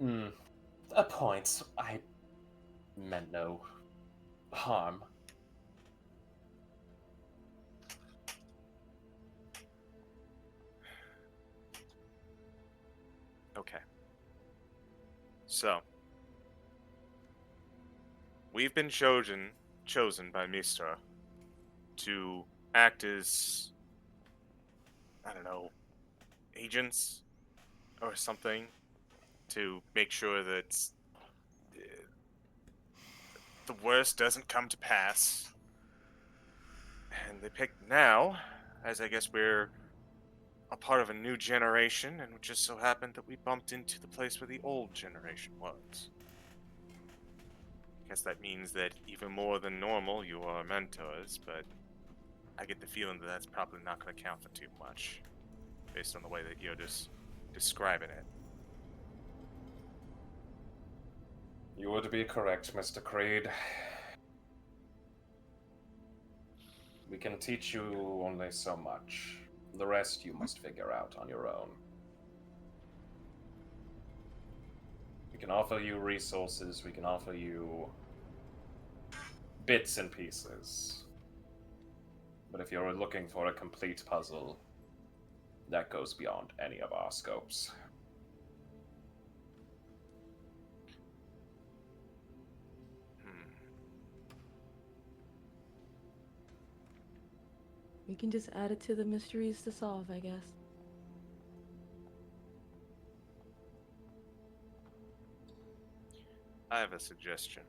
A point. I meant no harm. Okay. So, we've been chosen by Mr. to act as, I don't know, agents or something to make sure that the worst doesn't come to pass. And they picked now, as I guess we're a part of a new generation, and it just so happened that we bumped into the place where the old generation was. I guess that means that even more than normal, you are mentors, but I get the feeling that that's probably not going to count for too much, based on the way that you're just describing it. You would be correct, Mr. Creed. We can teach you only so much. The rest you must figure out on your own. We can offer you resources, we can offer you bits and pieces. But if you're looking for a complete puzzle, that goes beyond any of our scopes. We can just add it to the mysteries to solve, I guess. I have a suggestion.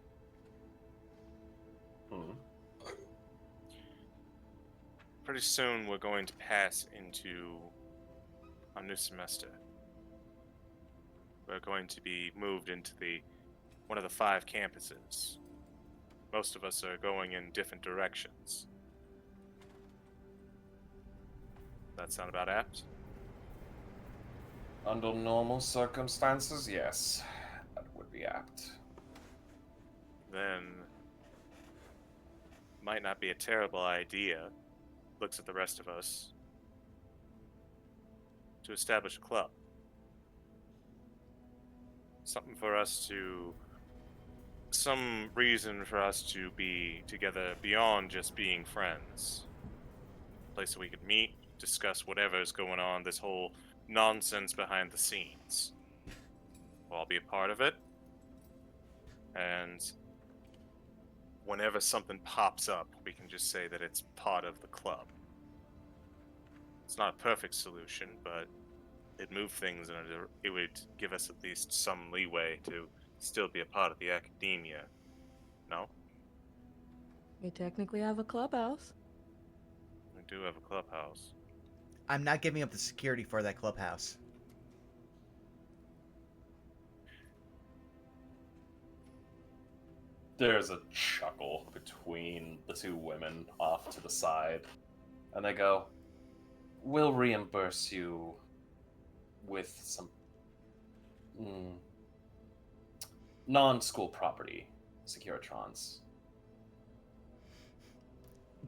Pretty soon we're going to pass into our new semester. We're going to be moved into one of the 5 campuses. Most of us are going in different directions. That sound about apt? Under normal circumstances, yes. That would be apt. Then might not be a terrible idea, looks at the rest of us, to establish a club. Something for us to some reason for us to be together beyond just being friends. A place that we could meet, discuss whatever's going on, this whole nonsense behind the scenes. We'll all be a part of it. And whenever something pops up, we can just say that it's part of the club. It's not a perfect solution, but it'd move things and it would give us at least some leeway to still be a part of the academia. No? We technically have a clubhouse. We do have a clubhouse. I'm not giving up the security for that clubhouse. There's a chuckle between the two women off to the side, and they go, "We'll reimburse you with some non-school property, Securitrons."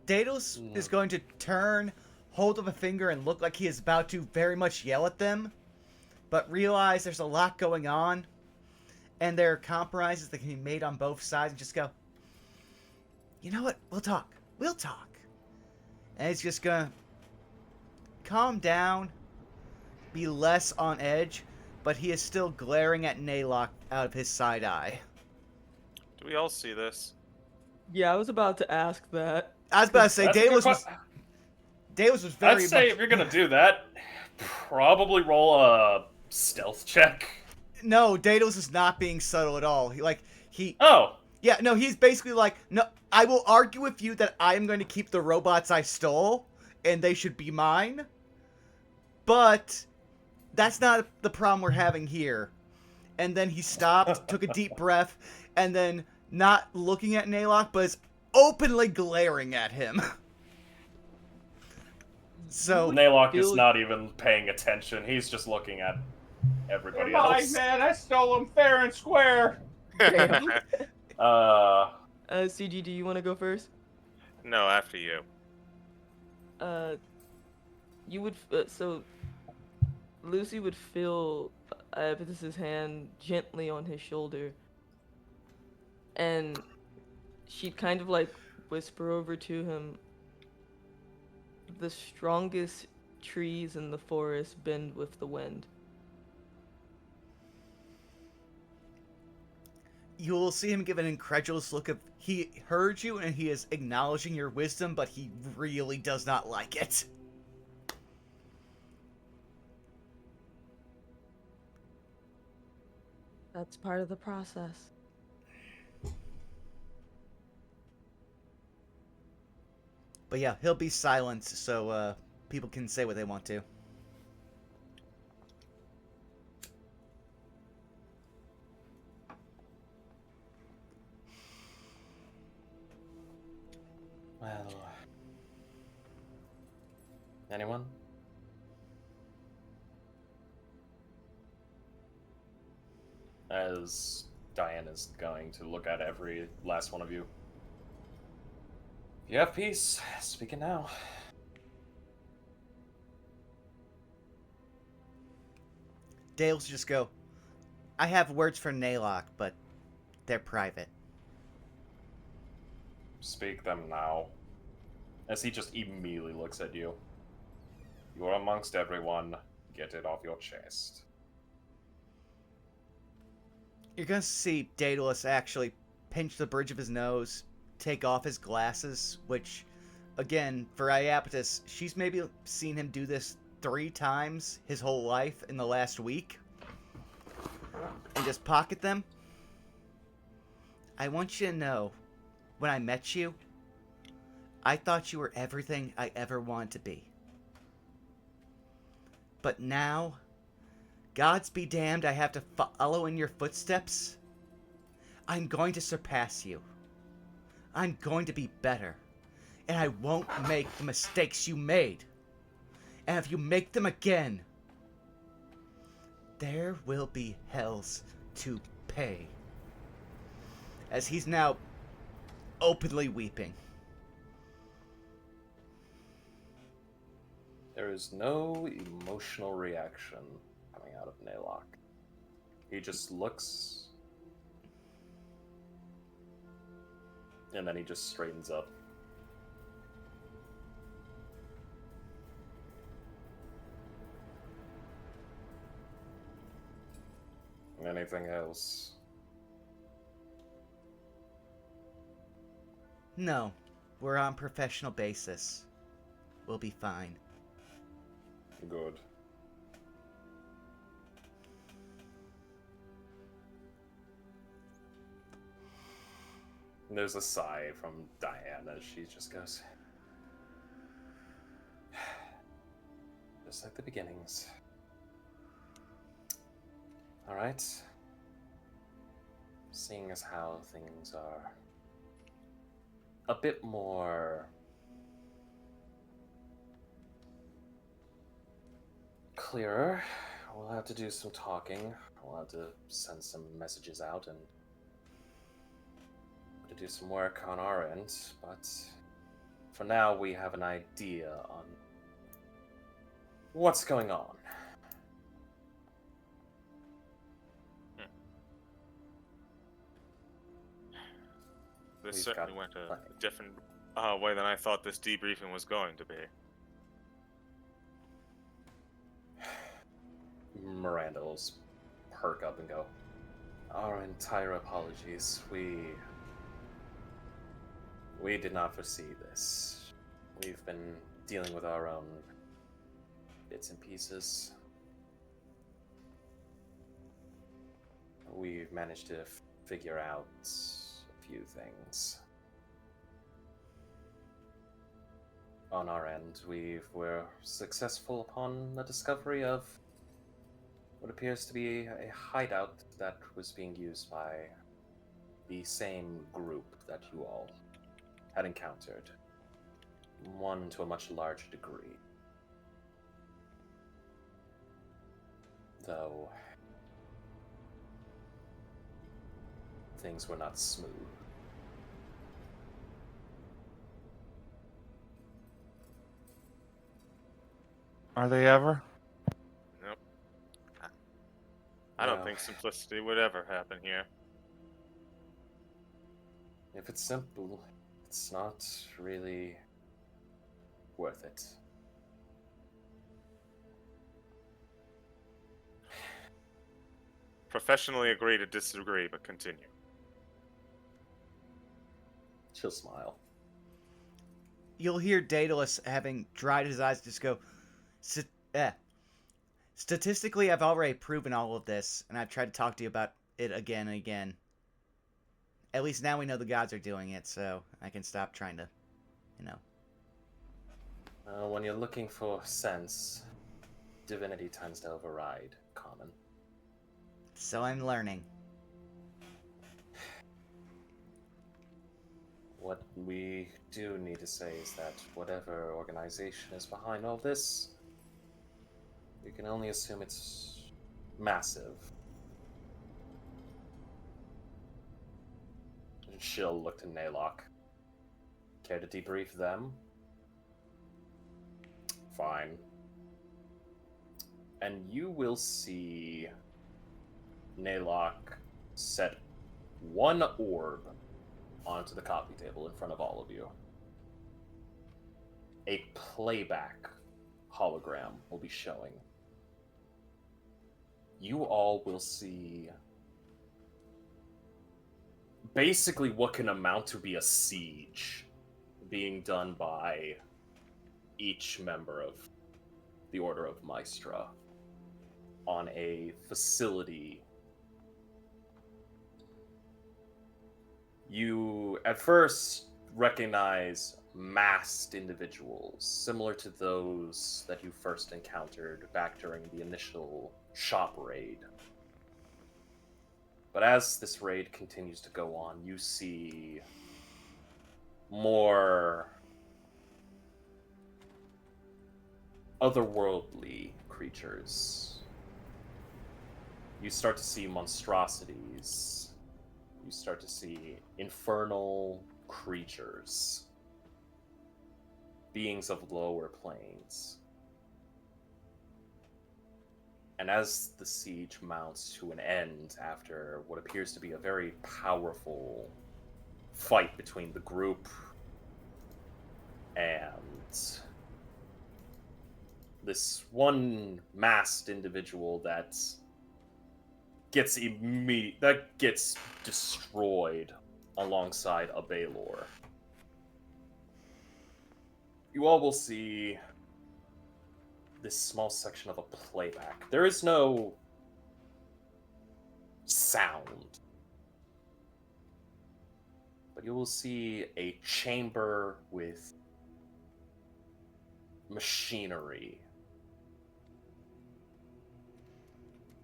Daedalus is going to turn, hold up a finger, and look like he is about to very much yell at them, but realize there's a lot going on, and there are compromises that can be made on both sides, and just go, "You know what? We'll talk. We'll talk." And he's just gonna calm down, be less on edge, but he is still glaring at Naylock out of his side eye. Do we all see this? Yeah, I was about to ask that. I was about to say, That's a good Daedalus was very I'd say much... if you're gonna do that, probably roll a stealth check. No, Daedalus is not being subtle at all. Oh, Yeah, no, he's basically like, no, I will argue with you that I am going to keep the robots I stole, and they should be mine. But that's not the problem we're having here. And then he stopped, took a deep breath, and then not looking at Naylock, but is openly glaring at him. So Naylock is feel- not even paying attention. He's just looking at everybody They're mine, else. man. I stole them fair and square. Damn. CG, do you want to go first? No, after you. You would so Lucy would feel Amethyst's hand gently on his shoulder, and she'd kind of like whisper over to him, "The strongest trees in the forest bend with the wind." you will see him give an incredulous look of, he heard you and he is acknowledging your wisdom, but he really does not like it. That's part of the process. But yeah, he'll be silenced so people can say what they want to. Well, anyone? As Diane is going to look at every last one of you. If you have peace, speak it now. Dale's just go, "I have words for Naylock, but they're private." Speak them now. As he just immediately looks at you. You are amongst everyone. Get it off your chest. You're gonna see Daedalus actually pinch the bridge of his nose, take off his glasses, which, again, for Iapetus, she's maybe seen him do this 3 times his whole life in the last week, and just pocket them. "I want you to know, when I met you, I thought you were everything I ever wanted to be. But now, gods be damned I have to follow in your footsteps. I'm going to surpass you. I'm going to be better. And I won't make the mistakes you made. And if you make them again, there will be hells to pay." As he's now openly weeping. There is no emotional reaction coming out of Naylock. He just looks And then he just straightens up. Anything else? No, we're on professional basis. We'll be fine. Good. There's a sigh from Diane as she just goes, just like the beginnings. Alright. Seeing as how things are a bit more clearer, we'll have to do some talking. We'll have to send some messages out and to do some work on our end, but for now we have an idea on what's going on. This We've certainly got went a plenty. different way than I thought this debriefing was going to be. Miranda will perk up and go, our entire apologies. We did not foresee this. We've been dealing with our own bits and pieces. We've managed to figure out a few things. On our end, we were successful upon the discovery of what appears to be a hideout that was being used by the same group that you all had encountered. One to a much larger degree. Though things were not smooth. Are they ever? Nope. I don't Well, think simplicity would ever happen here. if it's simple, it's not really worth it. Professionally agree to disagree, but continue. She'll smile. You'll hear Daedalus having dried his eyes just go, Statistically, I've already proven all of this, and I've tried to talk to you about it again and again. At least now we know the gods are doing it, so I can stop trying to, you know. When you're looking for sense, divinity tends to override common. So I'm learning. What we do need to say is that whatever organization is behind all this, we can only assume it's massive. And she'll look to Naylock. Care to debrief them? Fine. And you will see Naylock set one orb onto the coffee table in front of all of you. A playback hologram will be showing. You all will see basically what can amount to be a siege being done by each member of the Order of Maestra on a facility. You at first recognize masked individuals, similar to those that you first encountered back during the initial shop raid. But as this raid continues to go on, you see more otherworldly creatures. You start to see monstrosities. You start to see infernal creatures. Beings of lower planes. And as the siege mounts to an end after what appears to be a very powerful fight between the group and this one masked individual that gets destroyed alongside a Baylor. You all will see this small section of a playback. There is no sound, but you will see a chamber with machinery.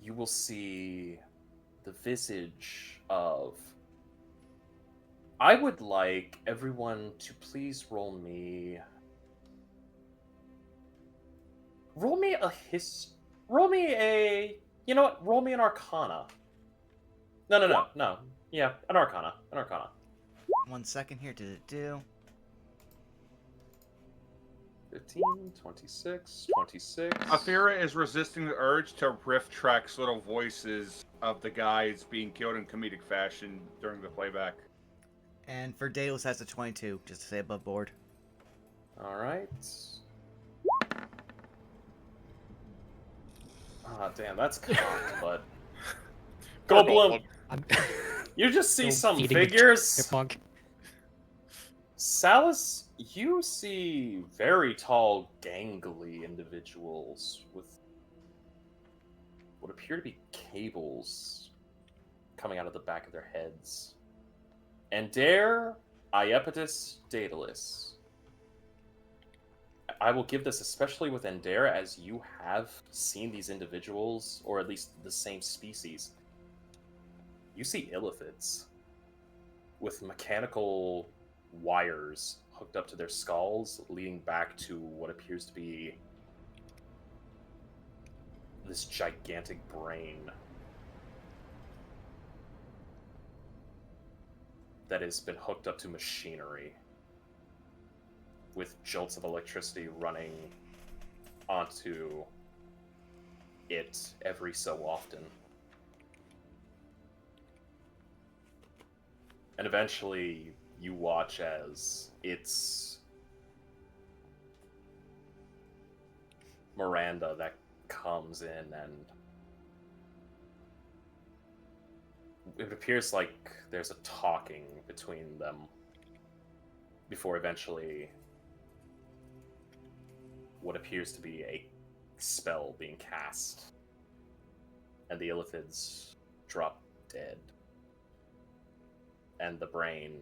You will see the visage of... I would like everyone to please roll me a... You know what? Roll me an Arcana. No. Yeah, an Arcana. 1 second here. Do. 15, 26, 26. Athera is resisting the urge to riff Trek's little voices of the guys being killed in comedic fashion during the playback. And for Daedalus has a 22, just to say above board. Alright. Ah, damn, that's cocked, but... Goldblum! I'm You just see still some feeding the figures. chipmunk. Salus, you see very tall, gangly individuals with what appear to be cables coming out of the back of their heads. And dare Iapetus Daedalus. I will give this especially with Endera, as you have seen these individuals, or at least the same species. You see illithids with mechanical wires hooked up to their skulls, leading back to what appears to be this gigantic brain that has been hooked up to machinery with jolts of electricity running onto it every so often. And eventually, you watch as it's Miranda that comes in, and it appears like there's a talking between them before eventually what appears to be a spell being cast, and the illithids drop dead, and the brain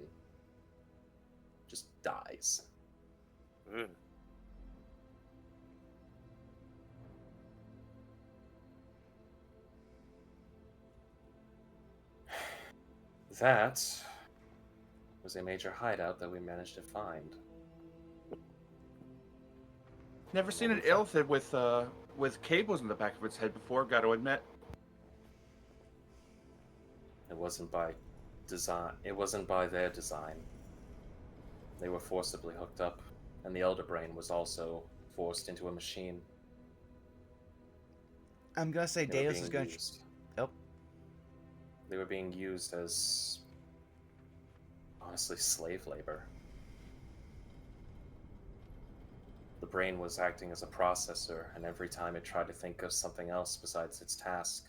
just dies. Ugh. That was a major hideout that we managed to find. Never seen an illithid with cables in the back of its head before, gotta admit. It wasn't by design. It wasn't by their design. They were forcibly hooked up, and the Elder Brain was also forced into a machine. I'm gonna say They were Daedalus is being gonna... used. Oh. They were being used as, honestly, slave labor. The brain was acting as a processor, and every time it tried to think of something else besides its task,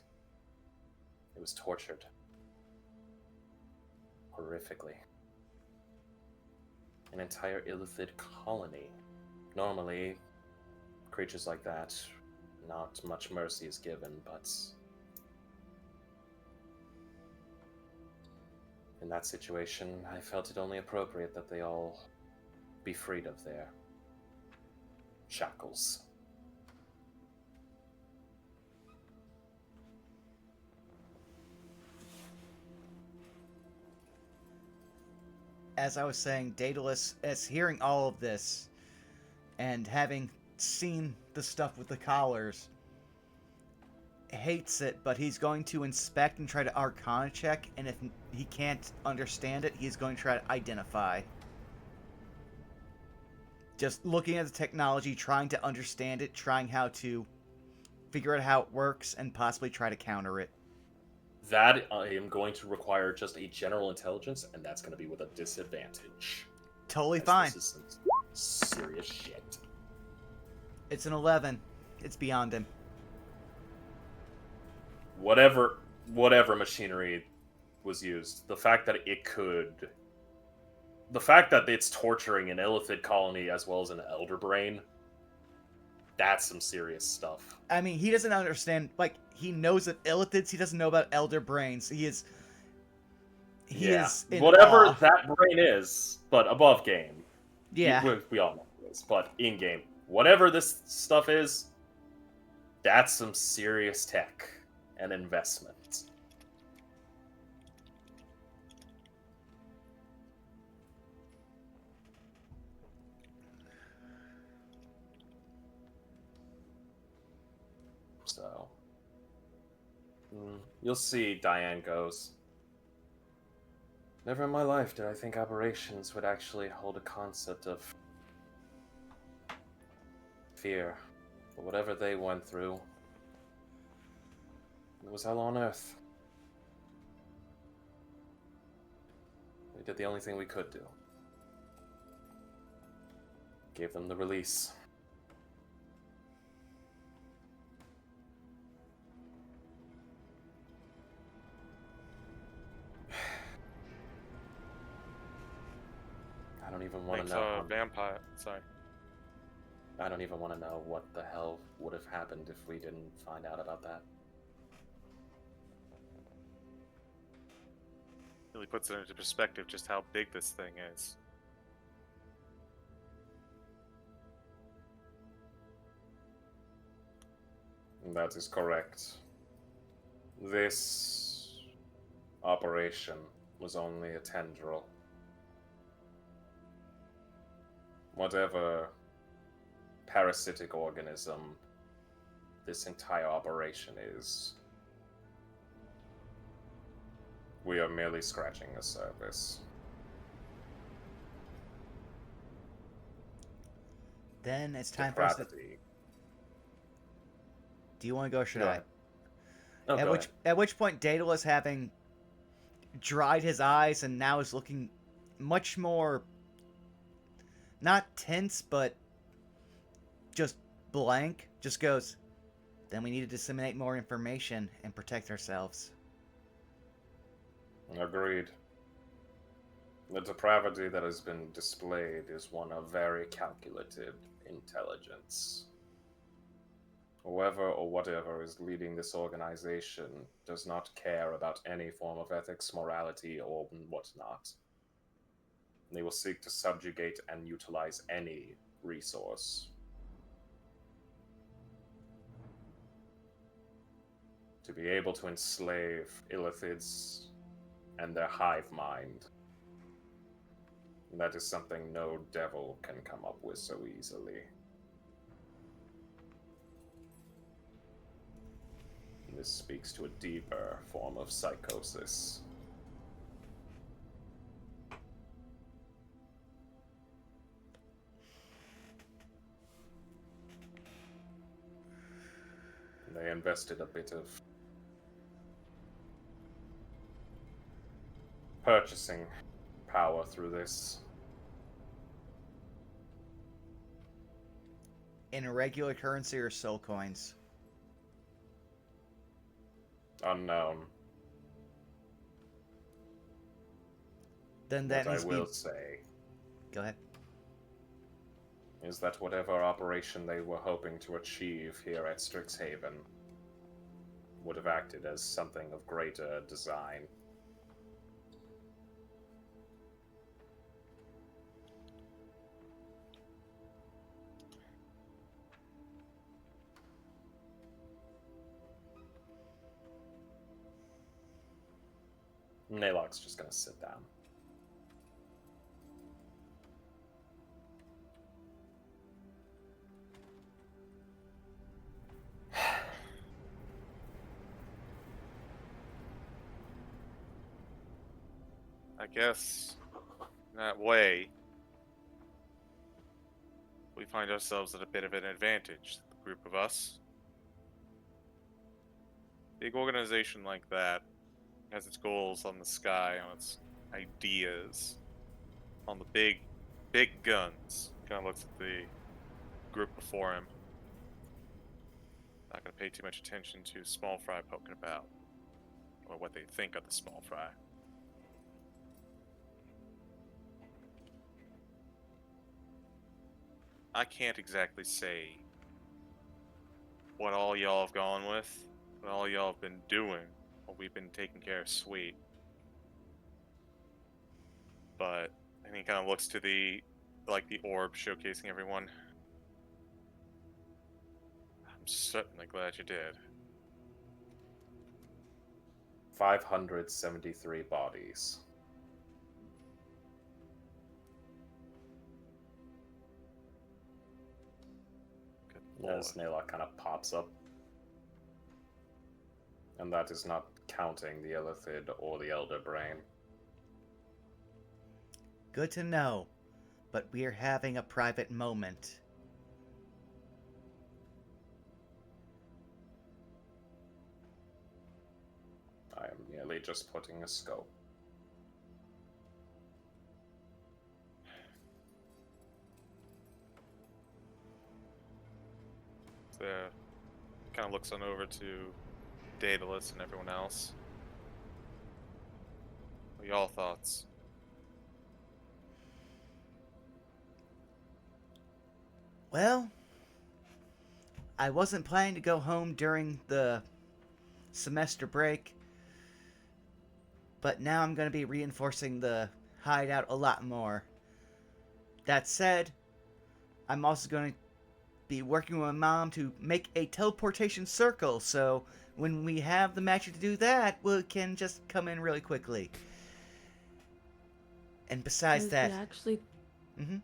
it was tortured. Horrifically. An entire illithid colony. Normally, creatures like that, not much mercy is given, but in that situation, I felt it only appropriate that they all be freed of their shackles. As I was saying, Daedalus, as hearing all of this, and having seen the stuff with the collars, hates it, but he's going to inspect and try to Arcana check, and if he can't understand it, he's going to try to identify. Just looking at the technology, trying to understand it, trying how to figure out how it works, and possibly try to counter it. That I am going to require just a general intelligence, and that's going to be with a disadvantage. Totally as fine. This is some serious shit. It's an 11. It's beyond him. Whatever machinery was used, the fact that it's torturing an illithid colony as well as an elder brain, that's some serious stuff. I mean, he doesn't understand. Like, he knows of illithids. He doesn't know about elder brains. He is in whatever awe. that brain is, but above game. Yeah. We all know it is, but in game, whatever this stuff is, that's some serious tech and investment. So, you'll see, Diane goes. Never in my life did I think aberrations would actually hold a concept of fear. But whatever they went through, it was hell on earth. We did the only thing we could do. Gave them the release. I don't even want to know. Vampire. Sorry. I don't even want to know what the hell would have happened if we didn't find out about that. Really puts it into perspective just how big this thing is. That is correct. This operation was only a tendril. Whatever parasitic organism this entire operation is, we are merely scratching the surface. Then it's time for us to... Depravity. Do you want to go or should Go I? ahead. Oh, go ahead. At which point Daedalus, having dried his eyes and now is looking much more, not tense, but just blank, just goes, then we need to disseminate more information and protect ourselves. Agreed. The depravity that has been displayed is one of very calculated intelligence. Whoever or whatever is leading this organization does not care about any form of ethics, morality, or whatnot. They will seek to subjugate and utilize any resource. To be able to enslave illithids and their hive mind. That is something no devil can come up with so easily. This speaks to a deeper form of psychosis. They invested a bit of purchasing power through this. In a regular currency or soul coins? Unknown. Then that What needs I to be... will say Go ahead. is that whatever operation they were hoping to achieve here at Strixhaven would have acted as something of greater design. Nalok's just gonna sit down. I guess in that way, we find ourselves at a bit of an advantage. The group of us. Big organization like that has its goals on the sky, on its ideas, on the big guns. Kind of looks at the group before him. Not gonna pay too much attention to small fry poking about, or what they think of the small fry. I can't exactly say what all y'all have gone with, what all y'all have been doing, what we've been taking care of sweet. But and he kind of looks to the orb showcasing everyone. I'm certainly glad you did. 573 bodies. Good lord. As Nayla kind of pops up. And that is not counting the Illithid or the Elder Brain. Good to know, but we're having a private moment. I am merely just putting a scope. So, kind of looks on over to Daedalus and everyone else. What are y'all thoughts? Well, I wasn't planning to go home during the semester break, but now I'm going to be reinforcing the hideout a lot more. That said, I'm also going to be working with my mom to make a teleportation circle, so when we have the magic to do that, we can just come in really quickly. And besides Lucy, that... actually... Mm-hmm.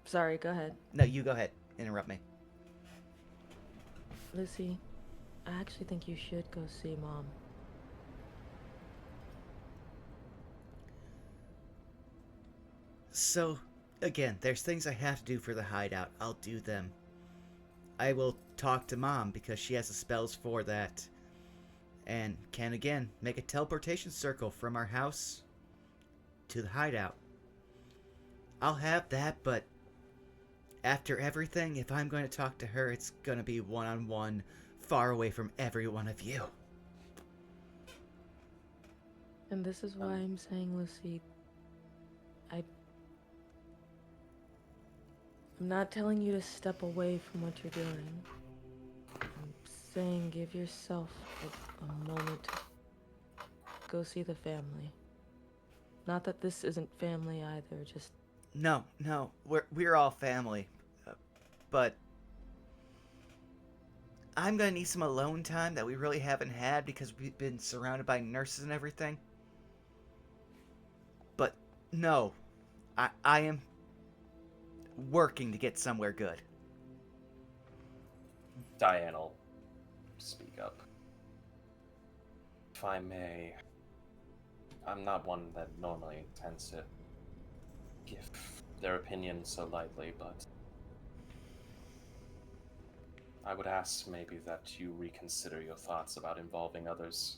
Sorry, go ahead. No, you go ahead. Interrupt me. Lucy, I actually think you should go see Mom. So, again, there's things I have to do for the hideout. I'll do them. I will talk to Mom because she has the spells for that. And can, again, make a teleportation circle from our house to the hideout. I'll have that, but after everything, if I'm going to talk to her, it's going to be one-on-one, far away from every one of you. And this is why I'm saying, Lucy, I'm not telling you to step away from what you're doing. I'm saying give yourself a moment to go see the family. Not that this isn't family either, just... No, we're all family. But I'm going to need some alone time that we really haven't had because we've been surrounded by nurses and everything. But no, I am working to get somewhere good. Diane will speak up. If I may, I'm not one that normally tends to give their opinion so lightly, but I would ask maybe that you reconsider your thoughts about involving others.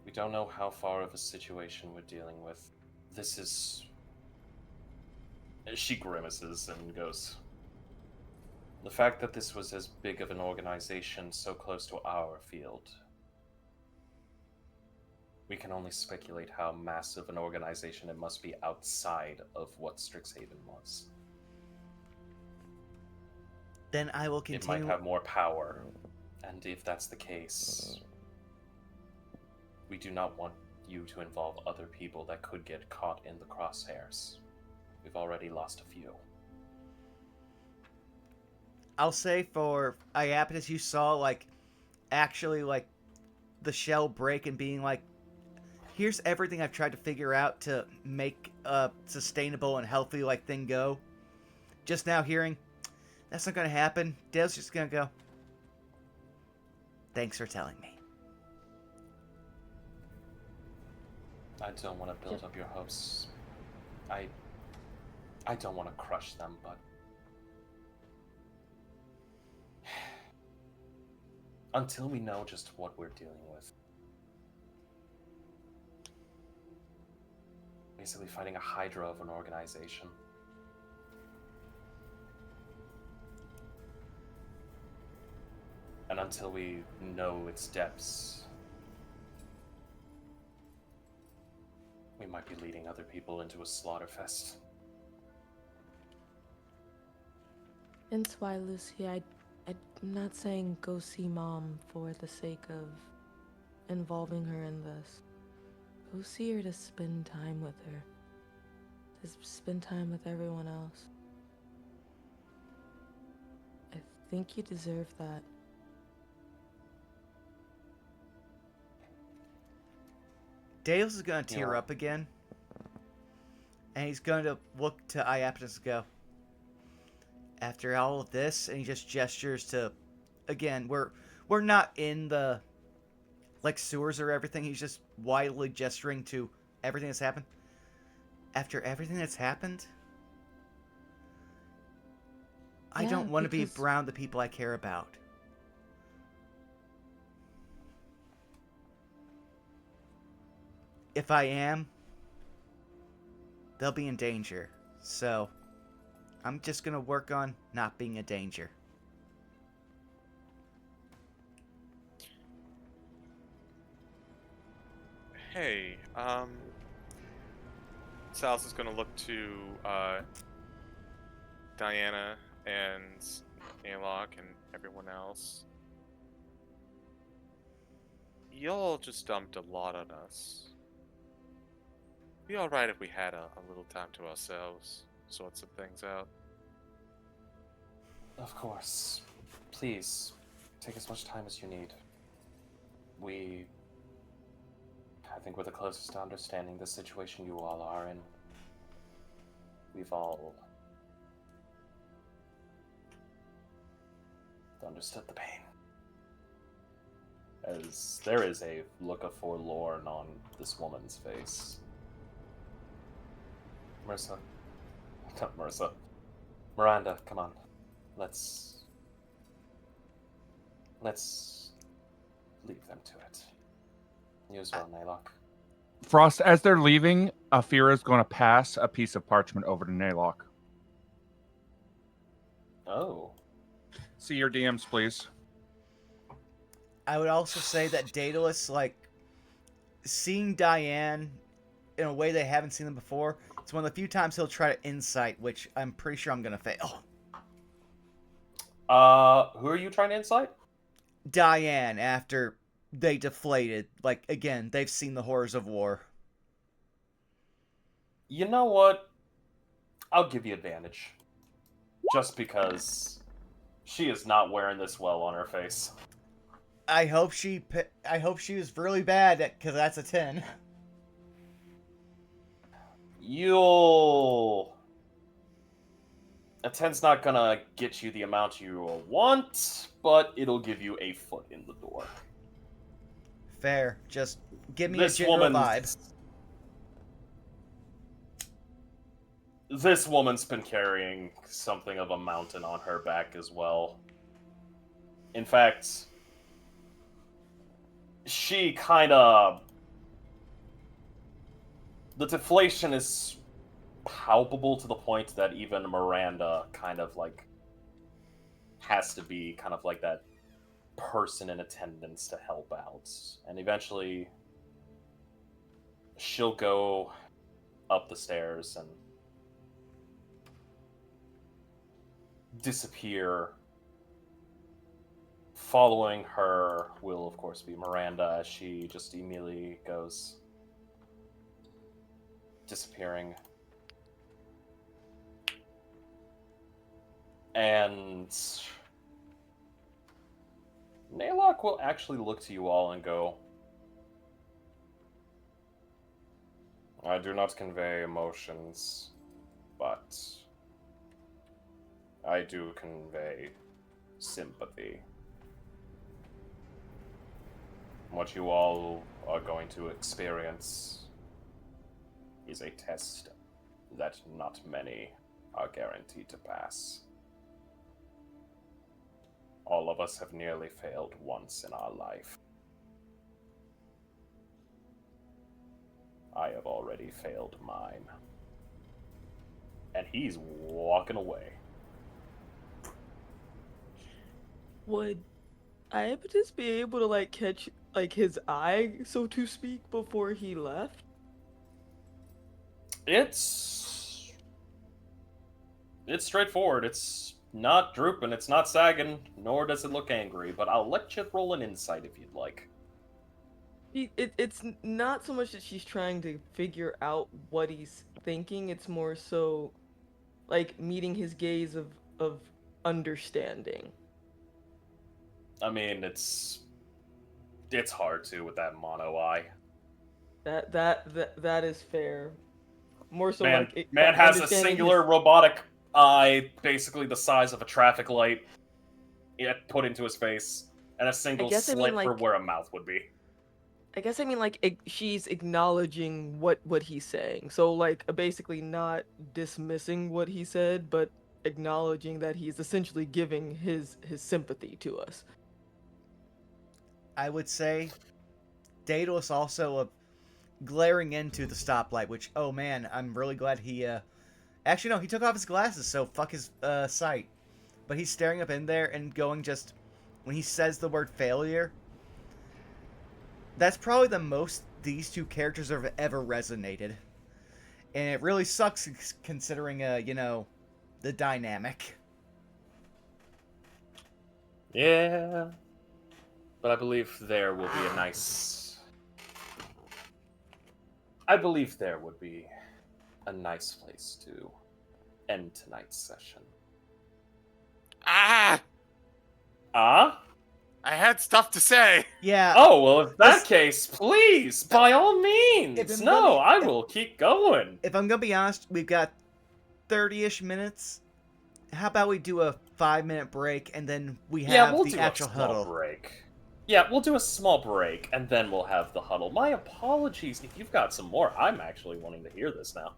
We don't know how far of a situation we're dealing with. This is... She grimaces and goes, the fact that this was as big of an organization so close to our field, we can only speculate how massive an organization it must be outside of what Strixhaven was. Then I will continue. It might have more power, and if that's the case, we do not want you to involve other people that could get caught in the crosshairs. We've already lost a few. I'll say for Iapetus, you saw, actually, the shell break and being like, here's everything I've tried to figure out to make a sustainable and healthy, thing go. Just now hearing, that's not going to happen. Dale's just going to go, thanks for telling me. I don't want to build up your hopes. I don't want to crush them, but until we know just what we're dealing with, basically fighting a hydra of an organization. And until we know its depths, we might be leading other people into a slaughterfest. Hence why, Lucy, I'm not saying go see Mom for the sake of involving her in this. Go see her to spend time with her. To spend time with everyone else. I think you deserve that. Dales is going to tear Yeah. up again. And he's going to look to Iapetus and go, after all of this, and he just gestures to, again, we're not in the, like, sewers or everything. He's just wildly gesturing to everything that's happened. After everything that's happened, I Yeah, don't want to be because- around the people I care about. If I am, they'll be in danger. So, I'm just going to work on not being a danger. Hey, Sal's is gonna look to Diana and Naylock and everyone else. Y'all just dumped a lot on us. Be alright if we had a little time to ourselves, sort some things out. Of course. Please, take as much time as you need. I think we're the closest to understanding the situation you all are in. We've all understood the pain. As there is a look of forlorn on this woman's face. Miranda, come on. Let's leave them to it. You as well, Naylock. Frost, as they're leaving, Afira's going to pass a piece of parchment over to Naylock. Oh. See your DMs, please. I would also say that Daedalus, like, seeing Diane in a way they haven't seen them before, it's one of the few times he'll try to insight, which I'm pretty sure I'm going to fail. Who are you trying to insight? Diane, after they deflated, like, again, they've seen the horrors of war. You know what? I'll give you advantage. Just because she is not wearing this well on her face. I hope she was really bad, because that's a 10. A 10's not gonna get you the amount you want, but it'll give you a foot in the door. Fair. Just give me This a general woman, vibe. This woman's been carrying something of a mountain on her back as well. In fact, she the deflation is palpable to the point that even Miranda has to be that person in attendance to help out. And eventually she'll go up the stairs and disappear. Following her will, of course, be Miranda, as she just immediately goes disappearing. And Naylock will actually look to you all and go, I do not convey emotions, but I do convey sympathy. What you all are going to experience is a test that not many are guaranteed to pass. All of us have nearly failed once in our life. I have already failed mine. And he's walking away. Would I just be able to like catch like his eye, so to speak, before he left? It's straightforward. It's not drooping, it's not sagging, nor does it look angry, but I'll let you roll an insight if you'd like. It's not so much that she's trying to figure out what he's thinking, it's more so like meeting his gaze of understanding. I mean, it's hard to with that mono eye. That is fair. More so Man, like man has a understanding singular robotic eye, basically the size of a traffic light, put into his face, and a single guess I slit mean, for like- where a mouth would be. I guess I mean like she's acknowledging what he's saying. So like basically not dismissing what he said, but acknowledging that he's essentially giving his sympathy to us. I would say Daedalus also glaring into the stoplight, which, oh man, I'm really glad he, actually, no, he took off his glasses, so fuck his, sight. But he's staring up in there and going just, when he says the word failure, that's probably the most these two characters have ever resonated. And it really sucks considering, you know, the dynamic. Yeah. But I believe there will be a nice... I believe there would be a nice place to end tonight's session. Ah! I had stuff to say. Yeah. Oh, well, if that This- case, please, by all means. If I'm No, gonna- I will keep going. If I'm gonna be honest, we've got 30-ish minutes. How about we do a 5-minute break and then we have Yeah, we'll the do actual a small huddle? break. Yeah, we'll do a small break, and then we'll have the huddle. My apologies if you've got some more. I'm actually wanting to hear this now.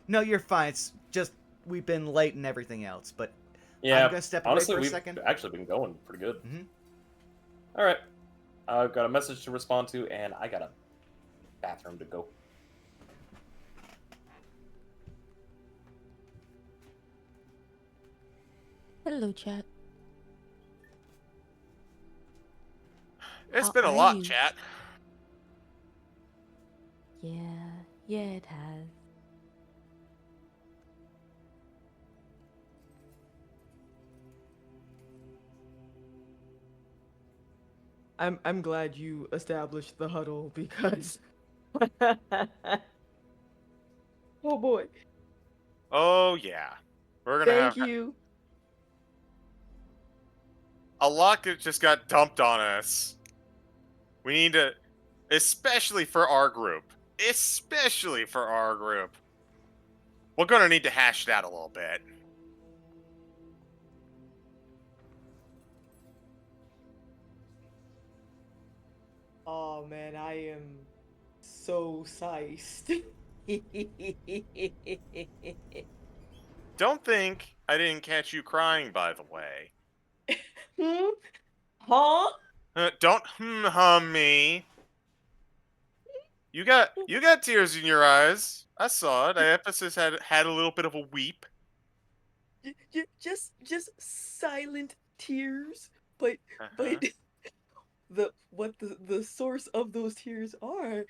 No, you're fine. It's just we've been late and everything else. But Yeah, I'm gonna step away honestly, for a we've second. actually been going pretty good. Mhm. All right, I've got a message to respond to, and I got a bathroom to go. Hello, chat. It's How been a are lot, you? chat. Yeah, it has. I'm glad you established the huddle because oh boy. Oh yeah, we're gonna Thank have you. a lot just got dumped on us. We need to, especially for our group. We're gonna need to hash it out a little bit. Oh man, I am so sized. Don't think I didn't catch you crying, by the way. Huh? Don't hum me. You got tears in your eyes. I saw it. Ephesus had a little bit of a weep. Just silent tears, but Uh-huh. what the source of those tears are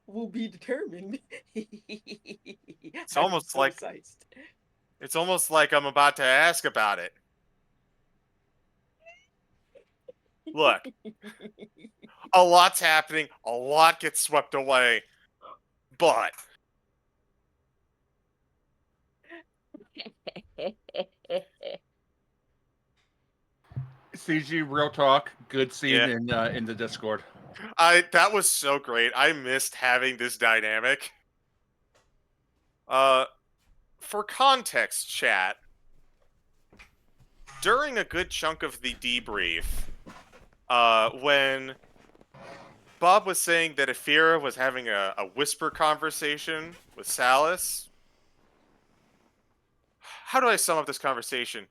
will be determined. It's almost like- It's almost like I'm about to ask about it. Look, a lot's happening. A lot gets swept away. But CG, real talk. Good scene Yeah. in the Discord. that was so great. I missed having this dynamic. For context, chat, during a good chunk of the debrief, when Bob was saying that Ephira was having a whisper conversation with Salus, how do I sum up this conversation?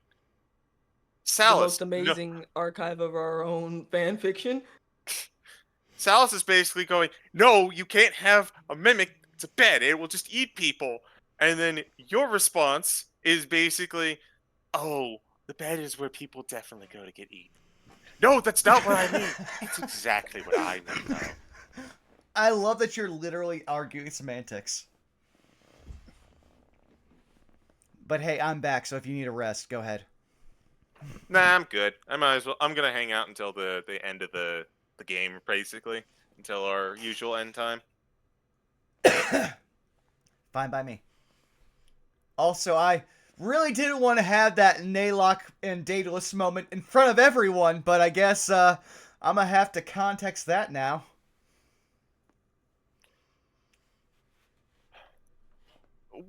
The Salus, most amazing archive of our own fan fiction. Salus is basically going, no, you can't have a mimic. It's a bed. It will just eat people. And then your response is basically, oh, the bed is where people definitely go to get eaten. No, that's not what I mean. It's exactly what I mean, though. I love that you're literally arguing semantics. But hey, I'm back, so if you need a rest, go ahead. Nah, I'm good. I might as well. I'm gonna hang out until the end of the game, basically, until our usual end time. Fine by me. Also, I really didn't want to have that Naylock and Daedalus moment in front of everyone, but I guess I'm gonna have to context that now.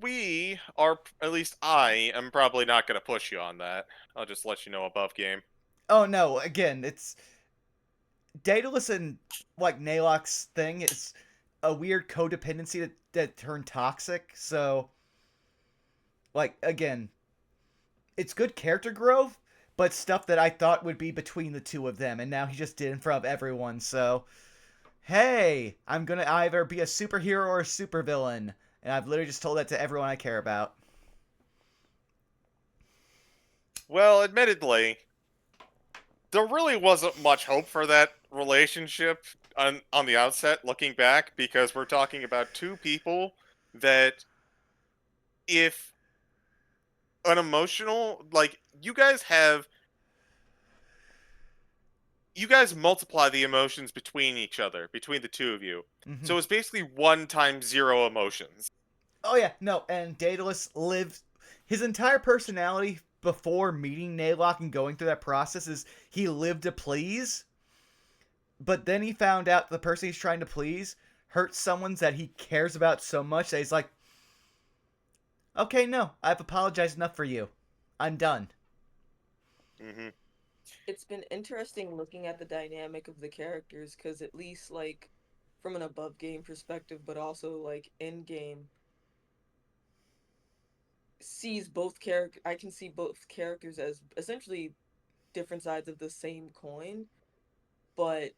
We are, at least I am probably not gonna push you on that. I'll just let you know above game. Oh no, again, it's Daedalus and like Naylock's thing is a weird codependency that turned toxic, so like again, it's good character growth, but stuff that I thought would be between the two of them, and now he just did in front of everyone, so hey, I'm gonna either be a superhero or a supervillain. And I've literally just told that to everyone I care about. Well, admittedly, there really wasn't much hope for that relationship on the outset, looking back, because we're talking about two people that, if an emotional, like, you guys multiply the emotions between each other, between the two of you. Mm-hmm. So it's basically 1 times 0 emotions. Oh yeah, no, and Daedalus lived his entire personality before meeting Naylock and going through that process is he lived to please, but then he found out the person he's trying to please hurts someone that he cares about so much that he's like, okay, no, I've apologized enough for you. I'm done. Mm-hmm. It's been interesting looking at the dynamic of the characters, because at least, like, from an above game perspective, but also, like, in game, I can see both characters as essentially different sides of the same coin, but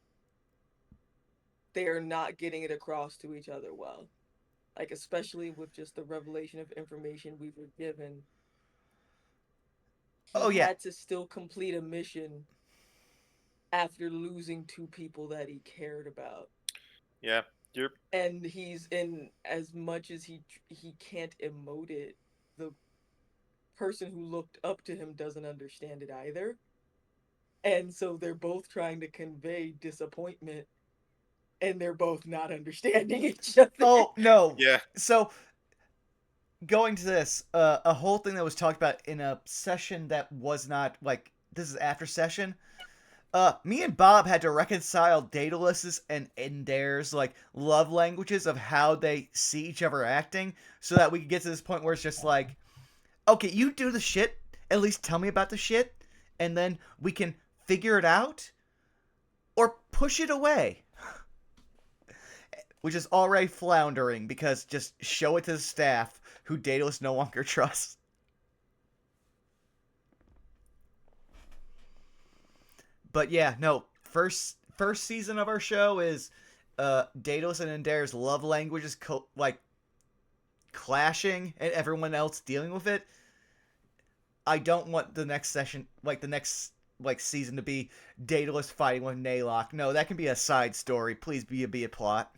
they are not getting it across to each other well. Like, especially with just the revelation of information we were given. He had to still complete a mission after losing 2 people that he cared about. Yeah, and he's in, as much as he can't emote it, the person who looked up to him doesn't understand it either, and so they're both trying to convey disappointment, and they're both not understanding each other. Oh no. Yeah. So going to this, a whole thing that was talked about in a session that was not like this is after session. Me and Bob had to reconcile Daedalus's and Endair's like love languages of how they see each other acting, so that we could get to this point where it's just like, okay, you do the shit, at least tell me about the shit, and then we can figure it out, or push it away. Which is already floundering, because just show it to the staff, who Daedalus no longer trusts. But yeah, no, first season of our show is Daedalus and Endair's love languages clashing, and everyone else dealing with it. I don't want the next session, like the next season, to be Daedalus fighting with Naylock. No, that can be a side story. Please be a plot.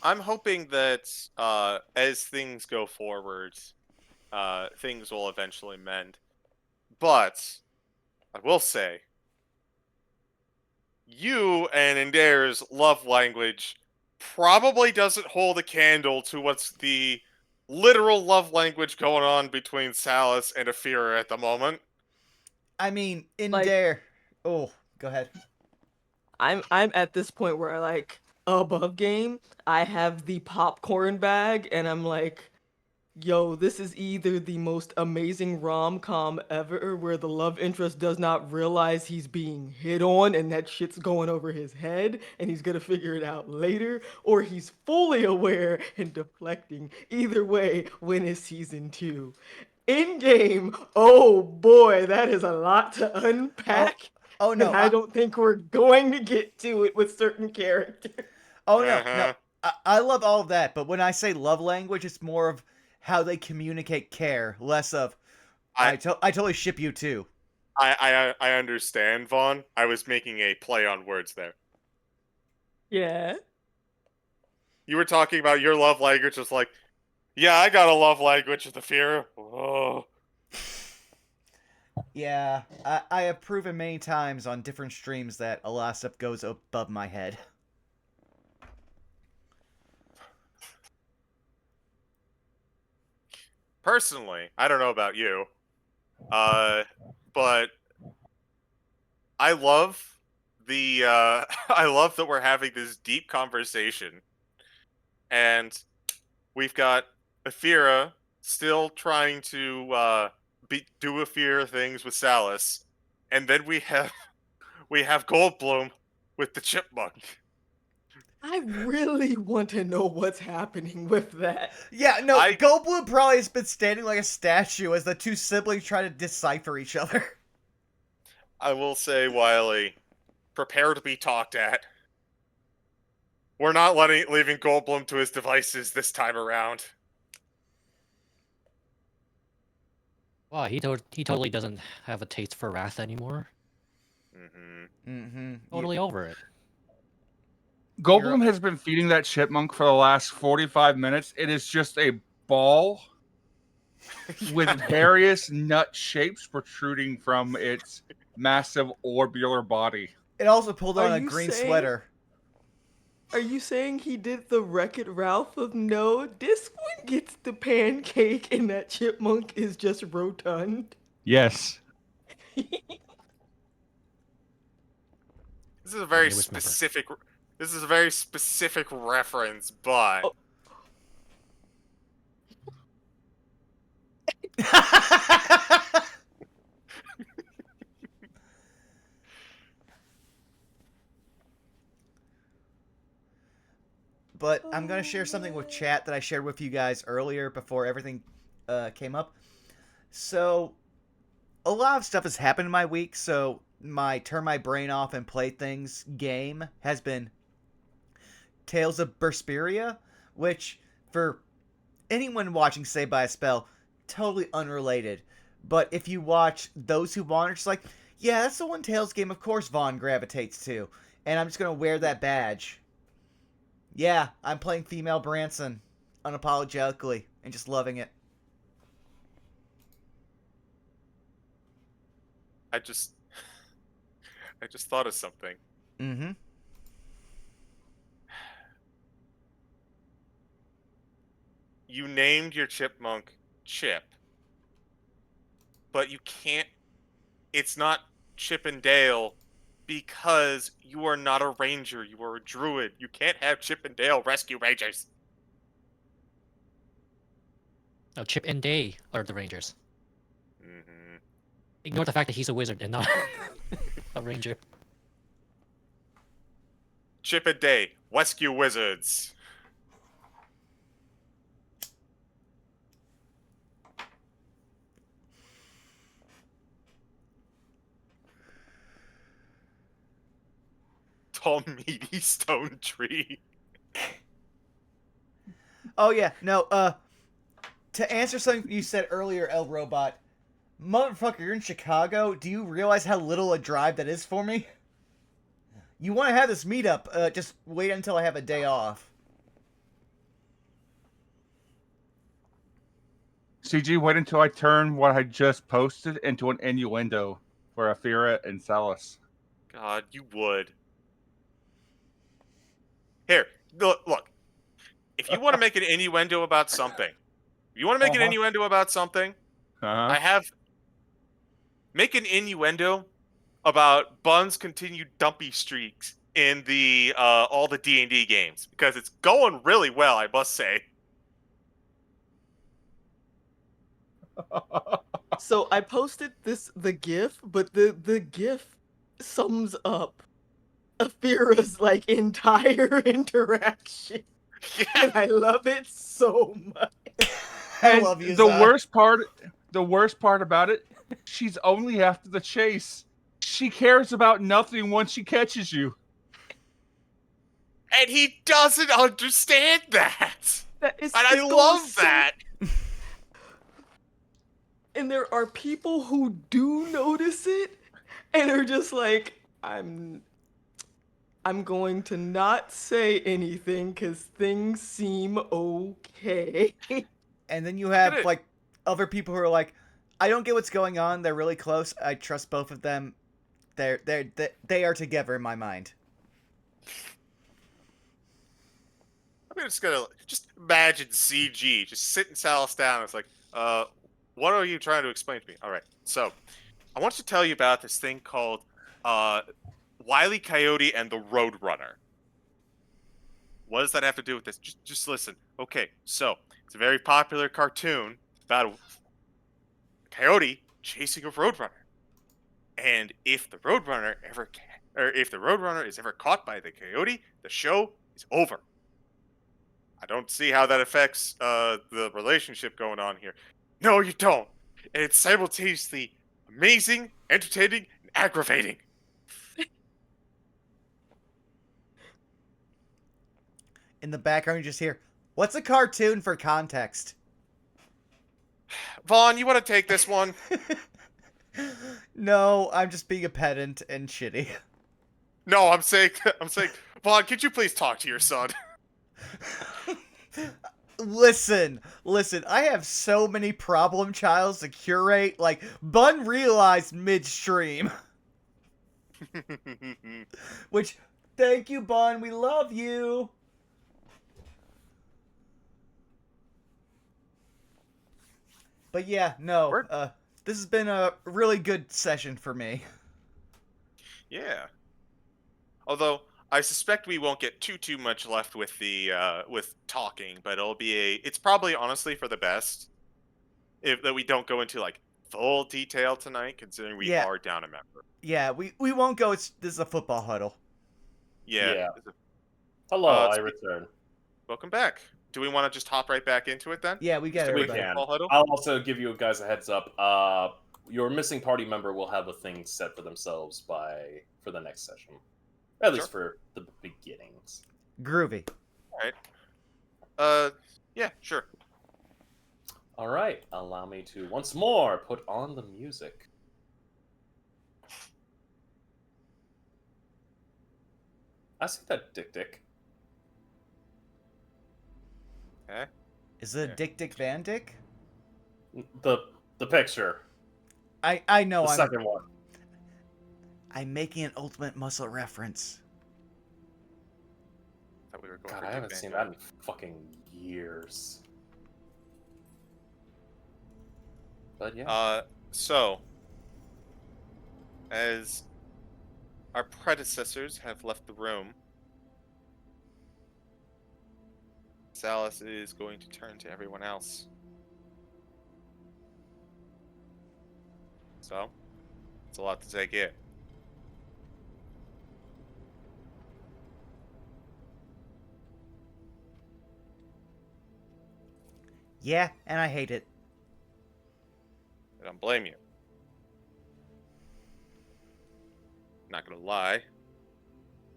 I'm hoping that as things go forward, things will eventually mend. But I will say, you and Endair's love language probably doesn't hold a candle to what's the literal love language going on between Salus and Aphira at the moment. I mean, Endair. Oh, go ahead. I'm at this point where, like, above game, I have the popcorn bag, and I'm like, yo, this is either the most amazing rom-com ever, where the love interest does not realize he's being hit on and that shit's going over his head and he's gonna figure it out later, or he's fully aware and deflecting. Either way, when is season 2? In game, oh boy, that is a lot to unpack. Oh no, And I don't think we're going to get to it with certain characters. oh no, Uh-huh. no. I love all of that, but when I say love language, it's more of how they communicate care, less of I totally ship you too. I understand, Vaughn. I was making a play on words there. Yeah. You were talking about your love language, was like, yeah, I got a love language with the fear. Oh. Yeah, I have proven many times on different streams that a lot of stuff goes above my head. Personally, I don't know about you, but I love the I love that we're having this deep conversation, and we've got Athera still trying to do Athera things with Salus, and then we have Goldblum with the chipmunk. I really want to know what's happening with that. Yeah, no, I- Goldblum probably has been standing like a statue as the two siblings try to decipher each other. I will say, Wiley, prepare to be talked at. We're not leaving Goldblum to his devices this time around. Wow, he totally doesn't have a taste for wrath anymore. Mm-hmm. Mm-hmm. Totally over it. Goldblum has been feeding that chipmunk for the last 45 minutes. It is just a ball with various nut shapes protruding from its massive orbular body. It also pulled on Are a you green saying- sweater. Are you saying he did the Wreck-It Ralph of no? This one gets the pancake and that chipmunk is just rotund? Yes. This is a very newest member. specific. This is a very specific reference, but Oh. But I'm going to share something with chat that I shared with you guys earlier before everything came up. So, a lot of stuff has happened in my week, so my Turn My Brain Off and Play Things game has been Tales of Berseria, which, for anyone watching Saved by a Spell, totally unrelated. But if you watch Those Who Wander, it's like, yeah, that's the one Tales game of course Vaughn gravitates to. And I'm just going to wear that badge. Yeah, I'm playing female Branson unapologetically and just loving it. I just thought of something. Mm-hmm. You named your chipmunk Chip, but you can't. It's not Chip and Dale because you are not a ranger. You are a druid. You can't have Chip and Dale rescue rangers. No, Chip and Day are the Rangers. Mm-hmm. Ignore the fact that he's a wizard and not a ranger. Chip and Day, rescue wizards. Tall, meaty stone tree. Oh, yeah. No, to answer something you said earlier, El Robot, motherfucker, you're in Chicago. Do you realize how little a drive that is for me? You want to have this meetup, just wait until I have a day off. CG, wait until I turn what I just posted into an innuendo for Athera and Salus. God, you would. Here, look. If you want to make an innuendo about something, I have. Make an innuendo about Bun's continued dumpy streaks in the all the D&D games because it's going really well, I must say. So I posted the GIF, but the GIF sums up Athera's like entire interaction. And I love it so much. I love you, the Zai. worst part about it, she's only after the chase. she cares about nothing once she catches you. And he doesn't understand that. That is, And I it goes love so- that. And there are people who do notice it and are just like, I'm going to not say anything because things seem okay. And then you have Good. like other people who are like, I don't get what's going on. They're really close. I trust both of them. They are together in my mind. I'm just gonna just imagine CG just sitting Salas down. It's like, what are you trying to explain to me? All right, so I want to tell you about this thing called Wile E. Coyote and the Roadrunner. What does that have to do with this? Just listen. Okay, so it's a very popular cartoon about a coyote chasing a roadrunner, and if the roadrunner is ever caught by the coyote, the show is over. I don't see how that affects the relationship going on here. No, you don't. And it's simultaneously amazing, entertaining, and aggravating. In the background, you just hear, "What's a cartoon for context?" Vaughn, you want to take this one? No, I'm just being a pedant and shitty. No, I'm saying, Vaughn, could you please talk to your son? Listen, I have so many problem childs to curate, like, Bun realized midstream. Which, thank you, Bun, we love you. But yeah, no, Word. this has been a really good session for me. Yeah. Although I suspect we won't get too much left with the with talking, but it's probably honestly for the best if that we don't go into like full detail tonight, considering we Yeah. are down a member. Yeah, we won't go, this is a football huddle. Yeah. Hello, I speak- return. Welcome back. Do we want to just hop right back into it then? Yeah, we got Just a We everybody. can. football huddle? I'll also give you guys a heads up. Your missing party member will have a thing set for themselves for the next session, at least for the beginnings. Groovy. All right. Yeah, sure. All right. Allow me to once more put on the music. I see that, Dick. Okay. Is it Yeah. Dick Van Dick? The picture. I know, The second one. I'm making an Ultimate Muscle reference. Thought we were going God, for I Dick haven't Van seen Dyke. that in fucking years. But yeah. So, as our predecessors have left the room, Salas is going to turn to everyone else. So, it's a lot to take in. Yeah, and I hate it. I don't blame you. Not gonna lie,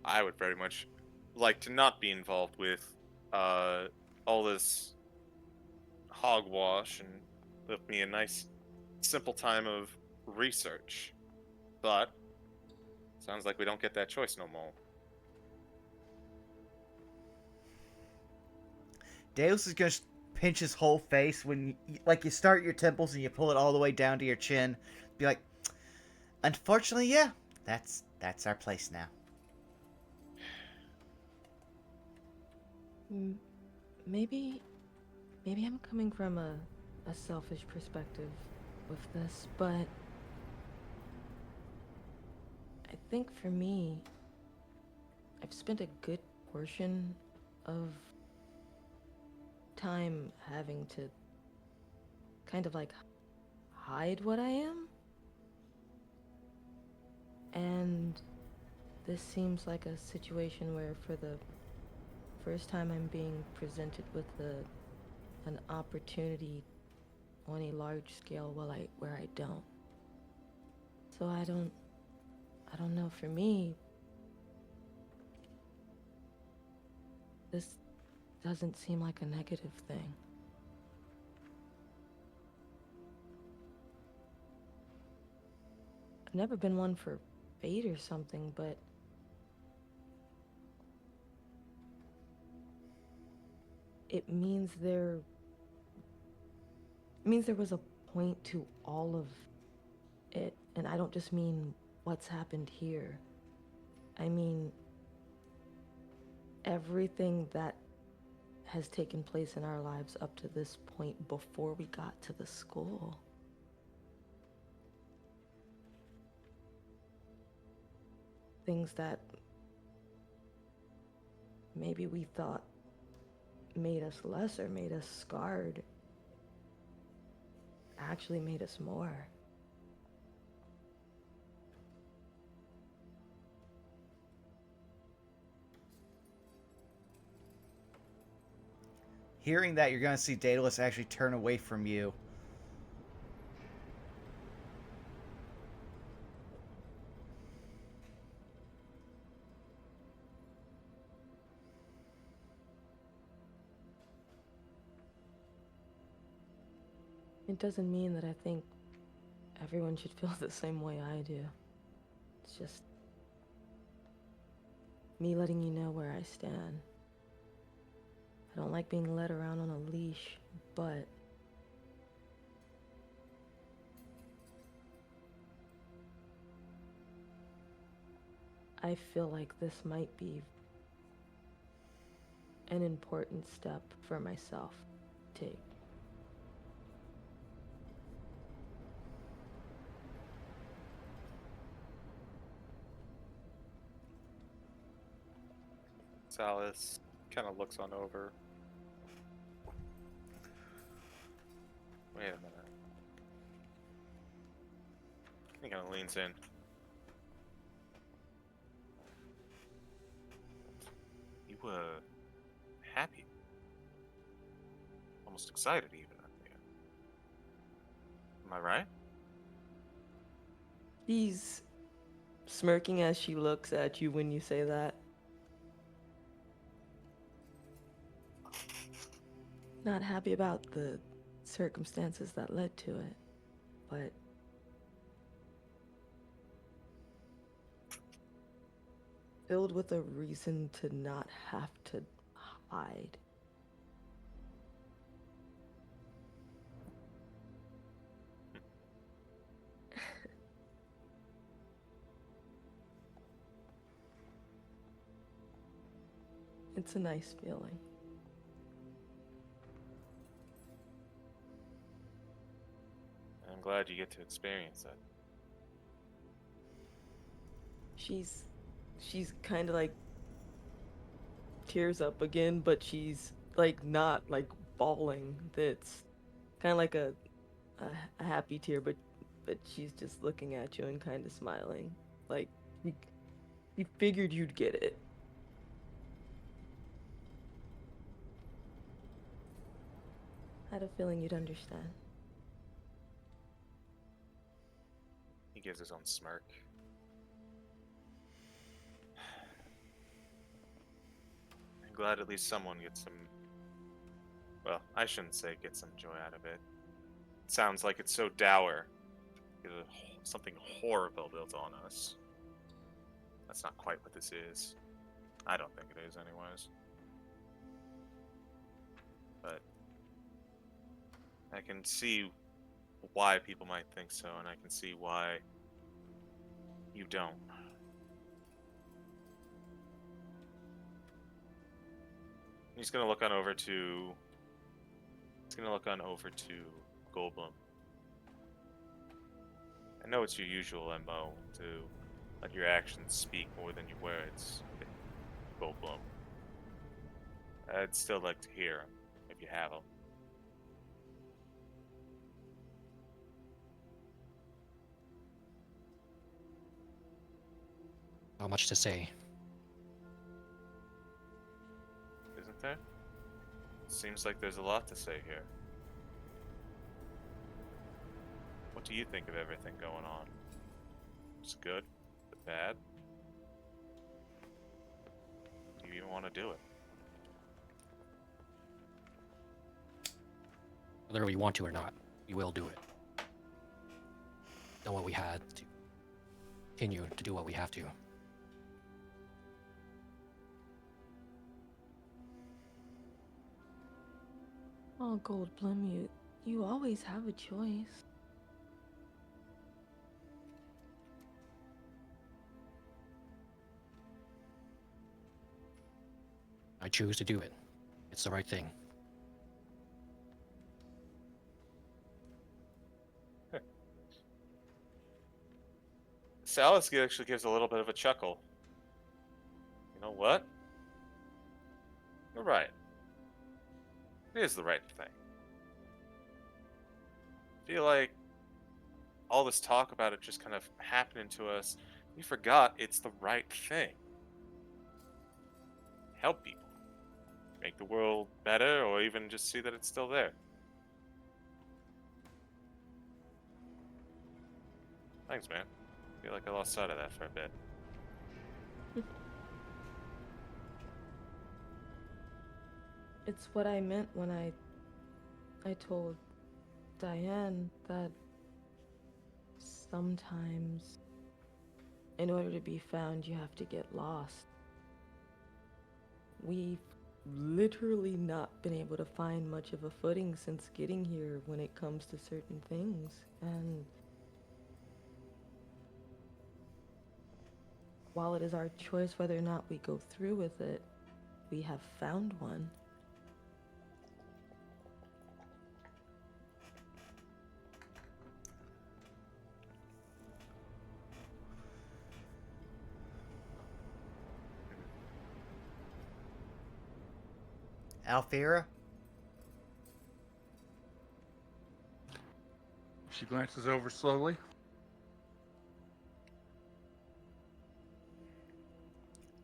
I would very much like to not be involved with all this hogwash and live me a nice, simple time of research. But sounds like we don't get that choice no more. Deus is gonna pinch his whole face when, you start your temples and you pull it all the way down to your chin. Be like, unfortunately, yeah, that's our place now. Maybe I'm coming from a selfish perspective with this, but I think for me, I've spent a good portion of time having to kind of like hide what I am. And this seems like a situation where for the first time I'm being presented with an opportunity on a large scale where I don't. So I don't I don't know, for me, this doesn't seem like a negative thing. I've never been one for fate or something, but it means there was a point to all of it, and I don't just mean what's happened here. I mean everything that has taken place in our lives up to this point before we got to the school. Things that maybe we thought made us less or made us scarred actually made us more. Hearing that, you're going to see Daedalus actually turn away from you. It doesn't mean that I think everyone should feel the same way I do. It's just me letting you know where I stand. I don't like being led around on a leash, but I feel like this might be an important step for myself to take. Salas kind of looks on over. Wait a minute. He kind of leans in. You were happy. Almost excited even. Am I right? She's smirking as she looks at you when you say that. Not happy about the circumstances that led to it, but filled with a reason to not have to hide. It's a nice feeling. I'm glad you get to experience that. She's kind of like tears up again, but she's like not like bawling. That's kind of like a happy tear, but she's just looking at you and kind of smiling. Like you figured you'd get it. I had a feeling you'd understand. He gives his own smirk. I'm glad at least someone gets some. Well, I shouldn't say get some joy out of it. It sounds like it's so dour. There's something horrible built on us. That's not quite what this is. I don't think it is, anyways. But I can see why people might think so, and I can see why you don't. He's gonna look on over to. He's gonna look on over to Goldblum. I know it's your usual MO to let your actions speak more than your words, Goldblum. I'd still like to hear them if you have them. Not much to say. Isn't there? Seems like there's a lot to say here. What do you think of everything going on? It's good? bad? Do you even want to do it? Whether we want to or not, we will do it. Done what we had to. Continue to do what we have to. Oh, Goldblum, you always have a choice. I choose to do it. It's the right thing. Salas actually gives a little bit of a chuckle. You know what? You're right. It is the right thing. I feel like all this talk about it just kind of happening to us. We forgot it's the right thing. Help people. Make the world better, or even just see that it's still there. Thanks, man. I feel like I lost sight of that for a bit. It's what I meant when I told Diane that sometimes in order to be found you have to get lost. We've literally not been able to find much of a footing since getting here when it comes to certain things, and while it is our choice whether or not we go through with it, we have found one. Alfira? She glances over slowly.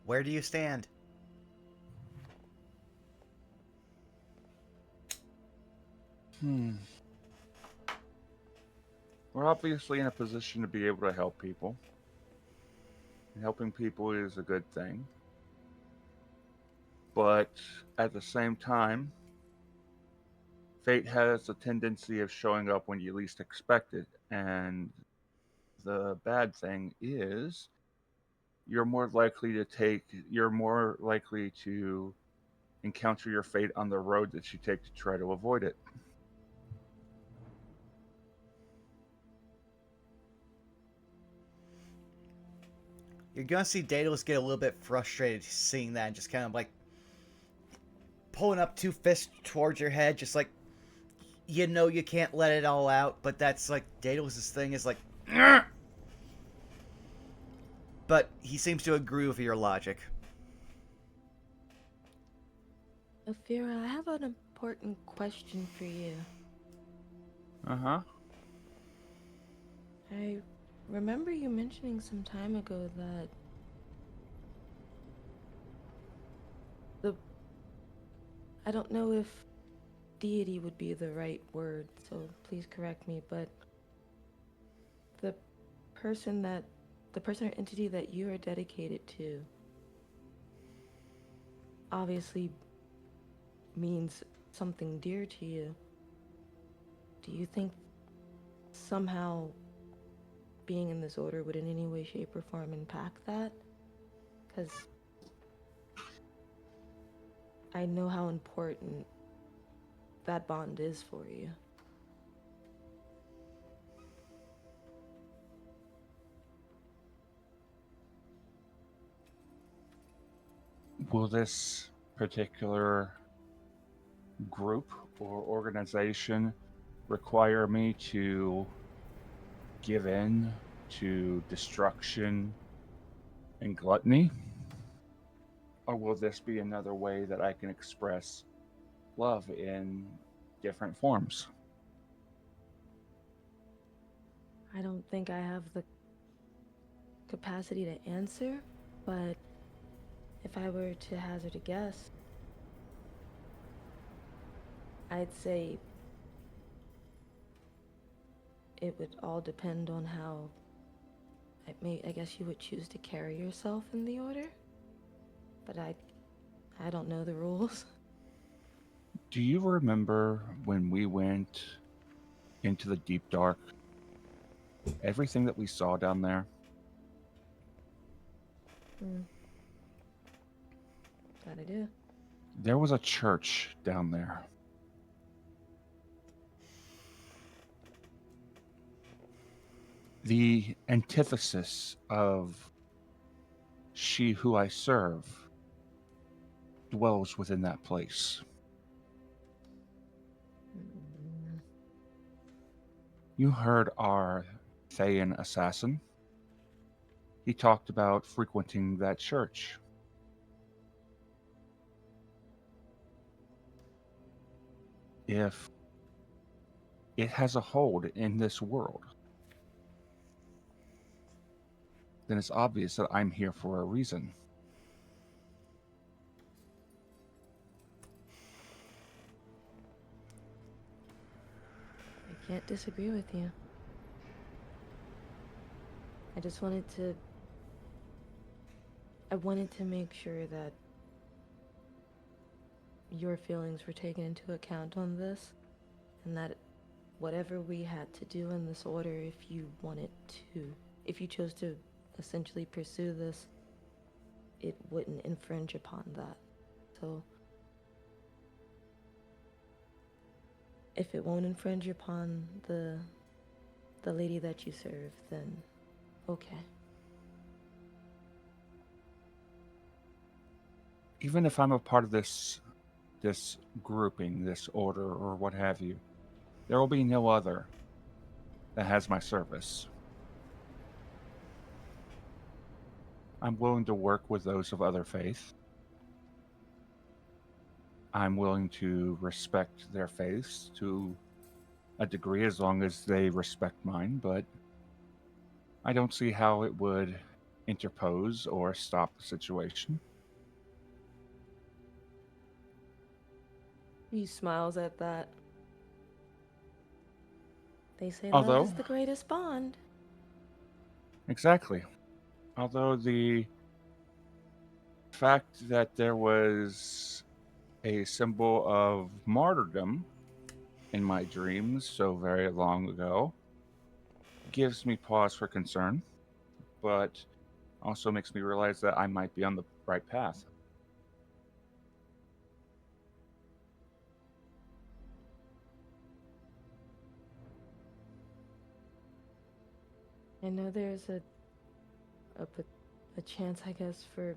Where do you stand? We're obviously in a position to be able to help people. And helping people is a good thing. But at the same time, fate has a tendency of showing up when you least expect it. And the bad thing is you're more likely to encounter your fate on the road that you take to try to avoid it. You're gonna see Daedalus get a little bit frustrated seeing that and just kind of like pulling up two fists towards your head, just like, you know you can't let it all out, but that's like Daedalus's thing is like, "Argh!" But he seems to agree with your logic. Afira, I have an important question for you. Uh-huh. I remember you mentioning some time ago that I don't know if deity would be the right word, so please correct me, but the person or entity that you are dedicated to obviously means something dear to you. Do you think somehow being in this order would in any way, shape, or form impact that? Because I know how important that bond is for you. Will this particular group or organization require me to give in to destruction and gluttony? Or will this be another way that I can express love in different forms? I don't think I have the capacity to answer, but if I were to hazard a guess, I'd say it would all depend on how I guess you would choose to carry yourself in the order. But I don't know the rules. Do you remember when we went into the deep dark? Everything that we saw down there? That I do. There was a church down there. The antithesis of she who I serve dwells within that place. Mm, You heard our Thayan assassin. He talked about frequenting that church. If it has a hold in this world, then it's obvious that I'm here for a reason. I can't disagree with you. I just wanted to... I wanted to make sure that your feelings were taken into account on this, and that whatever we had to do in this order, if you chose to essentially pursue this, it wouldn't infringe upon that. So, if it won't infringe upon the lady that you serve, then okay. Even if I'm a part of this grouping, this order, or what have you, there will be no other that has my service. I'm willing to work with those of other faith. I'm willing to respect their faiths to a degree as long as they respect mine, but I don't see how it would interpose or stop the situation. He smiles at that. They say love Although, is the greatest bond. exactly. Although the fact that there was a symbol of martyrdom in my dreams so very long ago gives me pause for concern, but also makes me realize that I might be on the right path. I know there's a chance, I guess, for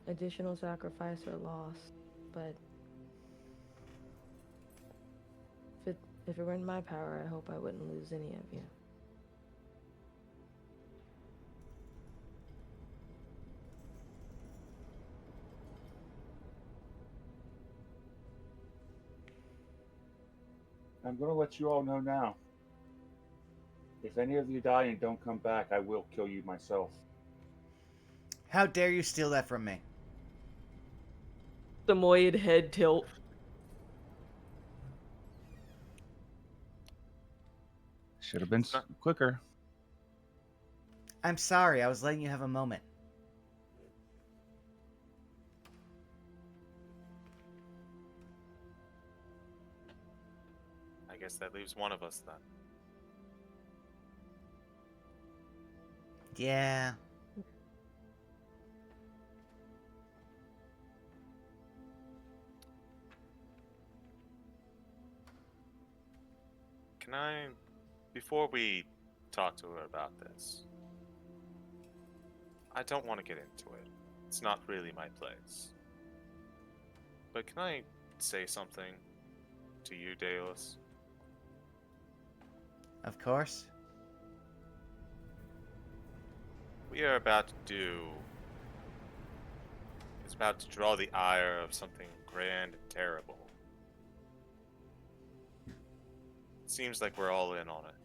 additional sacrifice or loss, but if it were in my power, I hope I wouldn't lose any of you. I'm going to let you all know now. If any of you die and don't come back, I will kill you myself. How dare you steal that from me? Samoyed head tilt. Should have been It's not- quicker. I'm sorry, I was letting you have a moment. I guess that leaves one of us then. Yeah. Can I, before we talk to her about this, I don't want to get into it. It's not really my place. But can I say something to you, Daedalus? Of course. We are about to do is about to draw the ire of something grand and terrible. It seems like we're all in on it,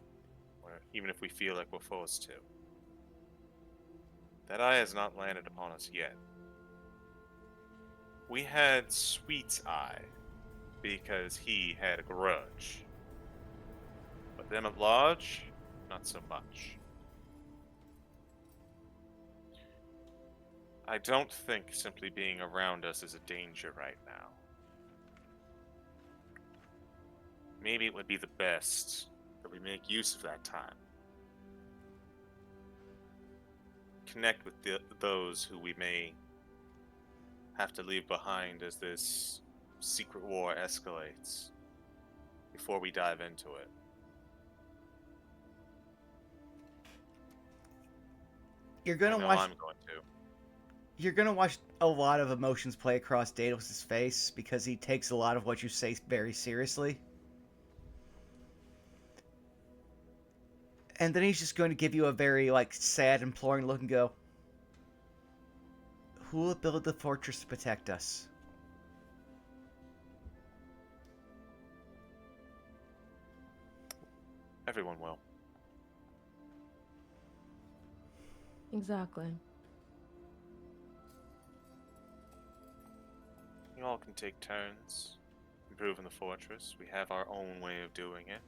even if we feel like we're forced to. That eye has not landed upon us yet. We had Sweet's eye because he had a grudge. But them at large, not so much. I don't think simply being around us is a danger right now. Maybe it would be the best that we make use of that time. Connect with those who we may have to leave behind as this secret war escalates before we dive into it. You're I gonna know watch. I'm going to. You're gonna watch a lot of emotions play across Daedalus' face because he takes a lot of what you say very seriously. And then he's just going to give you a very, like, sad, imploring look and go, "Who will build the fortress to protect us?" Everyone will. Exactly. You all can take turns improving the fortress. We have our own way of doing it,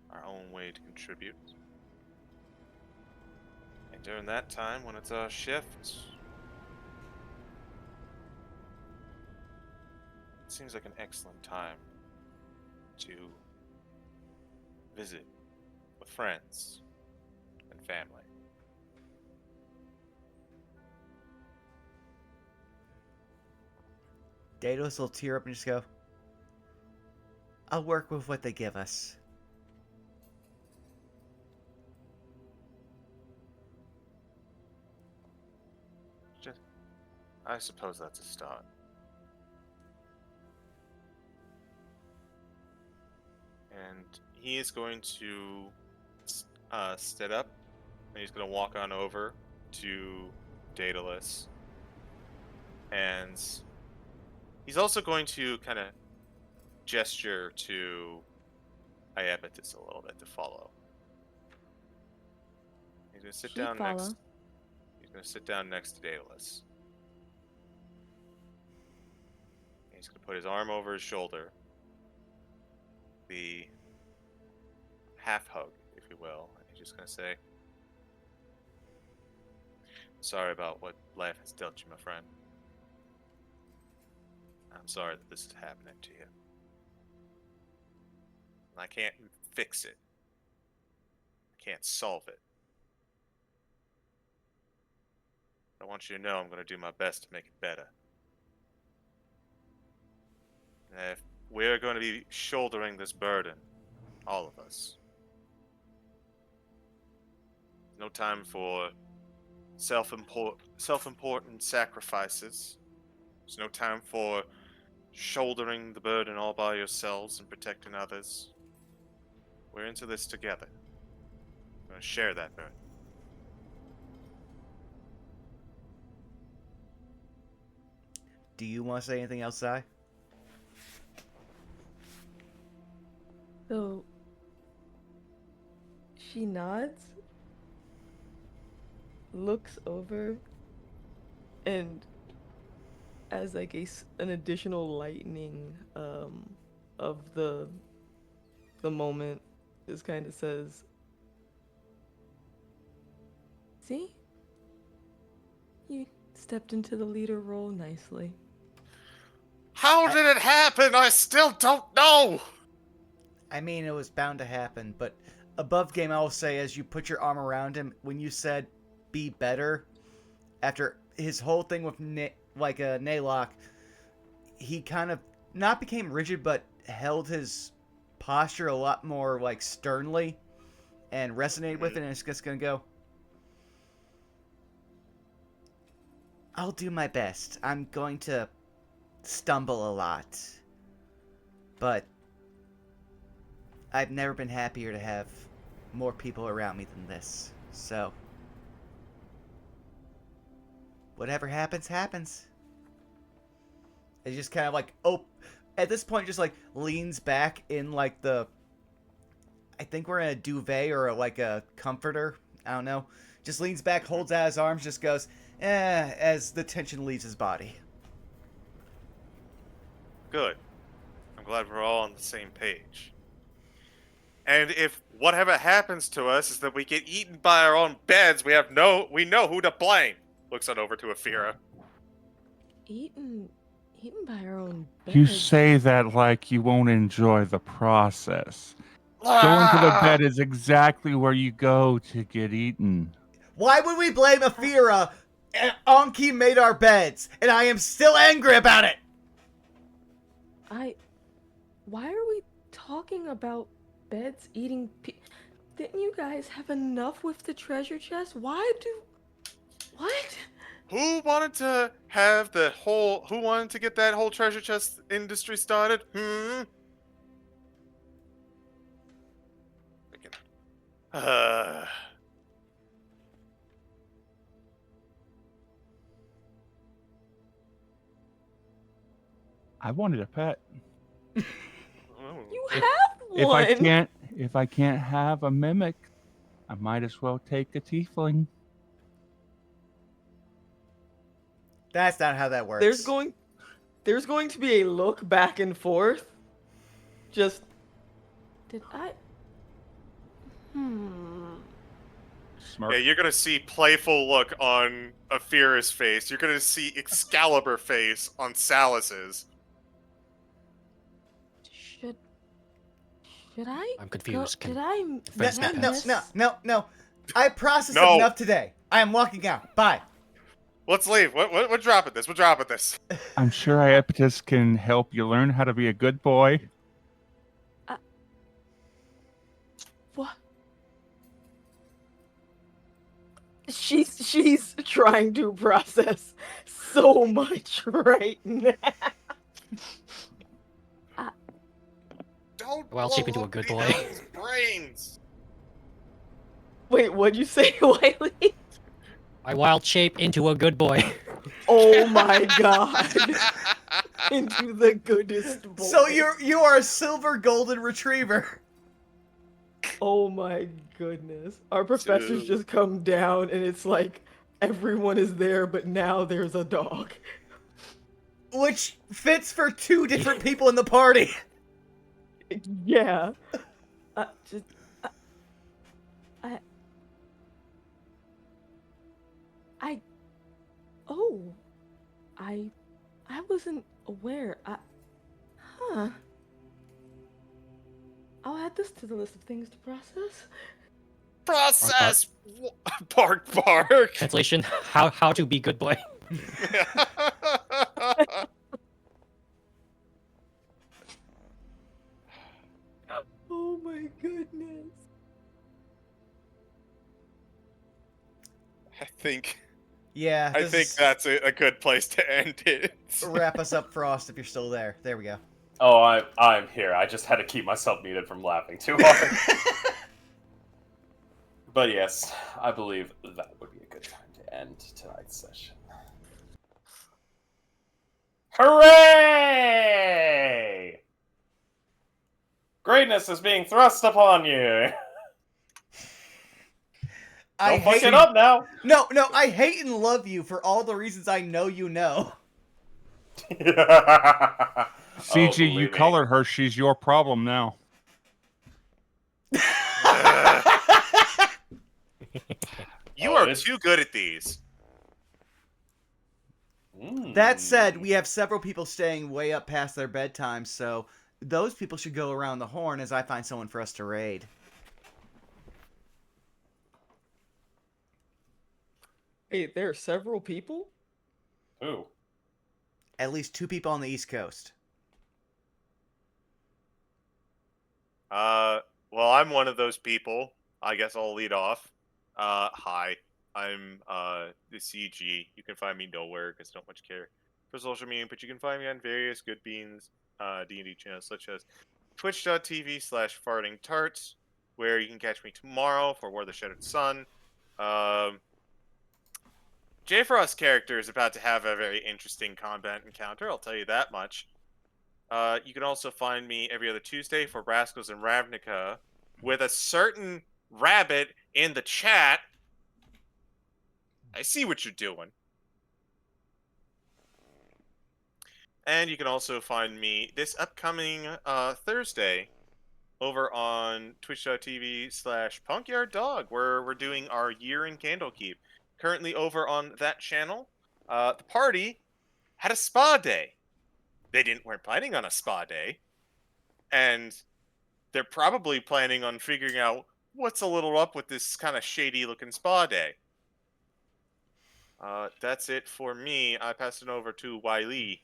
our own way to contribute. And during that time, when it's our shift, it seems like an excellent time to visit with friends and family. Daedalus will tear up and just go, "I'll work with what they give us." I suppose that's a start. And he is going to sit up, and he's going to walk on over to Daedalus. And he's also going to kind of gesture to Iapetus a little bit to follow. He's going to sit She'd down follow. next. He's going to sit down next to Daedalus. He's going to put his arm over his shoulder. The half hug, if you will. And he's just going to say, "Sorry about what life has dealt you, my friend. I'm sorry that this is happening to you. And I can't fix it. I can't solve it. I want you to know I'm going to do my best to make it better. And if we're going to be shouldering this burden, all of us, no time for self-important sacrifices. There's no time for shouldering the burden all by yourselves and protecting others. We're into this together. We're going to share that burden." Do you want to say anything else, Zai? So she nods, looks over, and as like an additional lightening of the moment, just kind of says, "See, you stepped into the leader role nicely." How did it happen? I still don't know! I mean, it was bound to happen, but above game, I will say, as you put your arm around him, when you said, "be better," after his whole thing with Naylock, he kind of not became rigid, but held his posture a lot more, like, sternly, and resonated with it, and it's just gonna go, "I'll do my best. I'm going to stumble a lot, but I've never been happier to have more people around me than this. So, whatever happens, happens." It just kind of like, at this point, just like leans back in like I think we're in a duvet or like a comforter. I don't know. Just leans back, holds out his arms, just goes, as the tension leaves his body. Good. I'm glad we're all on the same page. And if whatever happens to us is that we get eaten by our own beds, we know who to blame. Looks on over to Afira. eaten by our own beds. You say that like you won't enjoy the process. Going to the bed is exactly where you go to get eaten. Why would we blame Afira? Anki made our beds, and I am still angry about it. Why are we talking about beds eating Didn't you guys have enough with the treasure chest? What? Who wanted to have who wanted to get that whole treasure chest industry started? I wanted a pet. You have one. If I can't have a mimic, I might as well take a tiefling. That's not how that works. There's going to be a look back and forth. Just Did I? Smirk. Yeah, you're gonna see playful look on Afira's face. You're gonna see Excalibur face on Salus's. Should I? I'm confused. Did I? No. I processed No. enough today. I am walking out. Bye. Let's leave. We're dropping this. We're dropping this. I'm sure Iapetus can help you learn how to be a good boy. What? she's trying to process so much right now. Don't Well, blow shape into a up good the boy. elves' brains. Wait, what'd you say, Wiley? I wild shape into a good boy. Oh my god. Into the goodest boy. So you are a silver golden retriever. Oh my goodness. Our professors Dude. just come down and it's like everyone is there, but now there's a dog. Which fits for 2 different people in the party. Yeah. I wasn't aware. Huh. I'll add this to the list of things to process. Process. Bark, bark. Translation: How to be good boy. Oh my goodness. I think Yeah. that's a good place to end it. Wrap us up, Frost, if you're still there. There we go. Oh, I'm here. I just had to keep myself muted from laughing too hard. But yes, I believe that would be a good time to end tonight's session. Hooray! Greatness is being thrust upon you. Don't fuck it up now. No, I hate and love you for all the reasons I know you know. CG, you color her. She's your problem now. You are too good at these. That said, we have several people staying way up past their bedtime, so those people should go around the horn as I find someone for us to raid. Hey, there are several people? Ooh. At least 2 people on the East Coast. Well, I'm one of those people. I guess I'll lead off. Hi. I'm the CG. You can find me nowhere because I don't much care for social media, but you can find me on various Good Beans D&D channels such as twitch.tv/fartingtarts, where you can catch me tomorrow for War of the Shattered Sun. J Frost's character is about to have a very interesting combat encounter, I'll tell you that much. You can also find me every other Tuesday for Rascals and Ravnica with a certain rabbit in the chat. I see what you're doing. And you can also find me this upcoming Thursday over on twitch.tv/punkyarddog, where we're doing our year in Candlekeep. Currently over on that channel, the party had a spa day. They weren't planning on a spa day. And they're probably planning on figuring out what's a little up with this kind of shady looking spa day. That's it for me. I pass it over to Wiley.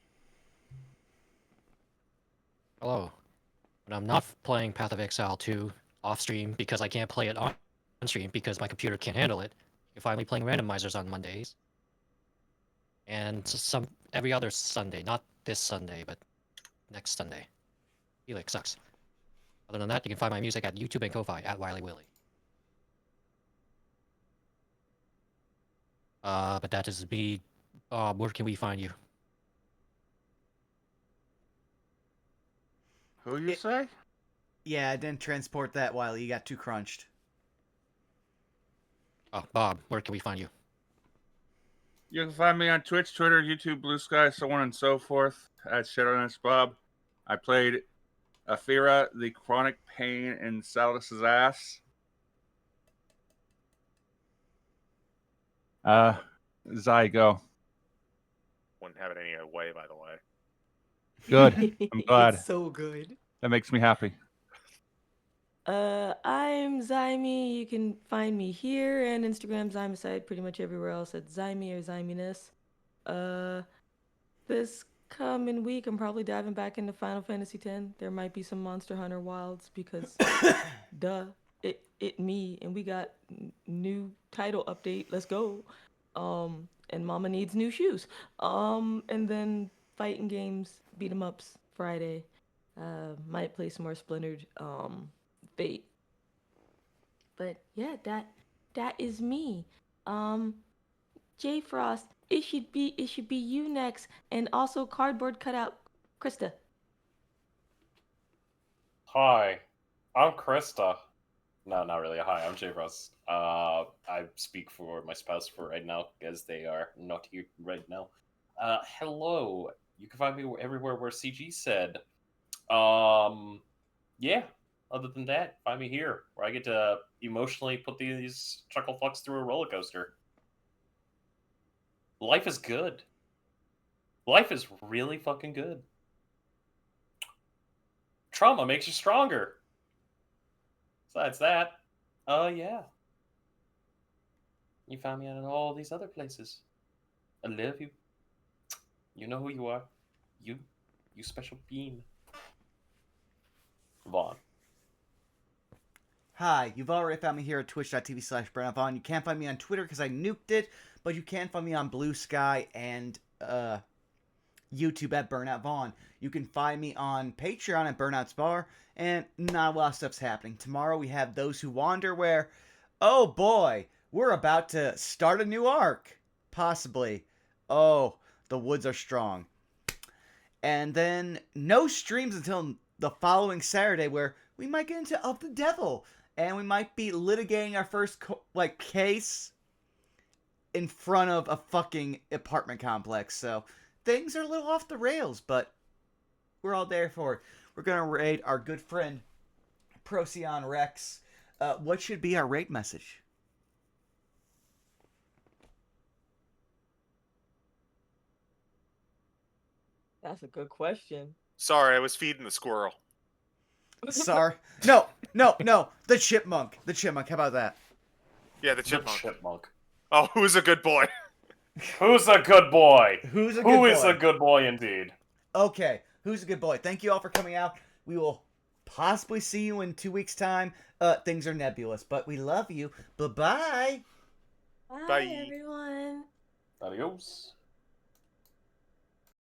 Hello. But I'm not playing Path of Exile 2 off stream because I can't play it on stream because my computer can't handle it. You're finally playing randomizers on Mondays. And every other Sunday. Not this Sunday, but next Sunday. Helix sucks. Other than that, you can find my music at YouTube and Ko-Fi at Wiley Willy. But that is me. Where can we find you? Who you say? Yeah, I didn't transport that while you got too crunched. Oh, Bob, where can we find you? You can find me on Twitch, Twitter, YouTube, Blue Sky, so on and so forth at Shadowlands Bob. I played Afira, the chronic pain in Salus's ass. Zai, go. Wouldn't have it any other way, by the way. Good. I'm glad. It's so good. That makes me happy. I'm Zyme. You can find me here and Instagram, Zymicide, pretty much everywhere else at Zyme or Zyminess. This coming week, I'm probably diving back into Final Fantasy X. There might be some Monster Hunter Wilds because, duh, it me, and we got new title update. Let's go. And Mama needs new shoes. And then fighting games, beat 'em ups Friday. Might play some more Splintered. Fate. But yeah, that is me. J Frost, it should be you next, and also cardboard cutout Krista. Hi, I'm Krista. No, not really. Hi, I'm Jay Ross. I speak for my spouse for right now, as they are not here right now. Hello. You can find me everywhere where CG said. Yeah. Other than that, find me here, where I get to emotionally put these chuckle fucks through a roller coaster. Life is good. Life is really fucking good. Trauma makes you stronger. Besides that, yeah. You found me out in all these other places. I love you. You know who you are. You special being. Vaughn. Hi, you've already found me here at twitch.tv/BurnoutVaughn. You can't find me on Twitter because I nuked it, but you can find me on Blue Sky and YouTube at Burnout Vaughn. You can find me on Patreon at Burnout's Bar, and not a lot of stuff's happening. Tomorrow we have Those Who Wander, where, oh boy, we're about to start a new arc. Possibly. Oh, the woods are strong. And then no streams until the following Saturday, where we might get into Of the Devil, and we might be litigating our first case in front of a fucking apartment complex. So things are a little off the rails, but we're all there for it. We're gonna raid our good friend Procyon Rex. What should be our raid message? That's a good question. Sorry, I was feeding the squirrel. Sorry. No. The chipmunk. The chipmunk. How about that? Yeah, the chipmunk. Chipmunk. Oh, who's a good boy? Who's a good boy? Who's a good boy? Who is a good boy indeed? Okay. Who's a good boy? Thank you all for coming out. We will possibly see you in 2 weeks' time. Things are nebulous, but we love you. Bye-bye. Bye, Bye. everyone. Adios.